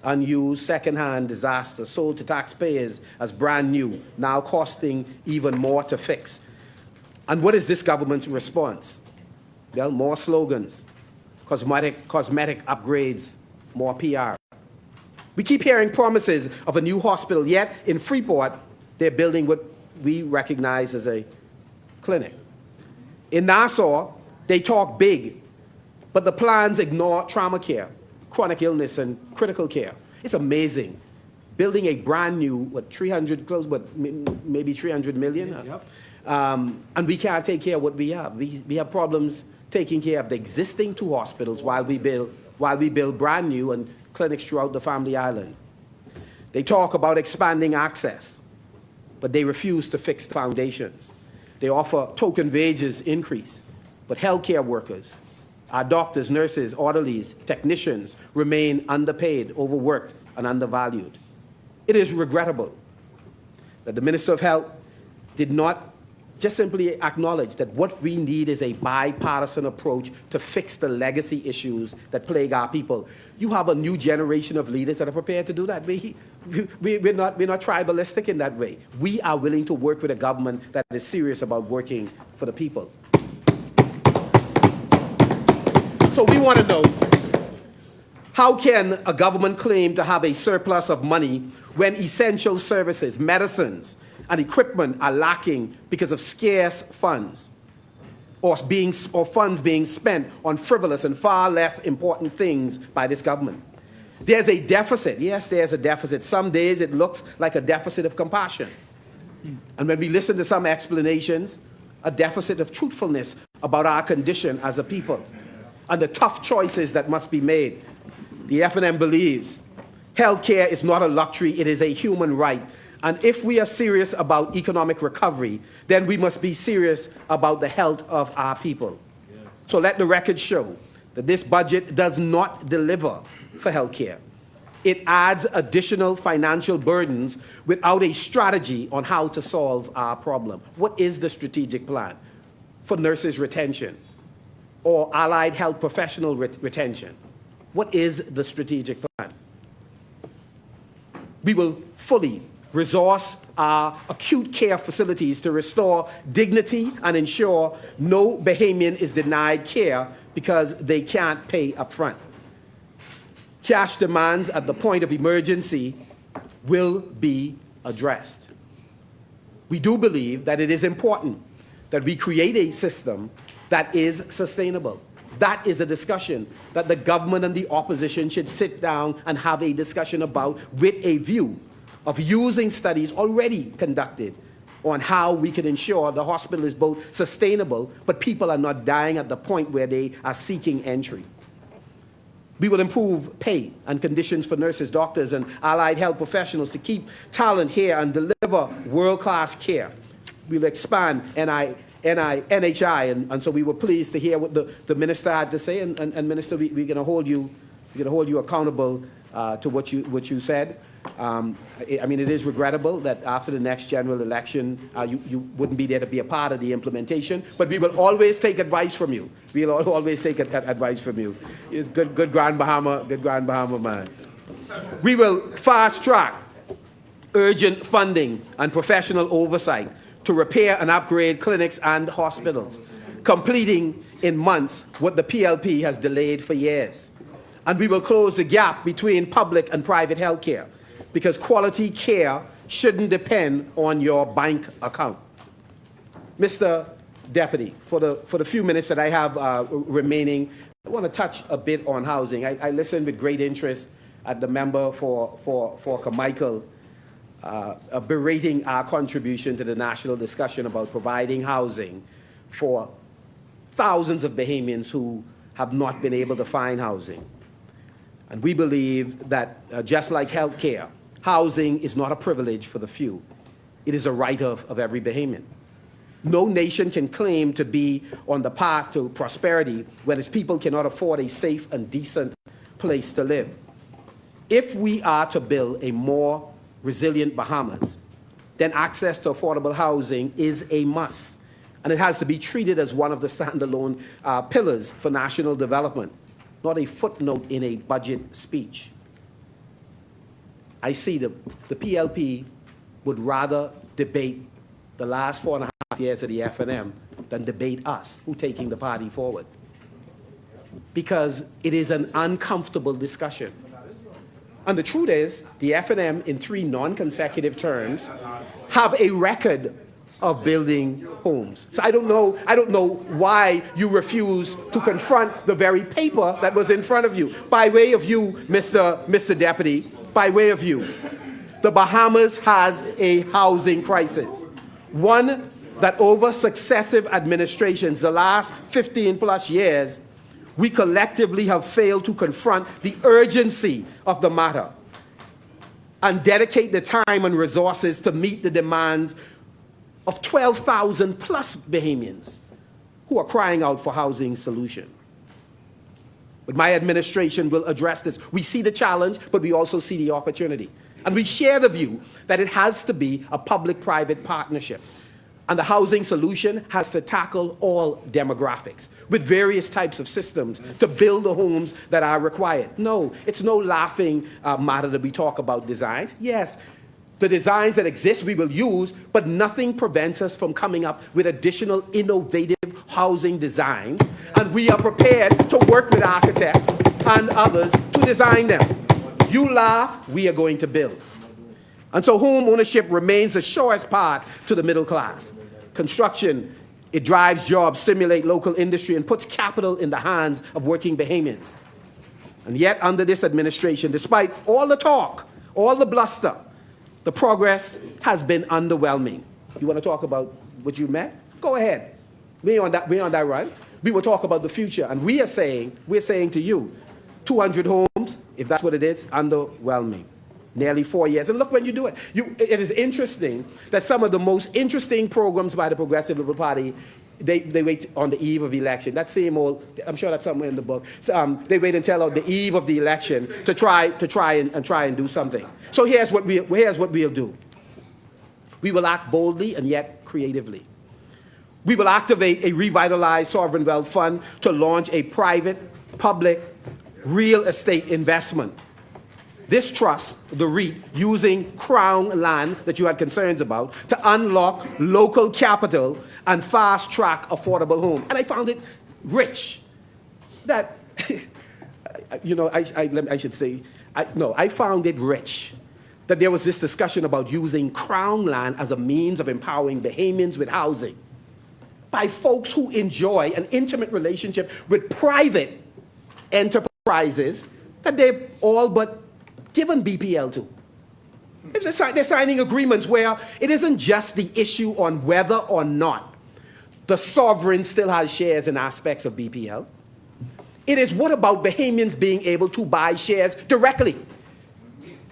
Speaker 2: unused, second-hand disaster, sold to taxpayers as brand new, now costing even more to fix. And what is this government's response? Well, more slogans, cosmetic upgrades, more PR. We keep hearing promises of a new hospital, yet in Freeport, they're building what we recognize as a clinic. In Nassau, they talk big, but the plans ignore trauma care, chronic illness, and critical care. It's amazing. Building a brand new, maybe 300 million?
Speaker 6: Yep.
Speaker 2: And we can't take care of what we have. We have problems taking care of the existing two hospitals while we build brand new and clinics throughout the Family Island. They talk about expanding access, but they refuse to fix the foundations. They offer token wages increase, but healthcare workers, our doctors, nurses, orderlies, technicians remain underpaid, overworked, and undervalued. It is regrettable that the Minister of Health did not just simply acknowledge that what we need is a bipartisan approach to fix the legacy issues that plague our people. You have a new generation of leaders that are prepared to do that. We're not tribalistic in that way. We are willing to work with a government that is serious about working for the people. So we want to know, how can a government claim to have a surplus of money when essential services, medicines, and equipment are lacking because of scarce funds or funds being spent on frivolous and far less important things by this government? There's a deficit. Yes, there's a deficit. Some days it looks like a deficit of compassion. And when we listen to some explanations, a deficit of truthfulness about our condition as a people and the tough choices that must be made. The F&M believes healthcare is not a luxury, it is a human right. And if we are serious about economic recovery, then we must be serious about the health of our people. Yeah. So let the record show that this budget does not deliver for healthcare. It adds additional financial burdens without a strategy on how to solve our problem. What is the strategic plan for nurses' retention or allied health professional retention? What is the strategic plan? We will fully resource our acute care facilities to restore dignity and ensure no Bahamian is denied care because they can't pay up front. Cash demands at the point of emergency will be addressed. We do believe that it is important that we create a system that is sustainable. That is a discussion that the government and the opposition should sit down and have a discussion about with a view of using studies already conducted on how we can ensure the hospital is both sustainable, but people are not dying at the point where they are seeking entry. We will improve pay and conditions for nurses, doctors, and allied health professionals to keep talent here and deliver world-class care. We will expand NHI, and so we were pleased to hear what the minister had to say. And Minister, we're going to hold you accountable to what you said. I mean, it is regrettable that after the next general election, you wouldn't be there to be a part of the implementation, but we will always take advice from you. We'll always take advice from you. It's good Grand Bahama man. We will fast track urgent funding and professional oversight to repair and upgrade clinics and hospitals, completing in months what the PLP has delayed for years. And we will close the gap between public and private health care, because quality care shouldn't depend on your bank account. Mr. Deputy, for the few minutes that I have remaining, I want to touch a bit on housing. I listened with great interest at the member for Carmichael berating our contribution to the national discussion about providing housing for thousands of Bahamians who have not been able to find housing. And we believe that just like health care, housing is not a privilege for the few. It is a right of every Bahamian. No nation can claim to be on the path to prosperity when its people cannot afford a safe and decent place to live. If we are to build a more resilient Bahamas, then access to affordable housing is a must, and it has to be treated as one of the standalone pillars for national development, not a footnote in a budget speech. I see the PLP would rather debate the last 4.5 years of the F&M than debate us, who taking the party forward. Because it is an uncomfortable discussion. And the truth is, the F&M in 3 non-consecutive terms have a record of building homes. So I don't know why you refuse to confront the very paper that was in front of you. By way of you, Mr. Deputy, by way of you, the Bahamas has a housing crisis. One that over successive administrations, the last 15 plus years, we collectively have failed to confront the urgency of the matter and dedicate the time and resources to meet the demands of 12,000 plus Bahamians who are crying out for housing solution. But my administration will address this. We see the challenge, but we also see the opportunity. And we share the view that it has to be a public-private partnership. And the housing solution has to tackle all demographics with various types of systems to build the homes that are required. No, it's no laughing matter that we talk about designs. Yes, the designs that exist we will use, but nothing prevents us from coming up with additional innovative housing designs. And we are prepared to work with architects and others to design them. You laugh, we are going to build. And so home ownership remains the surest path to the middle class. Construction, it drives jobs, stimulates local industry, and puts capital in the hands of working Bahamians. And yet, under this administration, despite all the talk, all the bluster, the progress has been underwhelming. You want to talk about what you met? Go ahead. We're on that run. We will talk about the future, and we're saying to you, 200 homes, if that's what it is, underwhelming. Nearly 4 years. And look when you do it. It is interesting that some of the most interesting programs by the Progressive Liberal Party, they wait on the eve of election. That same old, I'm sure that's somewhere in the book. So, they wait until the eve of the election to try and do something. So here's what we'll do. We will act boldly and yet creatively. We will activate a revitalized sovereign wealth fund to launch a private-public real estate investment. This trust, the REIT, using Crown land that you had concerns about to unlock local capital and fast-track affordable home. And I found it rich. That, I found it rich that there was this discussion about using Crown land as a means of empowering Bahamians with housing by folks who enjoy an intimate relationship with private enterprises that they've all but given BPL to. They're signing agreements where it isn't just the issue on whether or not the sovereign still has shares in aspects of BPL. It is what about Bahamians being able to buy shares directly?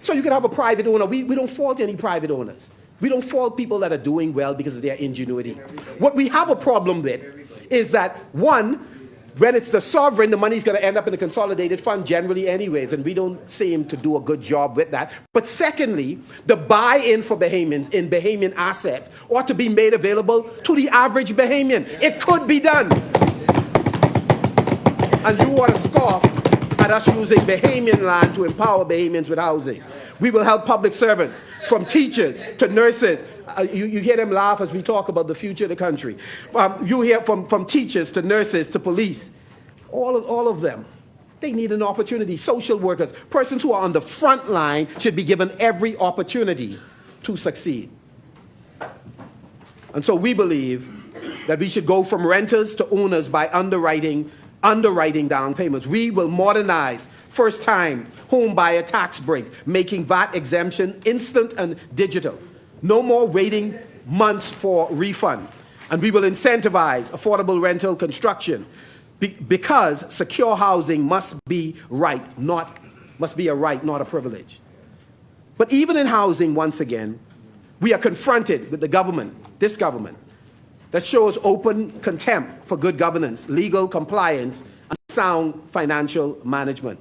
Speaker 2: So you can have a private owner. We don't fault any private owners. We don't fault people that are doing well because of their ingenuity. What we have a problem with is that, one, when it's the sovereign, the money's going to end up in a consolidated fund generally anyways, and we don't seem to do a good job with that. But secondly, the buy-in for Bahamians in Bahamian assets ought to be made available to the average Bahamian. It could be done. And you want to scoff at us using Bahamian land to empower Bahamians with housing. We will help public servants, from teachers to nurses. You hear them laugh as we talk about the future of the country. You hear from teachers to nurses to police. All of them. They need an opportunity. Social workers, persons who are on the front line should be given every opportunity to succeed. And so we believe that we should go from renters to owners by underwriting down payments. We will modernize first-time home buyer tax breaks, making VAT exemption instant and digital. No more waiting months for refund. And we will incentivize affordable rental construction because secure housing must be a right, not a privilege. But even in housing, once again, we are confronted with this government, that shows open contempt for good governance, legal compliance, and sound financial management.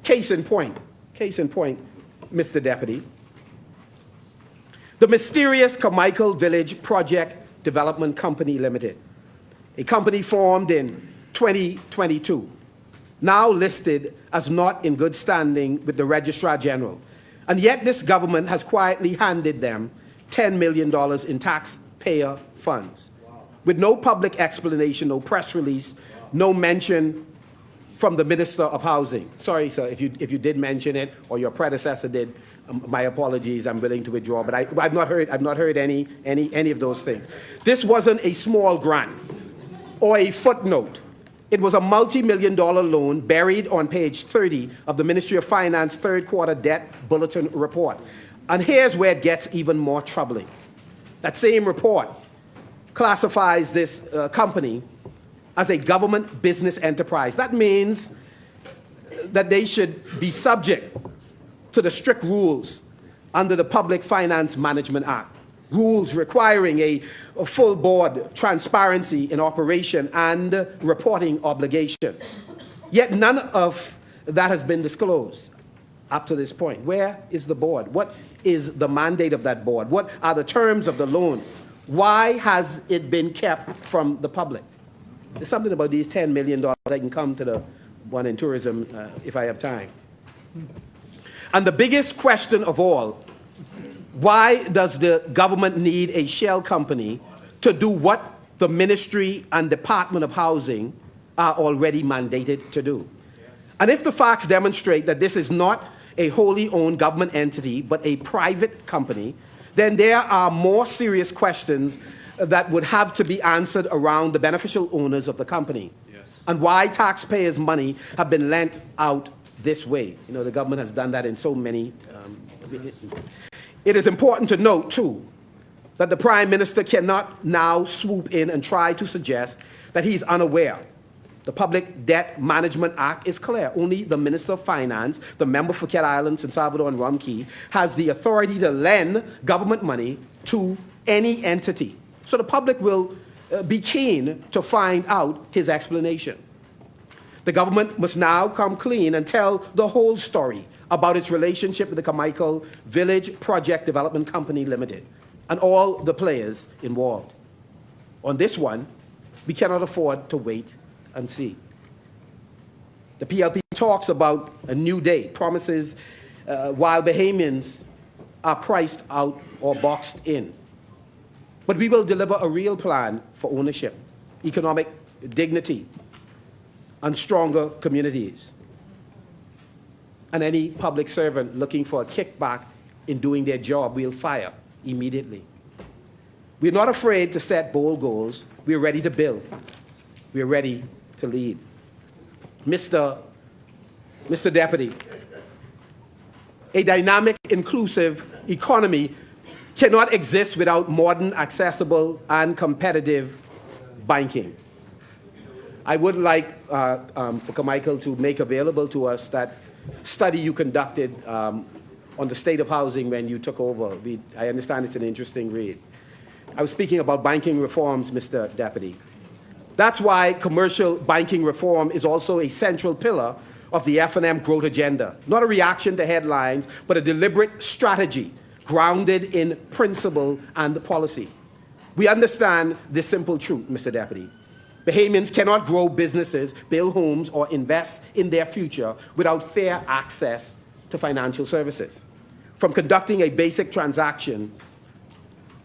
Speaker 2: Case in point, Mr. Deputy, the mysterious Carmichael Village Project Development Company Limited, a company formed in 2022, now listed as not in good standing with the Registrar General. And yet this government has quietly handed them $10 million in taxpayer funds, with no public explanation, no press release, no mention from the Minister of Housing. Sorry, sir, if you did mention it or your predecessor did, my apologies. I'm willing to withdraw, but I've not heard any of those things. This wasn't a small grant or a footnote. It was a multi-million-dollar loan buried on page 30 of the Ministry of Finance third quarter debt bulletin report. And here's where it gets even more troubling. That same report classifies this company as a government business enterprise. That means that they should be subject to the strict rules under the Public Finance Management Act, rules requiring a full board transparency in operation and reporting obligation. Yet none of that has been disclosed up to this point. Where is the board? What is the mandate of that board? What are the terms of the loan? Why has it been kept from the public? There's something about these $10 million. I can come to the one in tourism if I have time. And the biggest question of all, why does the government need a shell company to do what the Ministry and Department of Housing are already mandated to do? And if the facts demonstrate that this is not a wholly owned government entity, but a private company, then there are more serious questions that would have to be answered around the beneficial owners of the company, and why taxpayers' money have been lent out this way. You know, the government has done that in so many. It is important to note, too, that the Prime Minister cannot now swoop in and try to suggest that he's unaware. The Public Debt Management Act is clear. Only the Minister of Finance, the member for Cat Island, St. Salvador, and Rum Key, has the authority to lend government money to any entity. So the public will be keen to find out his explanation. The government must now come clean and tell the whole story about its relationship with the Carmichael Village Project Development Company Limited and all the players involved. On this one, we cannot afford to wait and see. The PLP talks about a new day, promises while Bahamians are priced out or boxed in. But we will deliver a real plan for ownership, economic dignity, and stronger communities. And any public servant looking for a kickback in doing their job, we'll fire immediately. We're not afraid to set bold goals. We're ready to build. We're ready to lead. Mr. Deputy, a dynamic, inclusive economy cannot exist without modern, accessible, and competitive banking. I would like for Carmichael to make available to us that study you conducted on the state of housing when you took over. I understand it's an interesting read. I was speaking about banking reforms, Mr. Deputy. That's why commercial banking reform is also a central pillar of the F&M growth agenda. Not a reaction to headlines, but a deliberate strategy grounded in principle and policy. We understand this simple truth, Mr. Deputy. Bahamians cannot grow businesses, build homes, or invest in their future without fair access to financial services. From conducting a basic transaction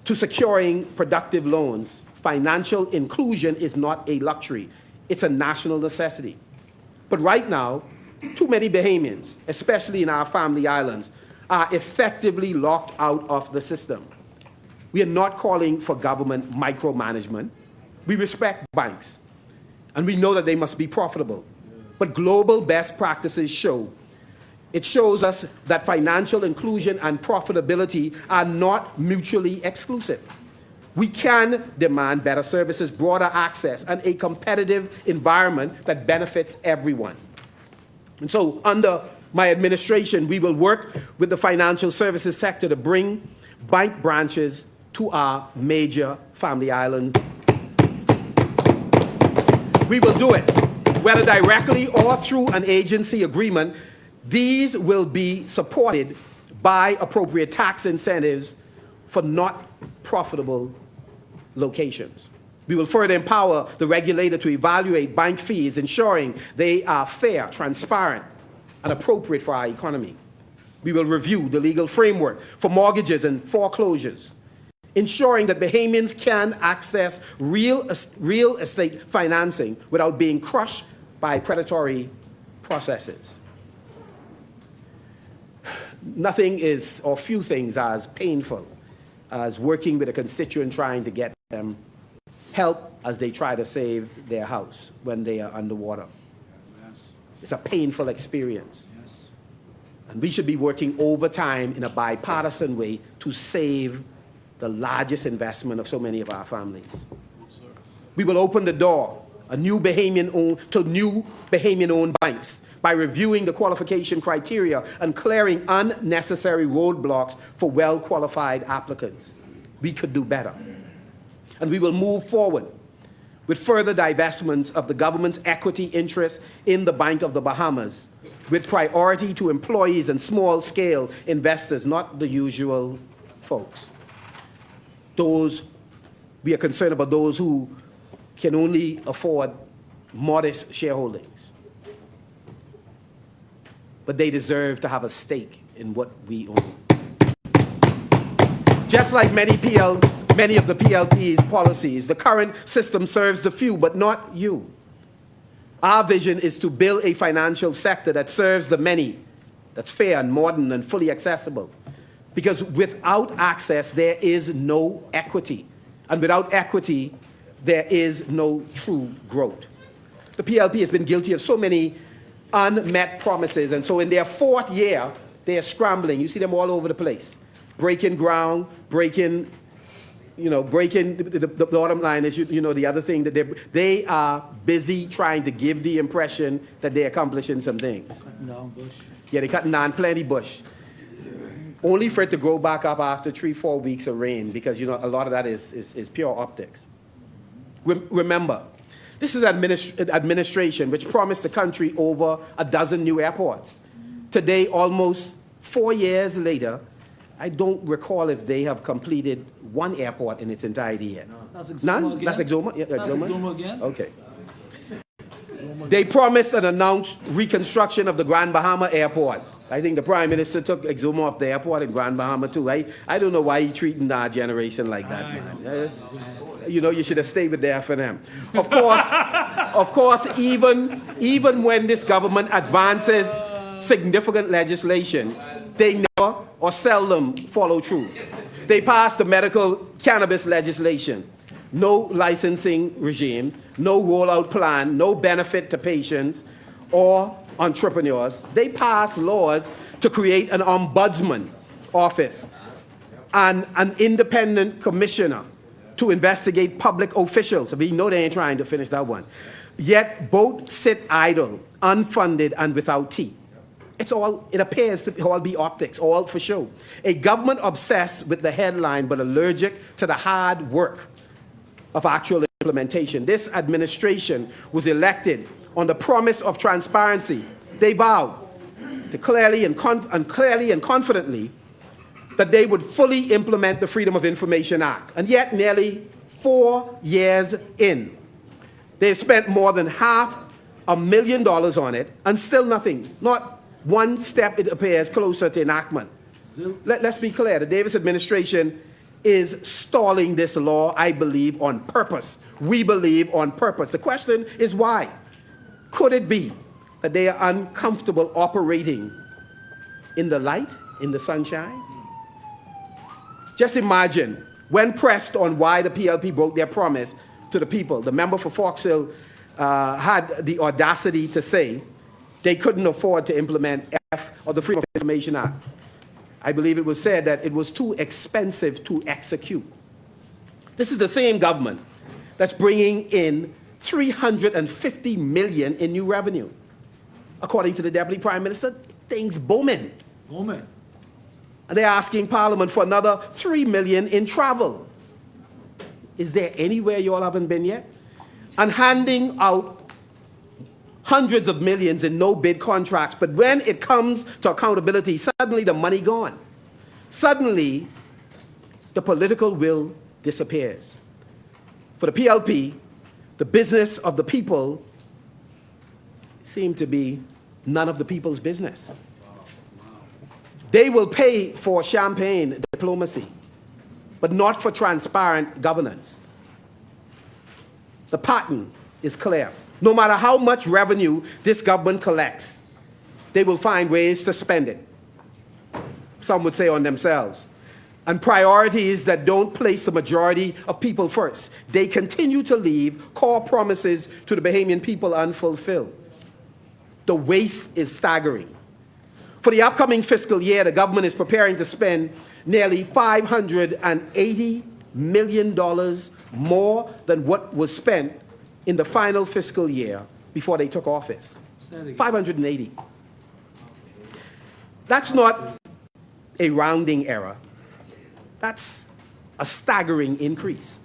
Speaker 2: to securing productive loans, financial inclusion is not a luxury. It's a national necessity. But right now, too many Bahamians, especially in our family islands, are effectively locked out of the system. We are not calling for government micromanagement. We respect banks, and we know that they must be profitable. But global best practices shows us that financial inclusion and profitability are not mutually exclusive. We can demand better services, broader access, and a competitive environment that benefits everyone. And so, under my administration, we will work with the financial services sector to bring bank branches to our major family island. We will do it, whether directly or through an agency agreement. These will be supported by appropriate tax incentives for not profitable locations. We will further empower the regulator to evaluate bank fees, ensuring they are fair, transparent, and appropriate for our economy. We will review the legal framework for mortgages and foreclosures, ensuring that Bahamians can access real estate financing without being crushed by predatory processes. Nothing is, or few things, are as painful as working with a constituent trying to get them help as they try to save their house when they are underwater.
Speaker 6: Yes.
Speaker 2: It's a painful experience.
Speaker 6: Yes.
Speaker 2: And we should be working overtime in a bipartisan way to save the largest investment of so many of our families. We will open the door to new Bahamian-owned banks by reviewing the qualification criteria and clearing unnecessary roadblocks for well-qualified applicants. We could do better. And we will move forward with further divestments of the government's equity interest in the Bank of the Bahamas, with priority to employees and small-scale investors, not the usual folks. We are concerned about those who can only afford modest shareholdings. But they deserve to have a stake in what we own. Just like many of the PLP's policies, the current system serves the few, but not you. Our vision is to build a financial sector that serves the many, that's fair and modern and fully accessible. Because without access, there is no equity. And without equity, there is no true growth. The PLP has been guilty of so many unmet promises, and so in their fourth year, they are scrambling. You see them all over the place. Breaking ground, breaking, the bottom line is, the other thing, that they are busy trying to give the impression that they're accomplishing some things.
Speaker 6: Cutting down bush.
Speaker 2: Yeah, they're cutting down plenty bush. Only for it to grow back up after 3-4 weeks of rain, because, a lot of that is pure optics. Remember, this is administration which promised the country over a dozen new airports. Today, almost 4 years later, I don't recall if they have completed one airport in its entirety yet.
Speaker 6: That's Exuma
Speaker 2: None?
Speaker 6: again.
Speaker 2: That's Exuma? Yeah,
Speaker 6: That's
Speaker 2: Exuma?
Speaker 6: Exuma again.
Speaker 2: Okay. They promised and announced reconstruction of the Grand Bahama Airport. I think the Prime Minister took Exuma off the airport in Grand Bahama too. I don't know why he's treating our generation like that, man. You should have stayed with the F&M. Of course, even when this government advances significant legislation, they never or seldom follow through. They passed the medical cannabis legislation. No licensing regime, no rollout plan, no benefit to patients or entrepreneurs. They passed laws to create an ombudsman office and an independent commissioner to investigate public officials. We know they ain't trying to finish that one. Yet both sit idle, unfunded, and without teeth. It appears to all be optics, all for show. A government obsessed with the headline but allergic to the hard work of actual implementation. This administration was elected on the promise of transparency. They vowed to clearly and confidently that they would fully implement the Freedom of Information Act. And yet, nearly 4 years in, they've spent more than $500,000 on it, and still nothing. Not one step, it appears, closer to enactment. Let's be clear. The Davis administration is stalling this law, I believe, on purpose. We believe on purpose. The question is why? Could it be that they are uncomfortable operating in the light, in the sunshine? Just imagine, when pressed on why the PLP broke their promise to the people, the member for Fox Hill had the audacity to say they couldn't afford to implement the Freedom of Information Act. I believe it was said that it was too expensive to execute. This is the same government that's bringing in $350 million in new revenue. According to the Deputy Prime Minister, things booming.
Speaker 6: Moment.
Speaker 2: And they're asking Parliament for another $3 million in travel. Is there anywhere you all haven't been yet? And handing out hundreds of millions in no-bid contracts, but when it comes to accountability, suddenly the money gone. Suddenly, the political will disappears. For the PLP, the business of the people seem to be none of the people's business. They will pay for champagne diplomacy, but not for transparent governance. The pattern is clear. No matter how much revenue this government collects, they will find ways to spend it. Some would say on themselves. And priorities that don't place the majority of people first. They continue to leave core promises to the Bahamian people unfulfilled. The waste is staggering. For the upcoming fiscal year, the government is preparing to spend nearly $580 million more than what was spent in the final fiscal year before they took office. 580. That's not a rounding error. That's a staggering increase.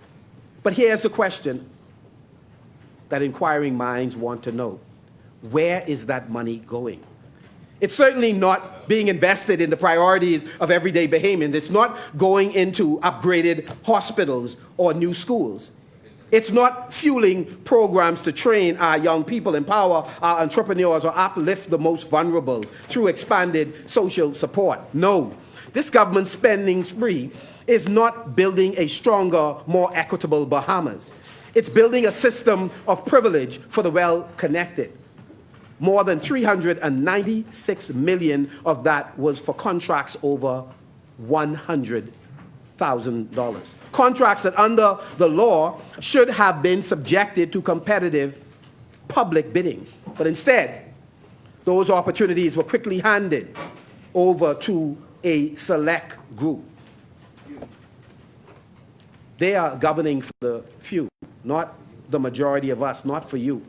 Speaker 2: But here's the question that inquiring minds want to know. Where is that money going? It's certainly not being invested in the priorities of everyday Bahamians. It's not going into upgraded hospitals or new schools. It's not fueling programs to train our young people, empower our entrepreneurs, or uplift the most vulnerable through expanded social support. No, this government spending spree is not building a stronger, more equitable Bahamas. It's building a system of privilege for the well-connected. More than $396 million of that was for contracts over $100,000. Contracts that under the law should have been subjected to competitive public bidding. But instead, those opportunities were quickly handed over to a select group. They are governing for the few, not the majority of us, not for you.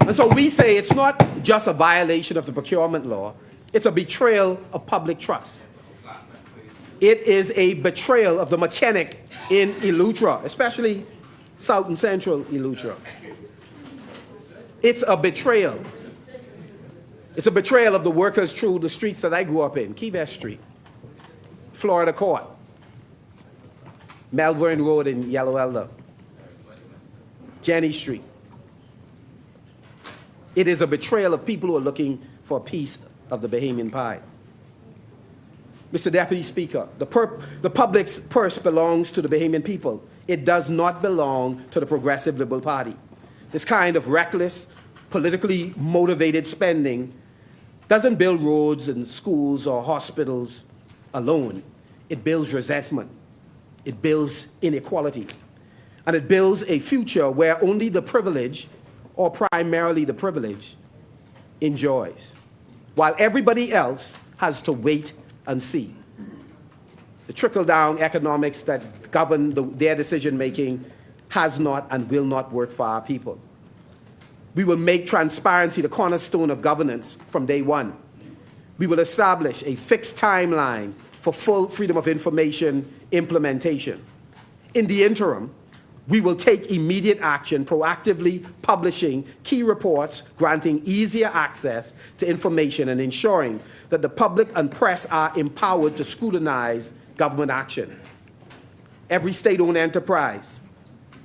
Speaker 2: And so we say it's not just a violation of the procurement law, it's a betrayal of public trust. It is a betrayal of the mechanic in Eleuthera, especially South and Central Eleuthera. It's a betrayal. It's a betrayal of the workers through the streets that I grew up in, Key West Street, Florida Court, Melbourne Road in Yellow Elder, Jenny Street. It is a betrayal of people who are looking for a piece of the Bahamian pie. Mr. Deputy Speaker, the public's purse belongs to the Bahamian people. It does not belong to the Progressive Liberal Party. This kind of reckless, politically motivated spending doesn't build roads and schools or hospitals alone. It builds resentment. It builds inequality. And it builds a future where only the privileged, or primarily the privileged, enjoys, while everybody else has to wait and see. The trickle-down economics that govern their decision-making has not, and will not work for our people. We will make transparency the cornerstone of governance from day one. We will establish a fixed timeline for full freedom of information implementation. In the interim, we will take immediate action, proactively publishing key reports, granting easier access to information, and ensuring that the public and press are empowered to scrutinize government action. Every state-owned enterprise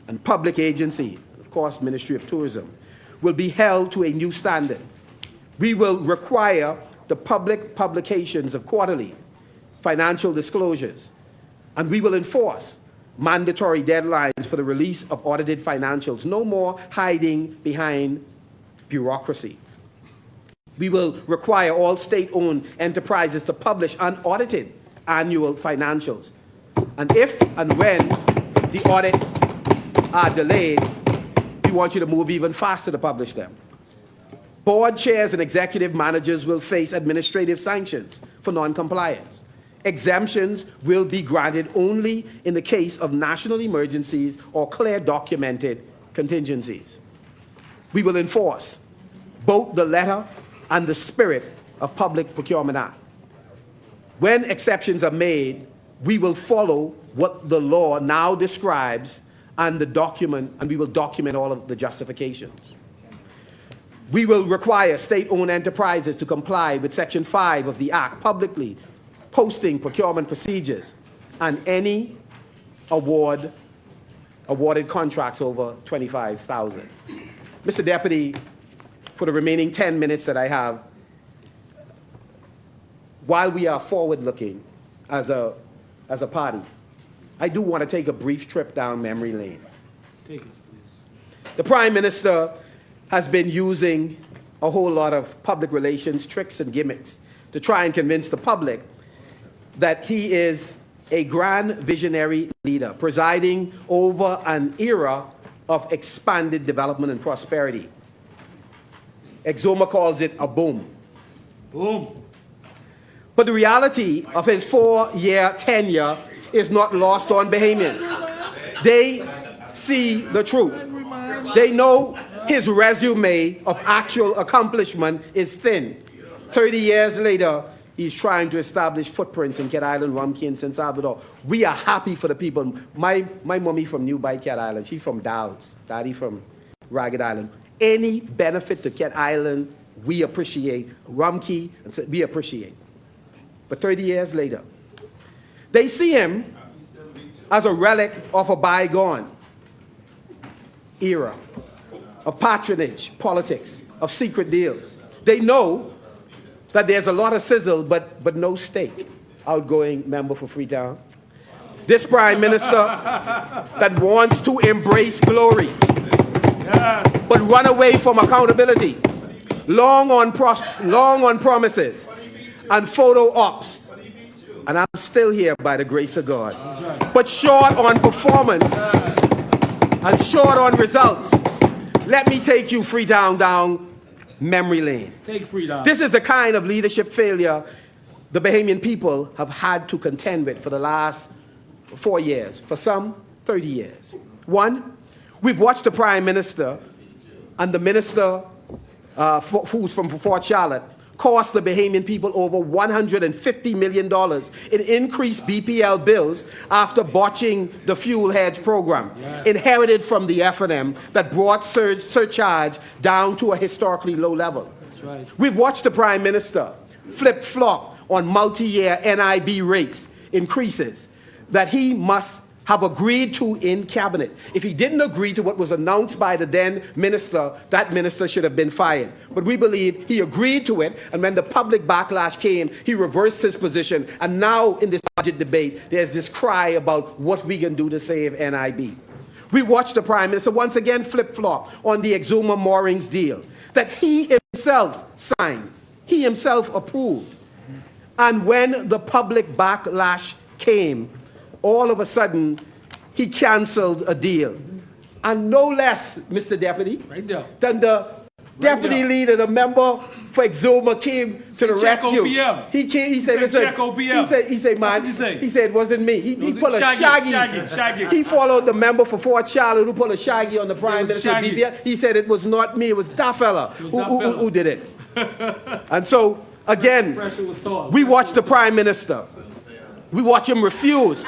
Speaker 2: and public agency, of course, Ministry of Tourism, will be held to a new standard. We will require the public publications of quarterly financial disclosures, and we will enforce mandatory deadlines for the release of audited financials. No more hiding behind bureaucracy. We will require all state-owned enterprises to publish unaudited annual financials. And if and when the audits are delayed, we want you to move even faster to publish them. Board chairs and executive managers will face administrative sanctions for non-compliance. Exemptions will be granted only in the case of national emergencies or clear documented contingencies. We will enforce both the letter and the spirit of Public Procurement Act. When exceptions are made, we will follow what the law now describes and we will document all of the justifications. We will require state-owned enterprises to comply with Section 5 of the Act, publicly posting procurement procedures and any awarded contracts over $25,000. Mr. Deputy, for the remaining 10 minutes that I have, while we are forward-looking as a party, I do want to take a brief trip down memory lane.
Speaker 6: Take us, please.
Speaker 2: The Prime Minister has been using a whole lot of public relations tricks and gimmicks to try and convince the public that he is a grand visionary leader presiding over an era of expanded development and prosperity. Exuma calls it a boom.
Speaker 6: Boom.
Speaker 2: But the reality of his 4-year tenure is not lost on Bahamians. They see the truth. They know his resume of actual accomplishment is thin. 30 years later, he's trying to establish footprints in Cat Island, Rumkey, and San Salvador. We are happy for the people. My mommy from New Bight, Cat Island. She's from Dowds. Daddy from Ragged Island. Any benefit to Cat Island, we appreciate. Rumkey, we appreciate. But 30 years later, they see him as a relic of a bygone era of patronage, politics, of secret deals. They know that there's a lot of sizzle, but no steak. Outgoing member for Freetown. This Prime Minister that wants to embrace glory, but run away from accountability, long on promises and photo ops. And I'm still here by the grace of God. But short on performance and short on results. Let me take you Freetown down memory lane.
Speaker 6: Take Freetown.
Speaker 2: This is the kind of leadership failure the Bahamian people have had to contend with for the last 4 years, for some 30 years. One, we've watched the Prime Minister and the Minister who's from Fort Charlotte cost the Bahamian people over $150 million in increased BPL bills after botching the fuel hedge program, inherited from the F&M that brought surcharge down to a historically low level.
Speaker 6: That's right.
Speaker 2: We've watched the Prime Minister flip-flop on multi-year NIB rates increases that he must have agreed to in cabinet. If he didn't agree to what was announced by the then minister, that minister should have been fired. But we believe he agreed to it, and when the public backlash came, he reversed his position. And now in this budget debate, there's this cry about what we can do to save NIB. We watched the Prime Minister once again flip-flop on the Exuma moorings deal that he himself signed, he himself approved. And when the public backlash came, all of a sudden, he canceled a deal. And no less, Mr. Deputy,
Speaker 6: Right there.
Speaker 2: than the Deputy leader, the member for Exuma came to the
Speaker 6: check
Speaker 2: rescue.
Speaker 6: OPM.
Speaker 2: He came, he said,
Speaker 6: said
Speaker 2: listen,
Speaker 6: check OPM.
Speaker 2: he said, man,
Speaker 6: That's what he said.
Speaker 2: he said, it wasn't me. He
Speaker 6: Was it
Speaker 2: pulled a
Speaker 6: Shaggy?
Speaker 2: shaggy.
Speaker 6: Shaggy.
Speaker 2: He followed the member for Fort Charlotte who pulled a shaggy on the Prime
Speaker 6: it was
Speaker 2: Minister of
Speaker 6: Shaggy.
Speaker 2: BBS. He said it was not me, it was that fella
Speaker 6: was that fella.
Speaker 2: who did it. And so, again,
Speaker 6: Pressure was on.
Speaker 2: we watched the Prime Minister. We watch him refuse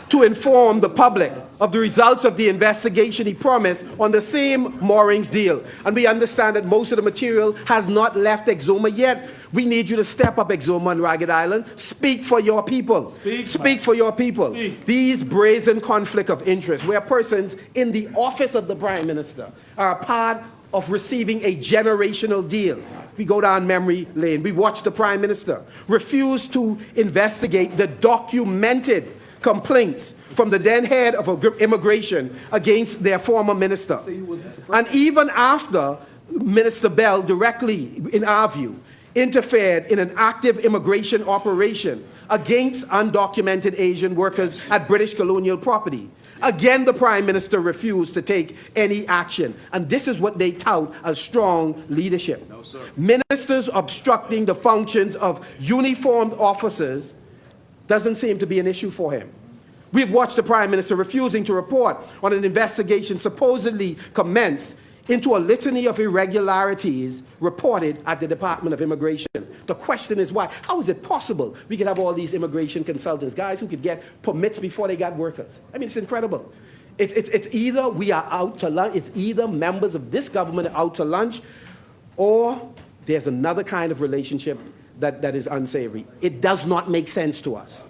Speaker 2: to inform the public of the results of the investigation he promised on the same moorings deal. And we understand that most of the material has not left Exuma yet. We need you to step up, Exuma and Ragged Island. Speak for your people. Speak for your people.
Speaker 6: Speak.
Speaker 2: These brazen conflict of interest, where persons in the office of the Prime Minister are a part of receiving a generational deal. We go down memory lane. We watch the Prime Minister refuse to investigate the documented complaints from the then head of immigration against their former minister. And even after Minister Bell directly, in our view, interfered in an active immigration operation against undocumented Asian workers at British colonial property, again, the Prime Minister refused to take any action. And this is what they tout as strong leadership. No, sir. Ministers obstructing the functions of uniformed officers doesn't seem to be an issue for him. We've watched the Prime Minister refusing to report on an investigation supposedly commenced into a litany of irregularities reported at the Department of Immigration. The question is why? How is it possible we could have all these immigration consultants, guys who could get permits before they got workers? I mean, it's incredible. It's either we are out to lunch, it's either members of this government are out to lunch, or there's another kind of relationship that is unsavory. It does not make sense to us.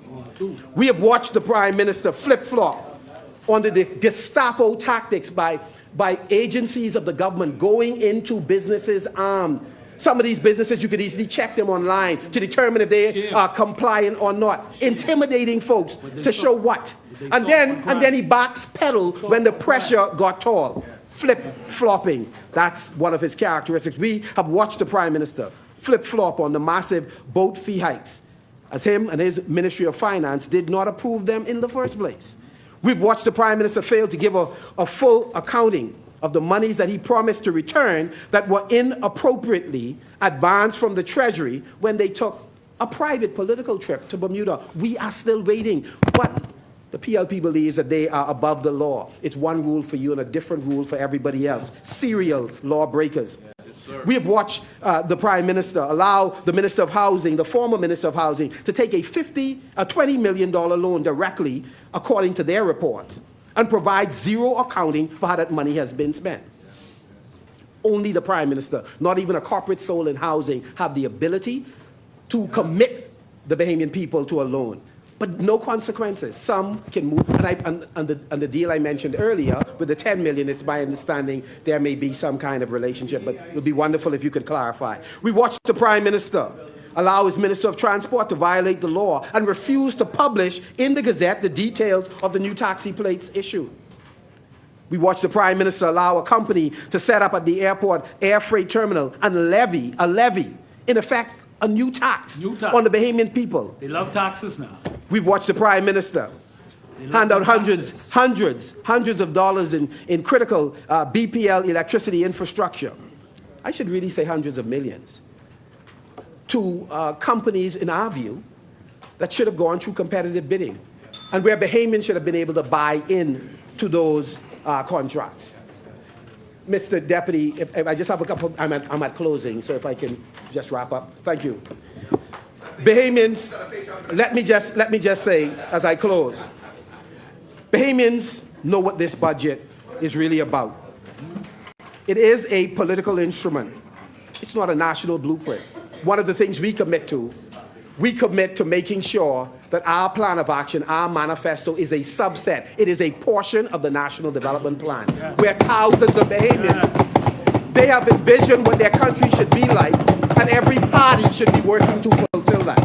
Speaker 2: We have watched the Prime Minister flip-flop under the Gestapo tactics by agencies of the government going into businesses armed. Some of these businesses, you could easily check them online to determine if they are compliant or not. Intimidating folks to show what? And then he backpedaled when the pressure got tall. Flip-flopping. That's one of his characteristics. We have watched the Prime Minister flip-flop on the massive boat fee hikes, as him and his Ministry of Finance did not approve them in the first place. We've watched the Prime Minister fail to give a full accounting of the monies that he promised to return that were inappropriately advanced from the Treasury when they took a private political trip to Bermuda. We are still waiting, but the PLP believes that they are above the law. It's one rule for you and a different rule for everybody else. Serial lawbreakers. We have watched the Prime Minister allow the Minister of Housing, the former Minister of Housing, to take a $20 million loan directly, according to their reports, and provide zero accounting for how that money has been spent. Only the Prime Minister, not even a corporate soul in housing, have the ability to commit the Bahamian people to a loan. But no consequences. Some can move. And the deal I mentioned earlier with the $10 million, it's my understanding there may be some kind of relationship, but it would be wonderful if you could clarify. We watched the Prime Minister allow his Minister of Transport to violate the law and refuse to publish in the Gazette the details of the new taxi plates issued. We watched the Prime Minister allow a company to set up at the airport air freight terminal and levy, in effect, a new tax on the Bahamian people.
Speaker 6: They love taxes now.
Speaker 2: We've watched the Prime Minister hand out hundreds of dollars in critical BPL electricity infrastructure. I should really say hundreds of millions to companies, in our view, that should have gone through competitive bidding and where Bahamians should have been able to buy in to those contracts. Mr. Deputy, if I just have a couple, I'm at closing, so if I can just wrap up. Thank you. Bahamians, let me just say as I close, Bahamians know what this budget is really about. It is a political instrument. It's not a national blueprint. One of the things we commit to making sure that our plan of action, our manifesto, is a subset. It is a portion of the National Development Plan, where thousands of Bahamians, they have envisioned what their country should be like, and every party should be working to fulfill that.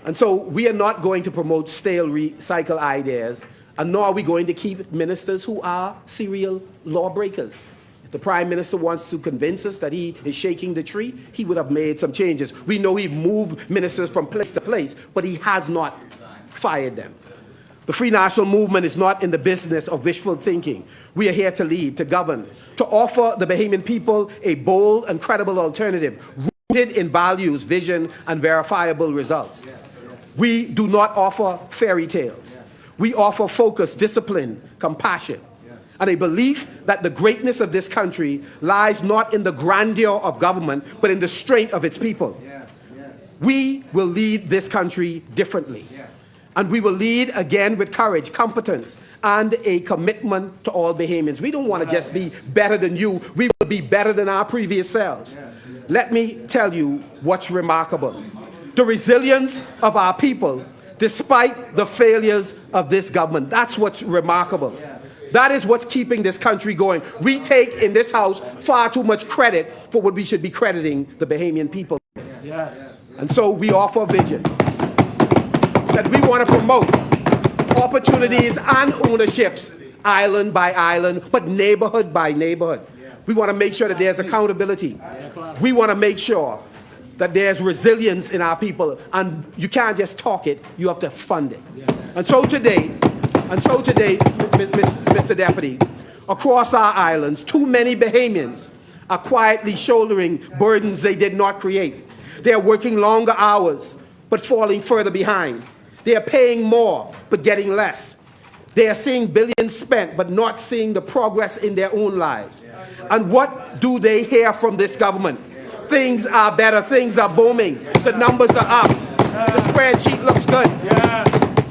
Speaker 2: And so we are not going to promote stale recycle ideas, and nor are we going to keep ministers who are serial lawbreakers. If the Prime Minister wants to convince us that he is shaking the tree, he would have made some changes. We know he moved ministers from place to place, but he has not fired them. The Free National Movement is not in the business of wishful thinking. We are here to lead, to govern, to offer the Bahamian people a bold and credible alternative, rooted in values, vision, and verifiable results. We do not offer fairy tales. We offer focus, discipline, compassion, and a belief that the greatness of this country lies not in the grandeur of government, but in the strength of its people. We will lead this country differently. And we will lead again with courage, competence, and a commitment to all Bahamians. We don't want to just be better than you. We will be better than our previous selves. Let me tell you what's remarkable. The resilience of our people, despite the failures of this government. That's what's remarkable. That is what's keeping this country going. We take in this house far too much credit for what we should be crediting the Bahamian people. And so we offer vision that we want to promote opportunities and ownerships, island by island, but neighborhood by neighborhood. We want to make sure that there's accountability. We want to make sure that there's resilience in our people, and you can't just talk it, you have to fund it. And so today, Mr. Deputy, across our islands, too many Bahamians are quietly shouldering burdens they did not create. They are working longer hours, but falling further behind. They are paying more, but getting less. They are seeing billions spent, but not seeing the progress in their own lives. And what do they hear from this government? Things are better, things are booming, the numbers are up, the spreadsheet looks good.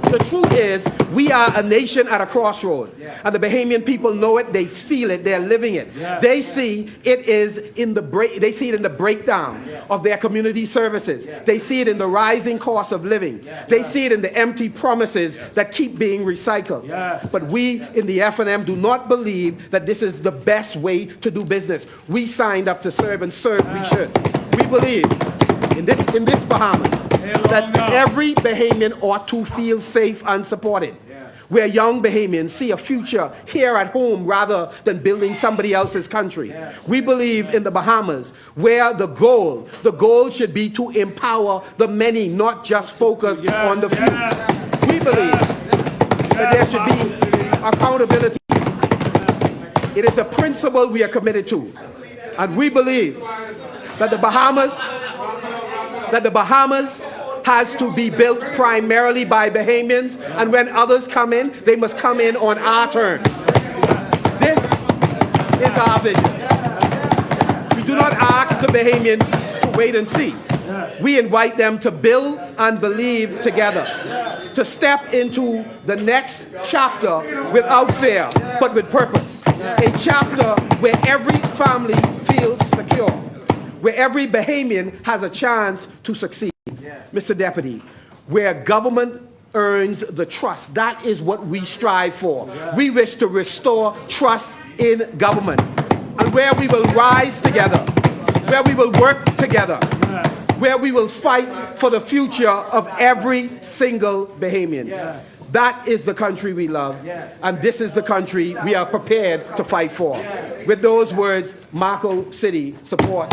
Speaker 2: The truth is, we are a nation at a crossroad, and the Bahamian people know it, they feel it, they're living it. They see it in the breakdown of their community services. They see it in the rising cost of living. They see it in the empty promises that keep being recycled. But we in the F&M do not believe that this is the best way to do business. We signed up to serve, and serve we should. We believe in this Bahamas that every Bahamian ought to feel safe and supported. Where young Bahamians see a future here at home rather than building somebody else's country. We believe in the Bahamas where the goal should be to empower the many, not just focus on the few. We believe that there should be accountability. It is a principle we are committed to. And we believe that the Bahamas has to be built primarily by Bahamians, and when others come in, they must come in on our terms. This is our vision. We do not ask the Bahamian to wait and see. We invite them to build and believe together, to step into the next chapter without fear, but with purpose. A chapter where every family feels secure, where every Bahamian has a chance to succeed. Mr. Deputy, where government earns the trust, that is what we strive for. We wish to restore trust in government, and where we will rise together, where we will work together, where we will fight for the future of every single Bahamian. That is the country we love, and this is the country we are prepared to fight for. With those words, Marco City support.